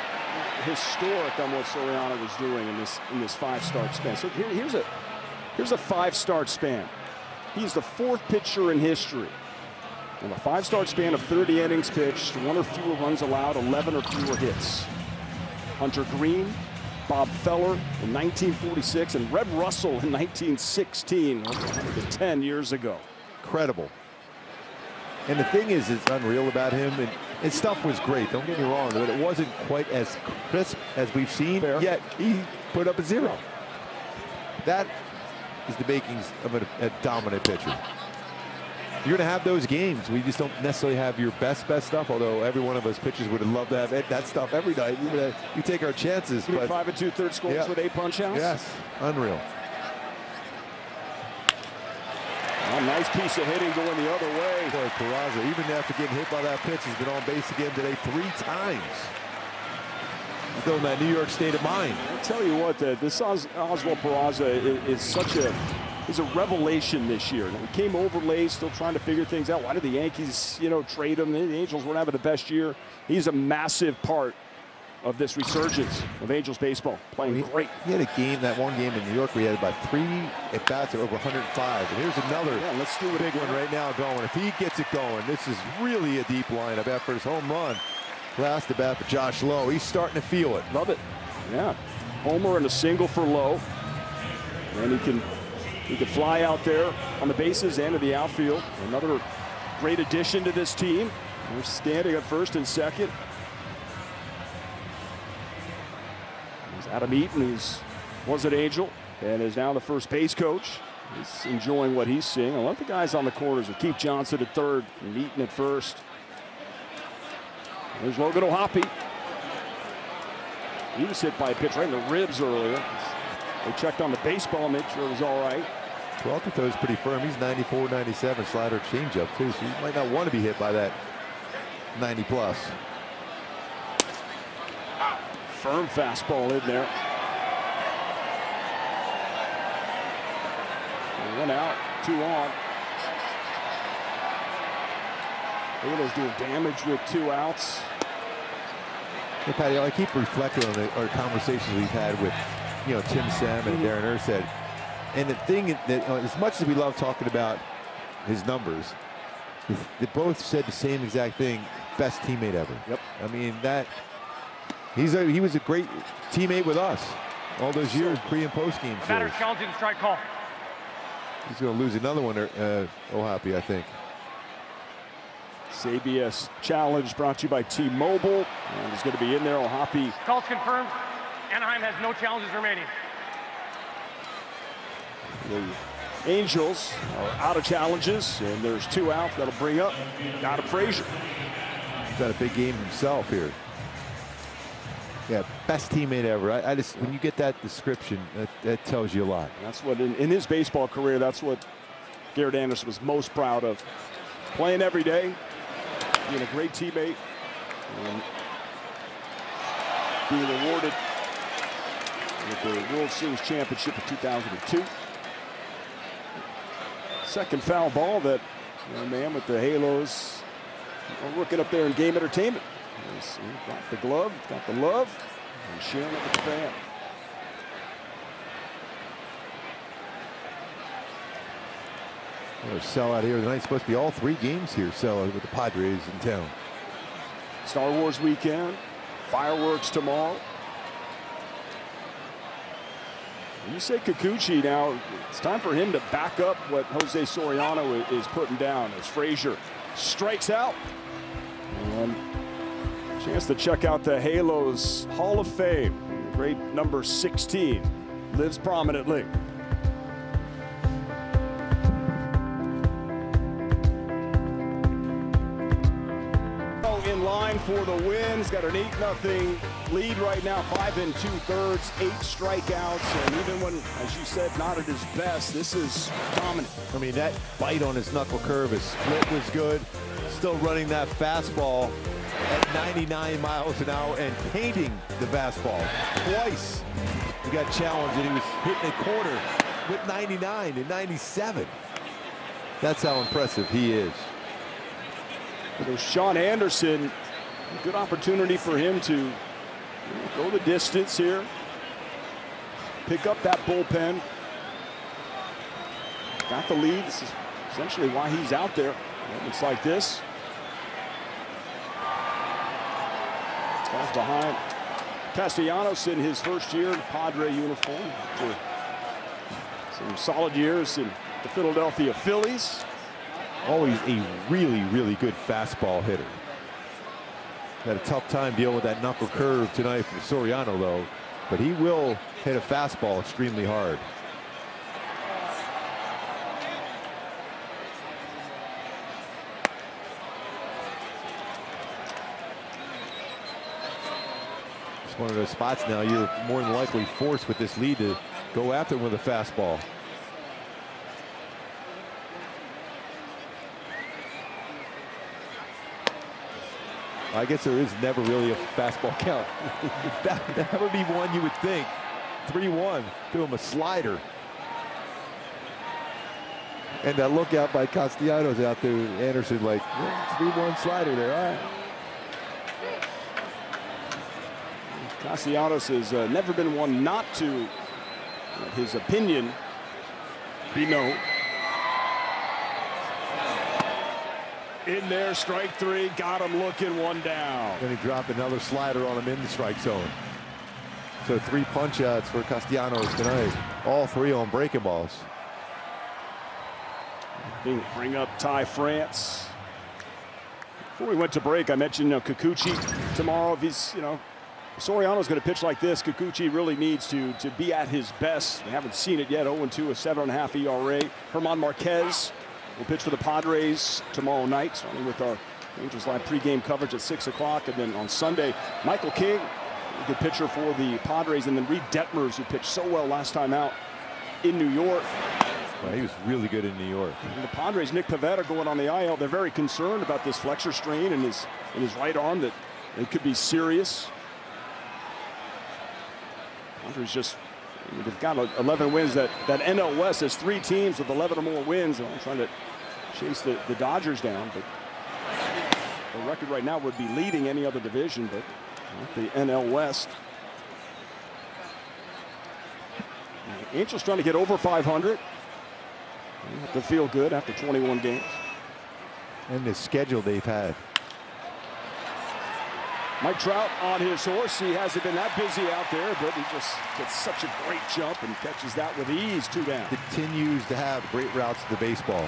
historic on what Soriano was doing in this 5-start span. So here's a 5-start span. He's the 4th pitcher in history. In a 5-start span of 30 innings pitched, 1 or fewer runs allowed, 11 or fewer hits. Hunter Green, Bob Feller in 1946, and Red Russell in 1916, 110 years ago. Incredible. And the thing is, it's unreal about him, and his stuff was great, don't get me wrong, but it wasn't quite as crisp as we've seen, yet he put up a 0. That is the makings of a dominant pitcher. you're going to have those games. We just don't necessarily have your best stuff, although every one of us pitchers would love to have that stuff every night. We take our chances. But 5 2/3 scores with 8 punch outs? Yes, unreal. A nice piece of hitting going the other way. Boy, Peraza, even after getting hit by that pitch, has been on base again today 3 times. Still in that New York state of mind. I tell you what, this Oswald Peraza is a revelation this year. He came over late, still trying to figure things out. Why did the Yankees, trade him? The Angels weren't having the best year. He's a massive part of this resurgence of Angels baseball. Playing great. He had that one game in New York where he had about 3 at-bats over 105. And here's another let's do big one right now going. If he gets it going, this is really a deep lineup after his home run. Last at bat for Josh Lowe. He's starting to feel it. Love it. Yeah. Homer and a single for Lowe. And he can fly out there on the bases and to the outfield. Another great addition to this team. They're standing at first and second. There's Adam Eaton, who was an Angel and is now the first base coach. He's enjoying what he's seeing. I love the guys on the corners with Keith Johnson at third and Eaton at first. There's Logan O'Hoppe. He was hit by a pitch right in the ribs earlier. They checked on the baseball, made sure it was all right. Peralta throws pretty firm. He's 94, 97 slider changeup too, so you might not want to be hit by that 90 plus. Firm fastball in there. 1 out, 2 on. Halo's doing damage with 2 outs. Hey, Patty, I keep reflecting on our conversations we've had with, Tim Sam and Darren Ercet. And the thing that, as much as we love talking about his numbers, they both said the same exact thing: best teammate ever. Yep. I mean he was a great teammate with us all those years, pre and post game. Batter challenging strike call. He's going to lose another one, O'Hoppe, I think. CBS Challenge brought to you by T-Mobile. And he's going to be in there. O'Hoppe. Call's confirmed. Anaheim has no challenges remaining. The Angels are out of challenges, and there's 2 out. That'll bring up Adam Frazier. He's had a big game himself here. Yeah, best teammate ever. I just, when you get that description, that tells you a lot. That's what, in his baseball career, that's what Garrett Anderson was most proud of. Playing every day, being a great teammate, and being awarded with the World Series championship in 2002. Second foul ball that man with the Halos working up there in game entertainment. He's got the glove, got the love, and sharing it with the fan. Another sellout here tonight. Supposed to be all 3 games here sellout with the Padres in town. Star Wars weekend, fireworks tomorrow. When you say Kikuchi now, it's time for him to back up what Jose Soriano is putting down as Frazier strikes out. And a chance to check out the Halos Hall of Fame. Great number 16 lives prominently. In line for the win. He's got an 8-0 lead right now, 5 2/3, 8 strikeouts, and even when, as you said, not at his best, this is dominant. I mean, that bite on his knuckle curve, his split was good. Still running that fastball at 99 miles an hour and painting the fastball twice. He got challenged and he was hitting a corner with 99 and 97. That's how impressive he is. There's Sean Anderson. A good opportunity for him to go the distance here. Pick up that bullpen. Got the lead. This is essentially why he's out there. It's like this. Falls behind. Castellanos in his first year in Padre uniform. After some solid years in the Philadelphia Phillies. Always a really, really good fastball hitter. Had a tough time dealing with that knuckle curve tonight for Soriano, though. But he will hit a fastball extremely hard. one of those spots now you're more than likely forced with this lead to go after him with a fastball. I guess there is never really a fastball count. that would be one you would think. 3-1, threw him a slider. And that look out by Castellanos out there, Anderson, like 3-1 slider there. All right. Castellanos has never been one not to let his opinion be known. In there, strike three, got him looking, one down. Then he dropped another slider on him in the strike zone. So 3 punch outs for Castellanos tonight. All 3 on breaking balls. Bring up Ty France. Before we went to break, I mentioned Kikuchi tomorrow. If he's, Soriano's going to pitch like this, Kikuchi really needs to be at his best. We haven't seen it yet. 0-2, a 7.5 ERA. Herman Marquez will pitch for the Padres tomorrow night, starting with our Angels Live pregame coverage at 6 o'clock. And then on Sunday, Michael King, a good pitcher for the Padres. And then Reed Detmers, who pitched so well last time out in New York. Well, he was really good in New York. And the Padres, Nick Pivetta going on the IL. They're very concerned about this flexor strain in his right arm, that it could be serious. Padres just, they've got 11 wins. That NL West has 3 teams with 11 or more wins. I'm trying to chase the Dodgers down, but the record right now would be leading any other division, but not the NL West. The Angels trying to get over 500. They have to feel good after 21 games. And the schedule they've had. Mike Trout on his horse. He hasn't been that busy out there, but he just gets such a great jump and catches that with ease. 2 down. Continues to have great routes to the baseball.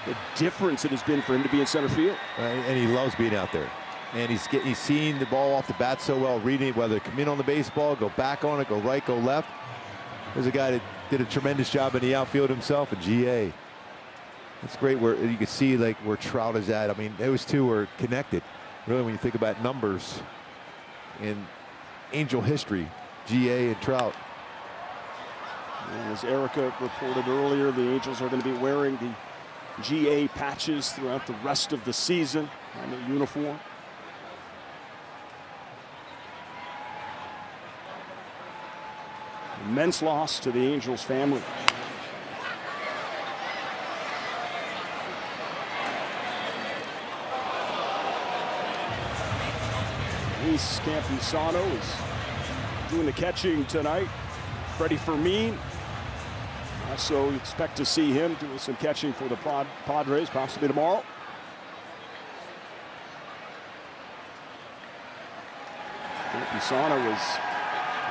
The difference it has been for him to be in center field. And he loves being out there. And he's seeing the ball off the bat so well, reading it, whether come in on the baseball, go back on it, go right, go left. There's a guy that did a tremendous job in the outfield himself, a GA. It's great where you can see like where Trout is at. I mean, those two are connected. Really, when you think about numbers in Angel history, GA and Trout. And as Erica reported earlier, the Angels are going to be wearing the GA patches throughout the rest of the season on the uniform. Immense loss to the Angels family. Luis Campusano is doing the catching tonight. Freddie Fermin. Also expect to see him doing some catching for the Padres possibly tomorrow. Campusano was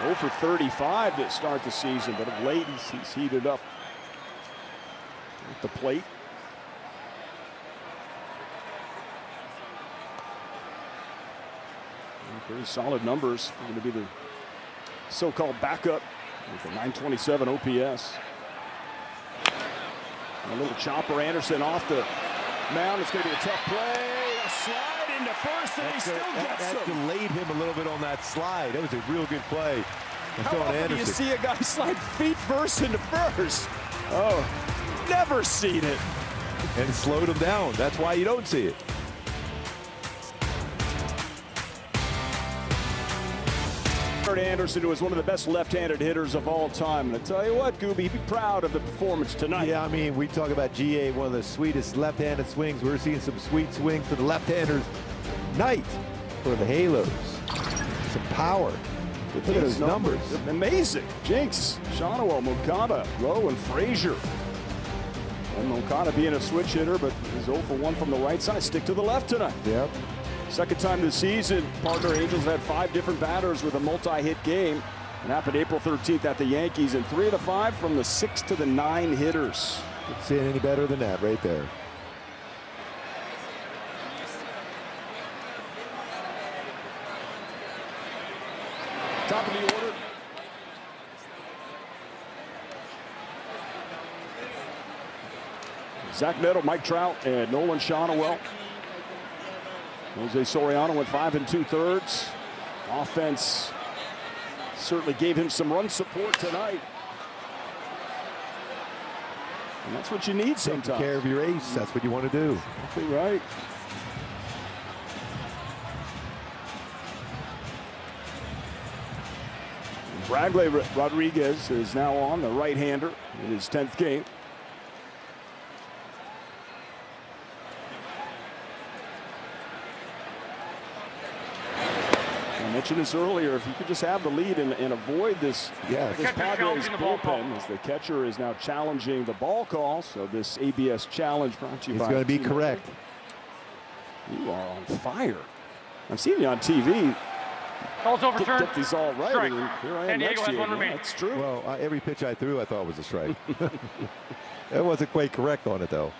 0 for 35 to start the season, but of late he's heated up at the plate. Pretty solid numbers. Going to be the so-called backup with a 927 OPS. And a little chopper. Anderson off the mound. It's going to be a tough play. A slide into first, and he still gets That him. delayed him a little bit on that slide. That was a real good play. How often do you see a guy slide feet first into first? Oh, never seen it. And it slowed him down. That's why you don't see it. Anderson, who is one of the best left-handed hitters of all time. And I tell you what, Gooby, be proud of the performance tonight. Yeah, I mean, we talk about GA, one of the sweetest left-handed swings. We're seeing some sweet swings for the left-handers tonight for the Halos. Some power. Look at those numbers. Amazing. Jinx, Shawano, Moncada, Rowe, and Frazier. And Moncada being a switch hitter, but is 0 for 1 from the right side. Stick to the left tonight. Yep. Second time this season, partner Angels had 5 different batters with a multi-hit game. It happened April 13th at the Yankees, and 3 of the 5 from the 6 to the 9 hitters. Couldn't see it any better than that right there. Top of the order. Zach Neto, Mike Trout, and Nolan Shawano. Jose Soriano went 5 2/3. Offense certainly gave him some run support tonight. And that's what you need sometimes. Take care of your ace. That's what you want to do. Exactly right. Bradley Rodriguez is now on, the right-hander, in his 10th game. I mentioned this earlier, if you could just have the lead and avoid this, this Padres bullpen, as the catcher is now challenging the ball call. So this ABS challenge brought to you by... It's going to be correct. You are on fire. I've seen you on TV. Call's overturned. Get these all right. Strike. And here I am San Diego next has year. one remaining. That's true. Well, every pitch I threw, I thought was a strike. It wasn't quite correct on it, though.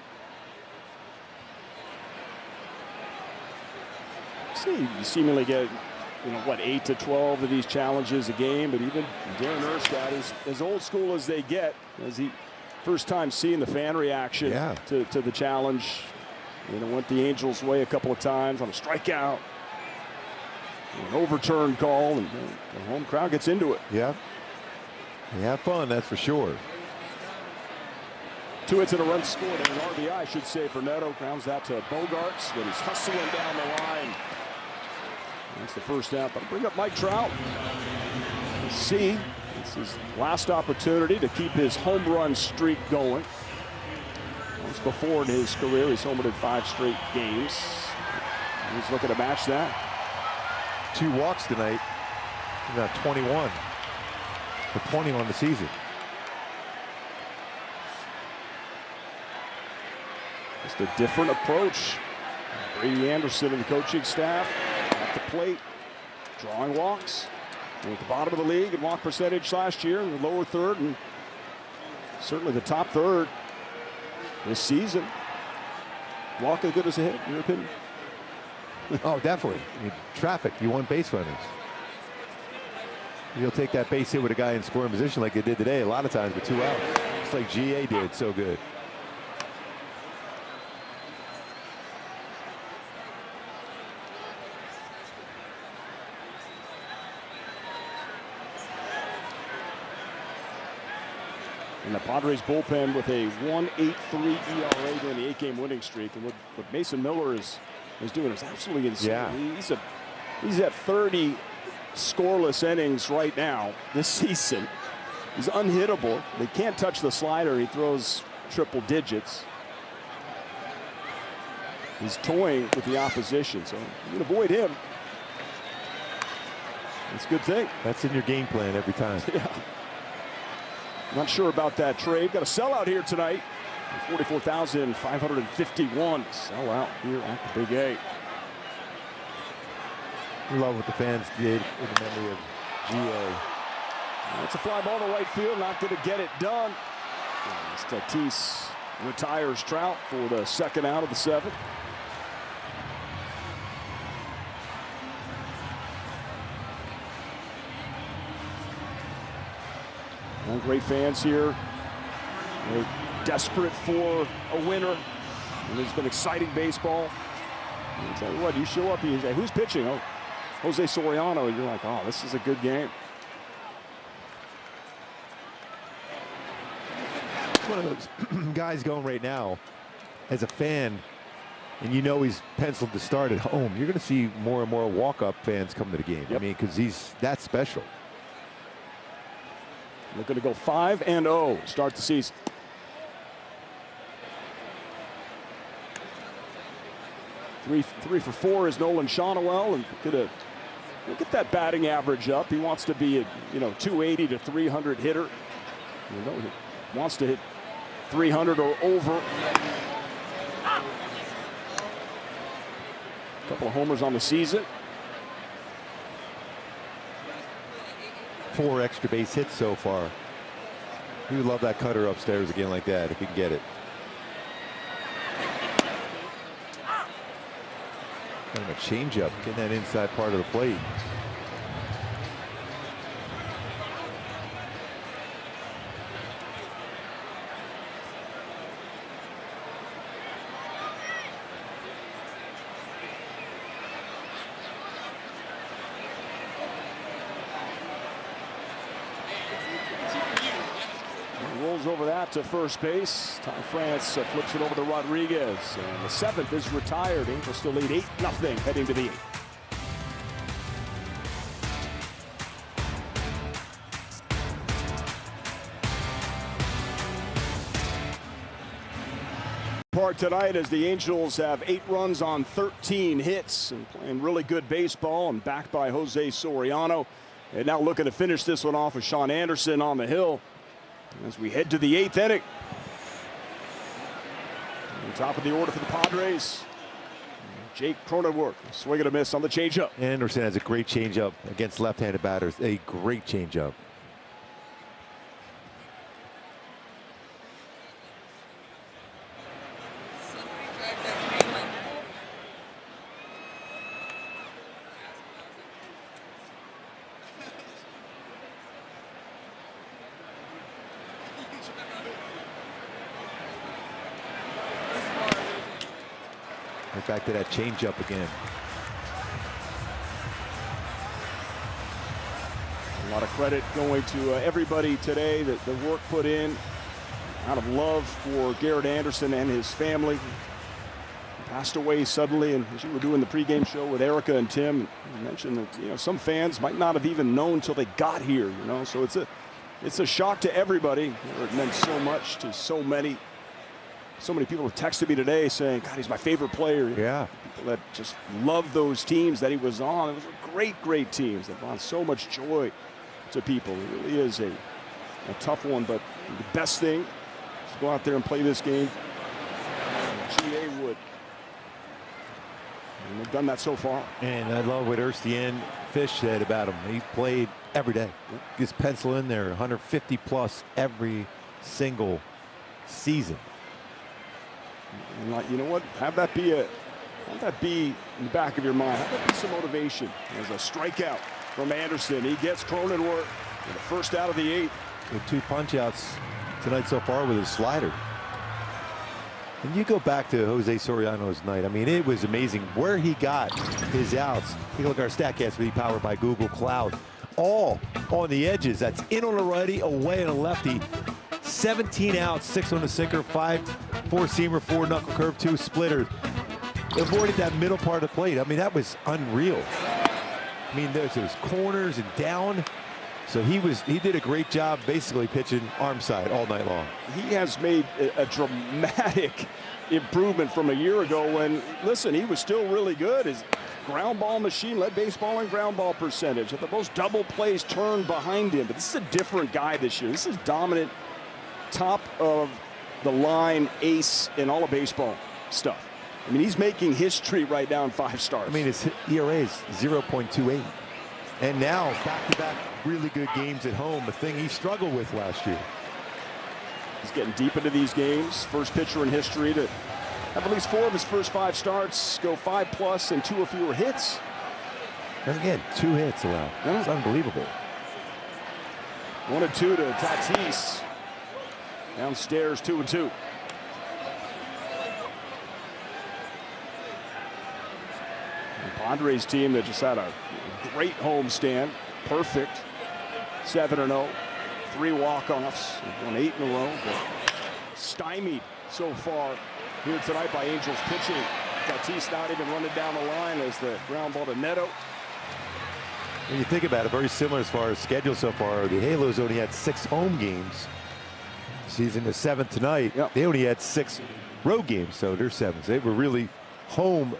See, you seemingly get, what, 8 to 12 of these challenges a game, but even Darren Erskine is as old school as they get, as he first time seeing the fan reaction to the challenge. Went the Angels' way a couple of times on a strikeout. An overturned call, and the home crowd gets into it. Yeah. They have fun, that's for sure. 2 hits and a run scored, and an RBI, I should say, for Neto. Grounds that to Bogarts, but he's hustling down the line. That's the first out. But I'll bring up Mike Trout. Let's see. This is his last opportunity to keep his home run streak going. Once before in his career, he's homered in 5 straight games. He's looking to match that. 2 walks tonight. He's got 21. For 20 on the season. Just a different approach. Brady Anderson and the coaching staff at the plate, drawing walks. And at the bottom of the league in walk percentage last year, in the lower third, and certainly the top third this season. Walk as good as a hit, in your opinion? Oh, definitely. I mean, traffic, you want base runners. You'll take that base hit with a guy in scoring position like they did today a lot of times with 2 outs. Just like GA did so good. And the Padres bullpen with a 1.83 ERA during the 8-game winning streak. And what Mason Miller is doing is absolutely insane. Yeah. He's at 30 scoreless innings right now this season. He's unhittable. They can't touch the slider. He throws triple digits. He's toying with the opposition, so you can avoid him. It's a good thing. That's in your game plan every time. Yeah. Not sure about that trade. Got a sellout here tonight. 44,551 sellout here at the Big A. We love what the fans did in the memory of GA. That's a fly ball to right field. Not going to get it done. As Tatis retires Trout for the 2nd out of the 7th. Well, great fans here. They're desperate for a winner. And there's been exciting baseball. I'll tell you what, you show up, you say, who's pitching? Oh, Jose Soriano. You're like, oh, this is a good game. It's one of those guys going right now as a fan, and you know he's penciled to start at home. You're going to see more and more walk-up fans come to the game. Yep. I mean, because he's that special. Looking to go 5-0 start the season. Three for 4 is Nolan Shonowell, and gonna get that batting average up. He wants to be a 280 to 300 hitter. He wants to hit 300 or over. A couple of homers on the season. 4 extra base hits so far. We would love that cutter upstairs again like that if we can get it. Kind of a changeup, getting that inside part of the plate. Delivers over that to first base. Ty France flips it over to Rodriguez. And the 7th is retired. Angels still lead 8-0 heading to the 8th. Part tonight as the Angels have 8 runs on 13 hits and playing really good baseball and backed by Jose Soriano. And now looking to finish this one off with Sean Anderson on the hill as we head to the 8th inning. On top of the order for the Padres, Jake Cronenworth, swing and a miss on the changeup. Anderson has a great changeup against left-handed batters. A great changeup. Right back to that changeup again. A lot of credit going to everybody today, the work put in out of love for Garrett Anderson and his family. He passed away suddenly, and as you were doing the pregame show with Erica and Tim, you mentioned that some fans might not have even known until they got here. So it's a shock to everybody. It meant so much to so many. So many people have texted me today saying, God, he's my favorite player. Yeah. People that just love those teams that he was on. It was great, great teams that brought so much joy to people. It really is a tough one, but the best thing is to go out there and play this game. GA would. And they've done that so far. And I love what Ernstien Fish said about him. He played every day. Just pencil in there, 150 plus every single season. And you know what? Have that be in the back of your mind. Have that be some motivation. There's a strikeout from Anderson. He gets Cronenworth in the first out of the 8th. With 2 punch-outs tonight so far with his slider. And you go back to Jose Soriano's night. I mean, it was amazing where he got his outs. Take a look at our StatCast, be powered by Google Cloud. All on the edges. That's in on the righty, away on the lefty. 17 outs, 6 on the sinker, 5 four-seamer, 4 knuckle curve, 2 splitters. Avoided that middle part of the plate. I mean, that was unreal. I mean, there's those corners and down. So he did a great job basically pitching arm side all night long. He has made a dramatic improvement from a year ago when, listen, he was still really good. His ground ball machine led baseball in ground ball percentage. At the most double plays turned behind him. But this is a different guy this year. This is dominant, top of the line ace in all of baseball stuff. I mean, he's making history right now in 5 starts. I mean, his ERA is 0.28. And now back-to-back really good games at home, a thing he struggled with last year. He's getting deep into these games. First pitcher in history to have at least 4 of his first 5 starts go 5+ and 2 or fewer hits. And again, 2 hits allowed. That's unbelievable. 1-2 to Tatis. Downstairs, 2-2. Padres team that just had a great homestand, perfect, 7-0, 3 walk-offs, won 8 in a row, but stymied so far here tonight by Angels pitching. Tatis not even running down the line as the ground ball to Neto. When you think about it, very similar as far as schedule so far. The Halos only had 6 home games. Season is 7th tonight. Yep. They only had 6 road games, so they're 7th. They were really home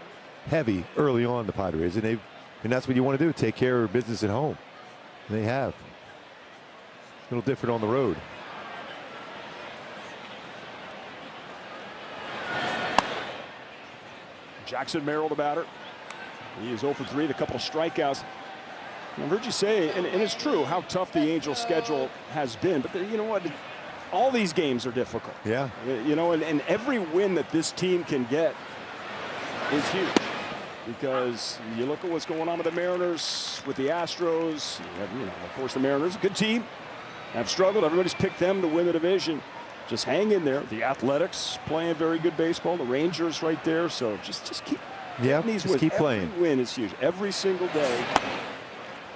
heavy early on, the Padres, and that's what you want to do, take care of business at home. And they have. A little different on the road. Jackson Merrill, the batter. He is 0 for 3, a couple of strikeouts. I've heard you say, and it's true, how tough the Angels' schedule has been, but you know what? All these games are difficult. Yeah. You know, and every win that this team can get is huge. Because you look at what's going on with the Mariners, with the Astros, of course the Mariners, a good team, have struggled. Everybody's picked them to win the division. Just hang in there. The Athletics playing very good baseball. The Rangers right there. So just keep these wins. Keep playing. Every win is huge. Every single day,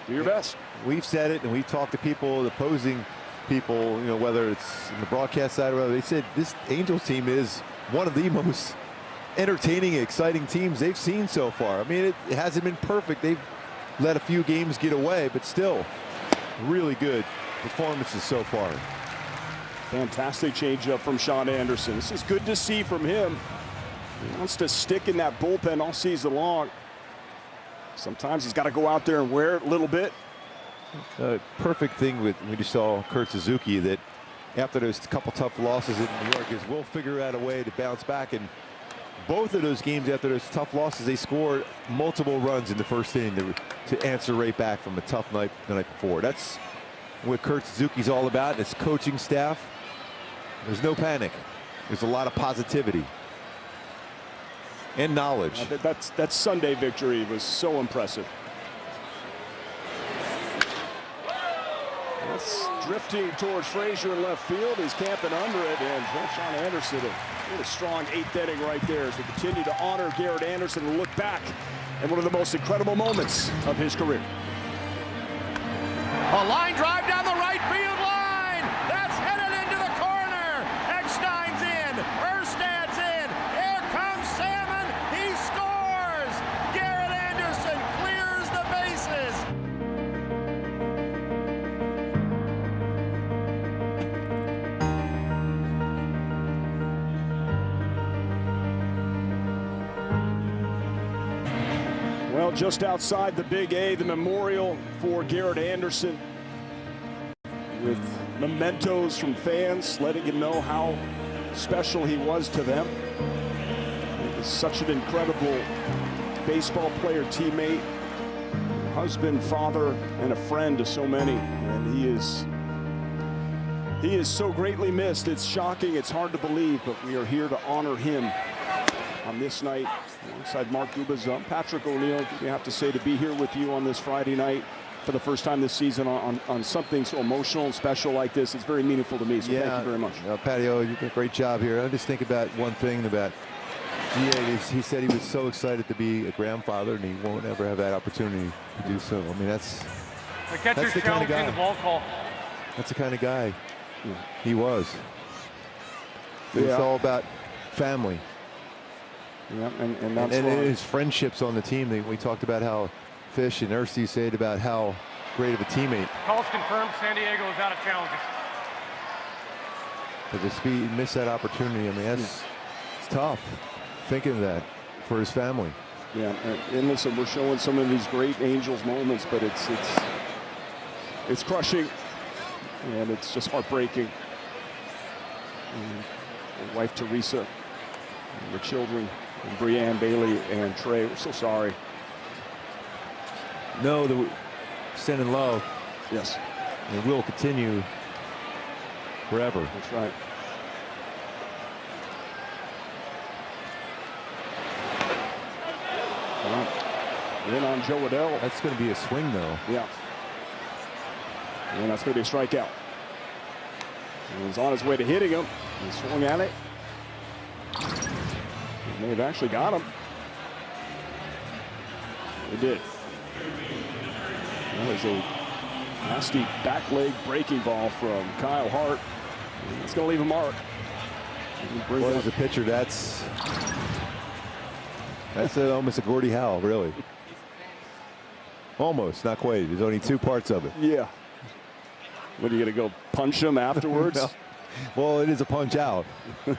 do your best. We've said it, and we've talked to people, the opposing people, whether it's in the broadcast side or whether, they said this Angels team is one of the most entertaining, exciting teams they've seen so far. I mean, it hasn't been perfect. They've let a few games get away, but still really good performances so far. Fantastic changeup from Sean Anderson. This is good to see from him. He wants to stick in that bullpen all season long. Sometimes he's got to go out there and wear it a little bit. Perfect thing with we just saw Kurt Suzuki, that after those couple tough losses in New York, is we'll figure out a way to bounce back. And both of those games, after those tough losses, they scored multiple runs in the first inning to answer right back from a tough night the night before. That's what Kurt Suzuki's all about, and his coaching staff. There's no panic. There's a lot of positivity and knowledge. That Sunday victory was so impressive. That's drifting towards Frazier in left field. He's camping under it, and Sean Anderson, a strong 8th inning right there as we continue to honor Garrett Anderson and look back at one of the most incredible moments of his career. A line drive down the right field line. That's headed into the corner. Eckstein's in. Erstad's in. Here comes Salmon. He scores. Garrett Anderson clears the bases. Well, just outside the Big A, the memorial for Garrett Anderson, with mementos from fans letting you know how special he was to them. He was such an incredible baseball player, teammate, husband, father, and a friend to so many. And he is so greatly missed. It's shocking, it's hard to believe, but we are here to honor him on this night alongside Mark Gubas. Patrick O'Neill, we have to say, to be here with you on this Friday night for the first time this season on something so emotional and special like this. It's very meaningful to me, so thank you very much. Patty, you did a great job here. I just think about one thing about GA. He said he was so excited to be a grandfather, and he won't ever have that opportunity to do so. I mean, that's the kind of guy. The ball call. That's the kind of guy he was. It's all about family. Yeah, and that's and his friendships on the team. We talked about how Fish and Ersty said about how great of a teammate. Calls confirmed. San Diego is out of challenges. To just miss that opportunity. I mean, it's tough thinking of that for his family. Yeah, and listen, we're showing some of these great Angels moments, but it's crushing, and it's just heartbreaking. And wife Teresa, and the children, and Brianne, Bailey, and Trey. We're so sorry. No, sending love. Yes. And it will continue forever. That's right. In on Joe Adell. That's going to be a swing, though. Yeah. And that's going to be a strikeout. He's on his way to hitting him. He swung at it. He may have actually got him. He did. That was a nasty back leg breaking ball from Kyle Hart. It's going to leave a mark. Well, as a pitcher, that's almost a Gordie Howe, really. Almost, not quite. There's only two parts of it. Yeah. What, are you going to go punch him afterwards? No. Well, it is a punch out. I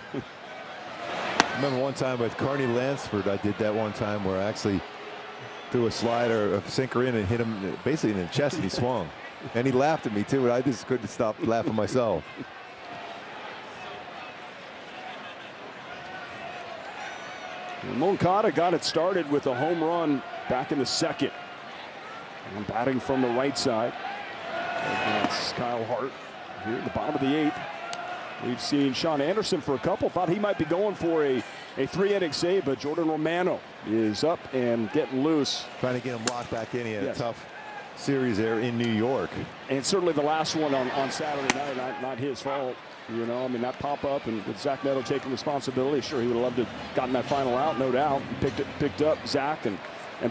remember one time with Carney Lansford, I did that one time where I actually threw a slider, a sinker in and hit him basically in the chest, and he swung. And he laughed at me, too, and I just couldn't stop laughing myself. Moncada got it started with a home run back in the second. And batting from the right side against Kyle Hart here at the bottom of the 8th. We've seen Sean Anderson for a couple. Thought he might be going for a 3-inning save, but Jordan Romano is up and getting loose. Trying to get him locked back in. He had a tough series there in New York. And certainly the last one on Saturday night, not his fault. You know, I mean, that pop-up, and with Zach Neto taking responsibility, sure, he would have loved to have gotten that final out, no doubt. He picked up Zach and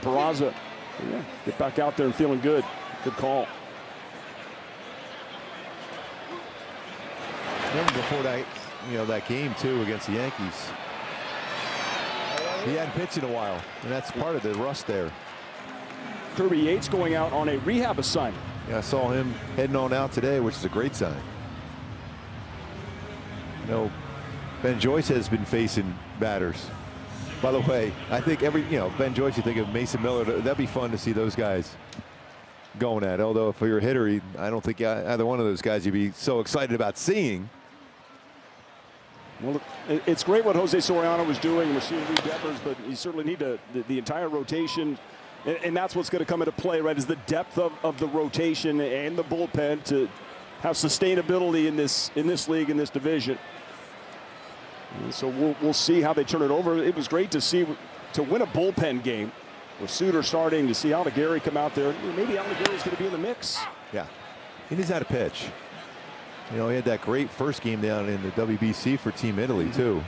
Peraza. Yeah, get back out there and feeling good. Good call. Remember before that, that game too against the Yankees. He hadn't pitched in a while, and that's part of the rust there. Kirby Yates going out on a rehab assignment. Yeah, I saw him heading on out today, which is a great sign. Ben Joyce has been facing batters. By the way, I think Ben Joyce, you think of Mason Miller, that'd be fun to see those guys going at. Although if you're a hitter, I don't think either one of those guys you'd be so excited about seeing. Well, it's great what Jose Soriano was doing. We're seeing Reed Devers, but you certainly need the entire rotation. And that's what's going to come into play, right, is the depth of the rotation and the bullpen to have sustainability in this league, in this division. And so we'll see how they turn it over. It was great to see, to win a bullpen game with Suter starting, to see Alda Gary come out there. Maybe Alda Gary's going to be in the mix. Yeah, he knows how to pitch. He had that great first game down in the WBC for Team Italy too.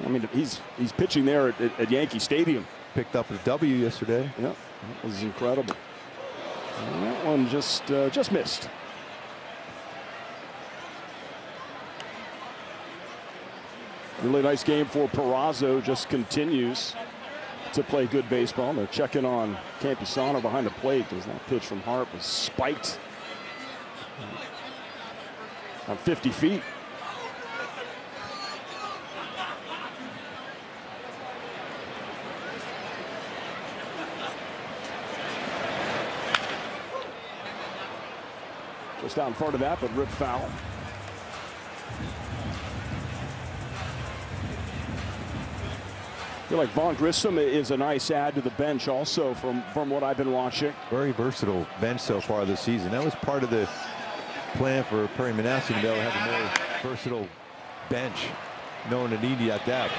I mean, he's pitching there at Yankee Stadium. Picked up a W yesterday. Yeah, that was incredible. And that one just missed. Really nice game for Peraza. Just continues to play good baseball. They're checking on Campusano behind the plate as that pitch from Hart was spiked on 50 feet. Just out in front of that, but ripped foul. I feel like Vaughn Grissom is a nice add to the bench also from what I've been watching. Very versatile bench so far this season. That was part of the plan for Perry Manasseh to be able to have a more versatile bench, knowing the need at depth.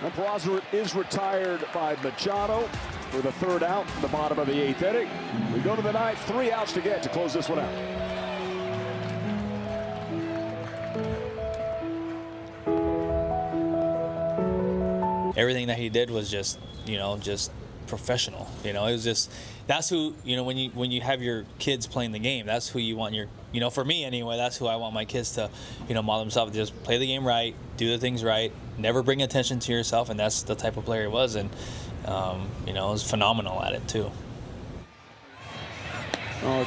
And Peraza is retired by Machado for the third out, the bottom of the 8th inning. We go to the 9th, 3 outs to get to close this one out. Everything that he did was just professional. It was just, that's who, when you have your kids playing the game, that's who you want your, for me anyway, that's who I want my kids to, model themselves. Just play the game right, do the things right, never bring attention to yourself, and that's the type of player he was, and was phenomenal at it too.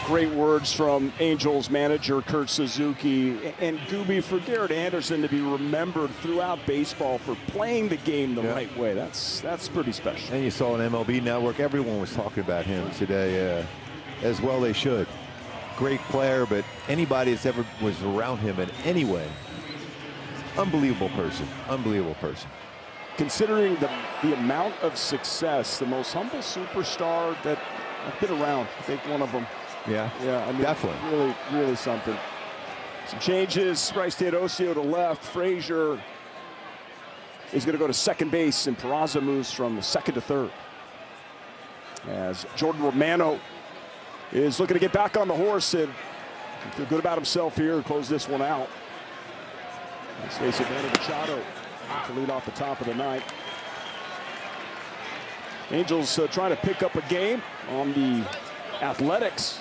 Great words from Angels manager Kurt Suzuki. And Gooby, for Garrett Anderson to be remembered throughout baseball for playing the game the right way, that's pretty special. And you saw on MLB Network, everyone was talking about him today, as well they should. Great player, but anybody that's ever was around him in any way, unbelievable person. Considering the amount of success, the most humble superstar that I've been around, I think one of them. Yeah, I mean, definitely. Really something. Some changes. Bryce Teodosio to left. Frazier is going to go to second base, and Peraza moves from second to third. As Jordan Romano is looking to get back on the horse and feel good about himself here and close this one out. Let's face it, Manny Machado to lead off the top of the 9th. Angels trying to pick up a game on the Athletics.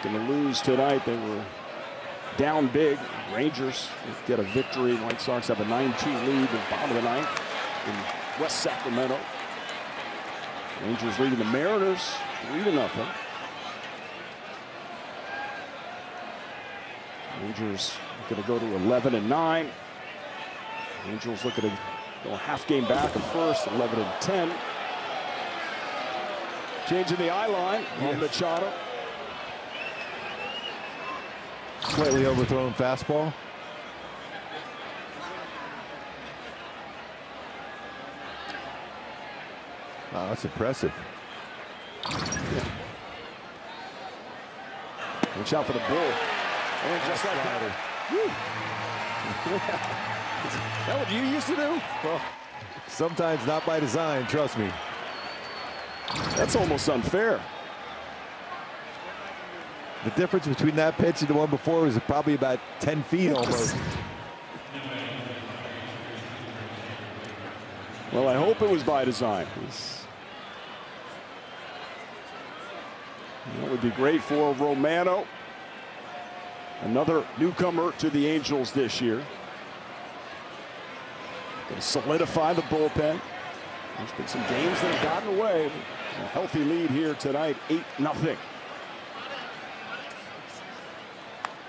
Going to lose tonight. They were down big. Rangers get a victory. White Sox have a 9-2 lead at the bottom of the 9th in West Sacramento. Rangers leading the Mariners 3-0. Rangers going to go to 11-9. Angels looking to go a half game back in first, 11-10. Changing the eye line on Machado. Slightly overthrown fastball. Wow, that's impressive. Watch out for the bull. And just like that. Is that what you used to do? Well, sometimes not by design, trust me. That's almost unfair. The difference between that pitch and the one before was probably about 10 feet almost. Well, I hope it was by design. That would be great for Romano. Another newcomer to the Angels this year. Going to solidify the bullpen. There's been some games that have gotten away. A healthy lead here tonight, 8-0.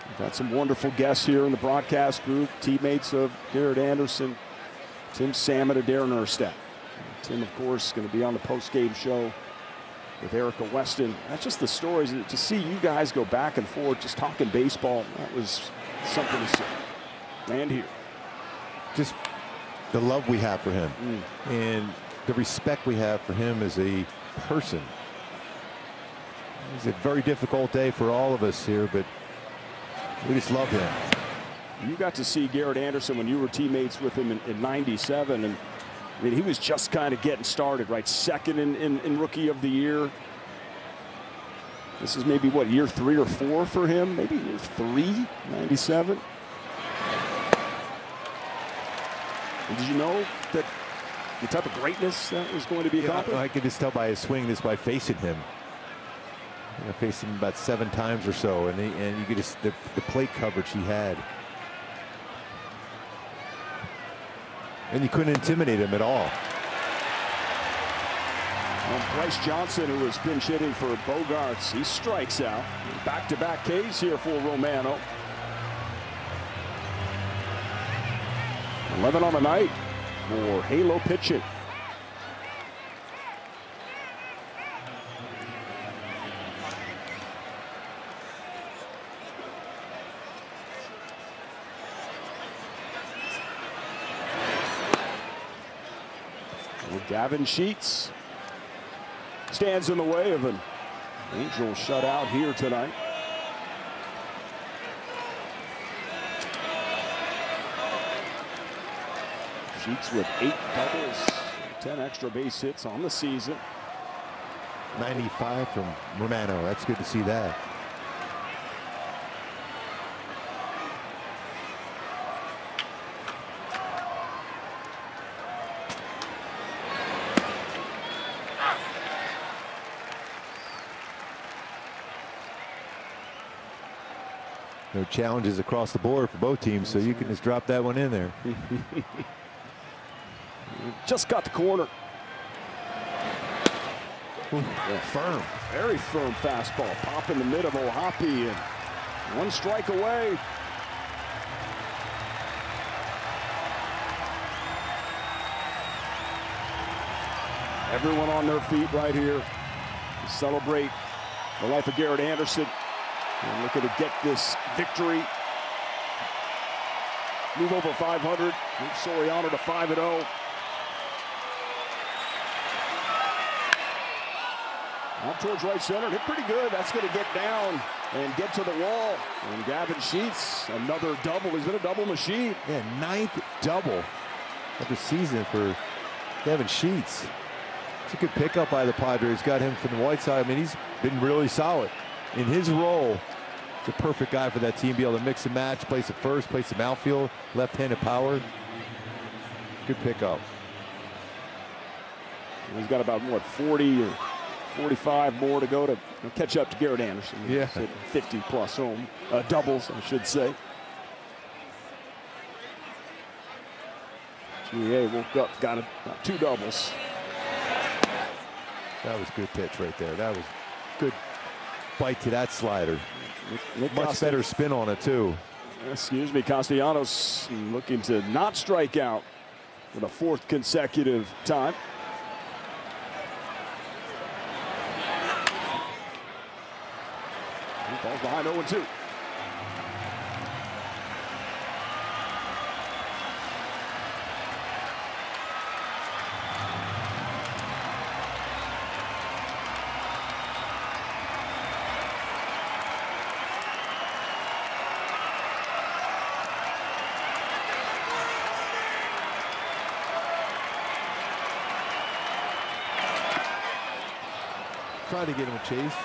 We've got some wonderful guests here in the broadcast booth. Teammates of Garrett Anderson, Tim Salmon and Darren Erstad. Tim, of course, going to be on the post-game show with Erica Weston. That's just the stories. To see you guys go back and forth, just talking baseball, that was something to see. And here. Just the love we have for him and the respect we have for him as a person. It's a very difficult day for all of us here, but we just love him. You got to see Garrett Anderson when you were teammates with him in '97, and I mean, he was just kind of getting started, right? Second in Rookie of the Year. This is maybe, what, year 3 or 4 for him? Maybe year 3, '97. And did you know that the type of greatness that was going to be accomplished? I can just tell by his swing, just by facing him. I faced him about 7 times or so, and you get the plate coverage he had. And you couldn't intimidate him at all. Well, Bryce Johnson, who has been hitting for Bogarts, he strikes out. Back-to-back Ks here for Romano. 11 on the night for Halo pitching. Gavin Sheets stands in the way of an Angel shutout here tonight. Sheets with 8 doubles, 10 extra base hits on the season. 95 from Romano. That's good to see that. No challenges across the board for both teams, so you can just drop that one in there. Just got the corner. Yeah, firm. Very firm fastball. Pop in the mid of Ohapi, and 1 strike away. Everyone on their feet right here to celebrate the life of Garrett Anderson. And looking to get this victory. Move over 500. Move Soriano to 5-0. Out towards right center. Hit pretty good. That's going to get down and get to the wall. And Gavin Sheets, another double. He's been a double machine. Yeah, 9th double of the season for Gavin Sheets. It's a good pickup by the Padres. Got him from the White side. I mean, he's been really solid in his role. He's a perfect guy for that team. Be able to mix and match, play some first, play some outfield, left-handed power. Good pickup. He's got about, what, 40 or 45 more to go to catch up to Garrett Anderson. Yeah. 50 plus home doubles, I should say. GA woke up, got 2 doubles. That was a good pitch right there. That was good bite to that slider. Much better spin on it, too. Excuse me, Castellanos looking to not strike out for the 4th consecutive time. He falls behind 0-2. Trying to get him a chase.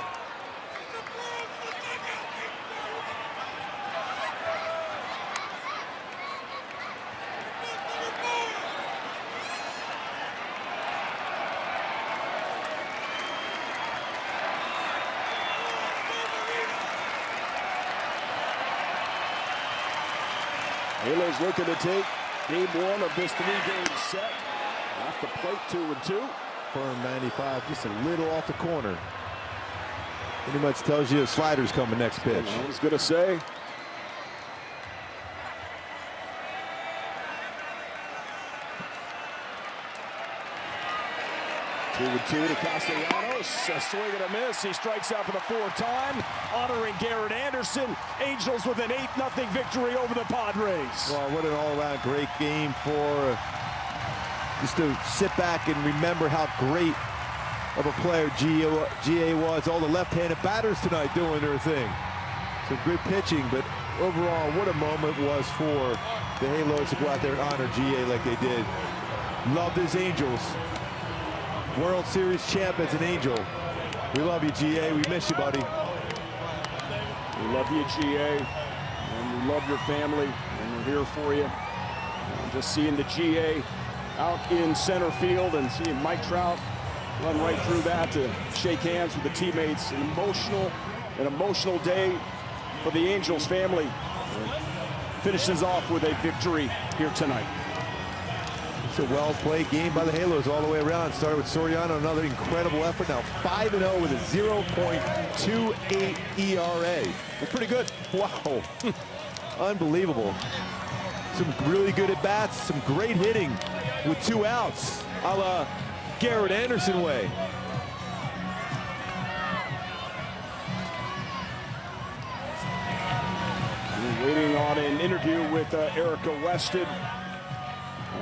Halos looking to take game one of this three-game set. Off the plate, 2-2. Firm 95, just a little off the corner. Pretty much tells you a slider's coming next pitch. I was going to say. Two to Castellanos. A swing and a miss. He strikes out for the fourth time, honoring Garrett Anderson. Angels with an 8-0 victory over the Padres. Well, what an all-around great game for just to sit back and remember how great of a player GA was. All the left-handed batters tonight doing their thing. Some good pitching, but overall, what a moment was for the Halos to go out there and honor GA like they did. Loved his Angels. World Series champ as an Angel. We love you, GA. We miss you, buddy. We love you, GA. And we love your family. And we're here for you. And just seeing the GA out in center field and seeing Mike Trout run right through that to shake hands with the teammates. An emotional day for the Angels family. Finishes off with a victory here tonight. It's a well-played game by the Halos all the way around. Started with Soriano, another incredible effort. Now 5-0 with a 0.28 ERA. That's pretty good. Wow. Unbelievable. Some really good at-bats, some great hitting with 2 outs, a la Garrett Anderson way. We're waiting on an interview with Erica Weston.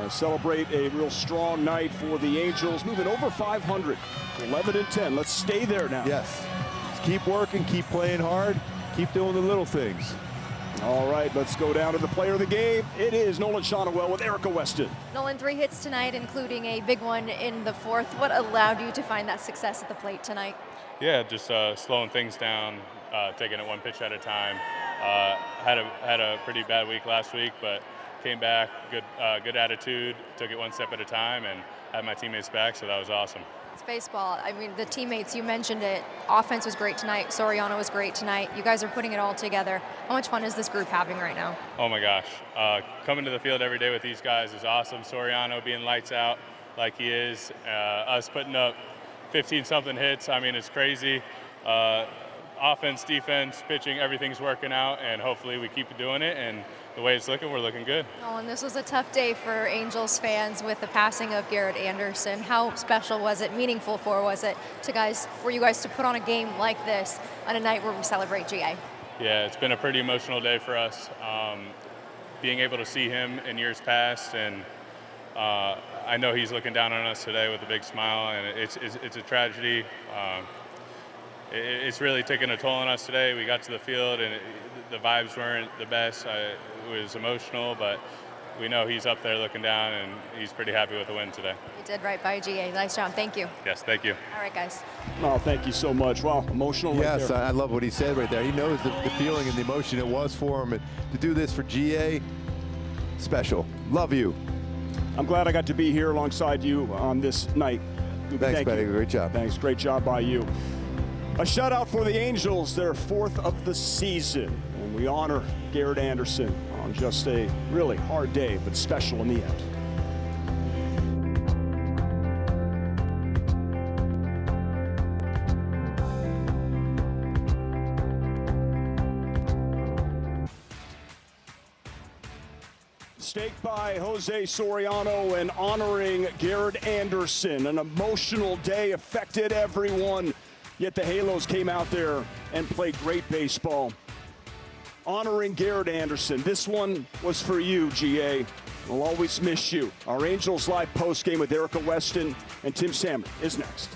Celebrate a real strong night for the Angels, moving over 500, 11-10. Let's stay there now. Yes. Just keep working, keep playing hard, keep doing the little things. All right, let's go down to the player of the game. It is Nolan Shonowell with Erica Weston. Nolan, 3 hits tonight, including a big one in the fourth. What allowed you to find that success at the plate tonight? Yeah, just slowing things down, taking it one pitch at a time. Had a pretty bad week last week, but came back, good attitude, took it one step at a time, and had my teammates back, so that was awesome. It's baseball. I mean, the teammates, you mentioned it. Offense was great tonight. Soriano was great tonight. You guys are putting it all together. How much fun is this group having right now? Oh my gosh. Coming to the field every day with these guys is awesome. Soriano being lights out like he is. Us putting up 15-something hits. I mean, it's crazy. Offense, defense, pitching, everything's working out, and hopefully we keep doing it. And the way it's looking, we're looking good. Oh, and this was a tough day for Angels fans with the passing of Garrett Anderson. How special was it, meaningful was it for you guys to put on a game like this on a night where we celebrate GA? Yeah, it's been a pretty emotional day for us. Being able to see him in years past, and I know he's looking down on us today with a big smile, and it's a tragedy. It's really taken a toll on us today. We got to the field, and the vibes weren't the best. It was emotional, but we know he's up there looking down, and he's pretty happy with the win today. You did right by GA. Nice job. Thank you. Yes, thank you. All right, guys. Oh, thank you so much. Wow, emotional. Yes, right there. I love what he said right there. He knows the feeling and the emotion it was for him. And to do this for GA, special. Love you. I'm glad I got to be here alongside you on this night. Thanks, buddy. Great job. Thanks. Great job by you. A shutout for the Angels, their 4th of the season. And we honor Garrett Anderson on just a really hard day, but special in the end. Staked by Jose Soriano and honoring Garrett Anderson. An emotional day, affected everyone. Yet the Halos came out there and played great baseball. Honoring Garrett Anderson. This one was for you, GA. We'll always miss you. Our Angels Live postgame with Erica Weston and Tim Salmon is next.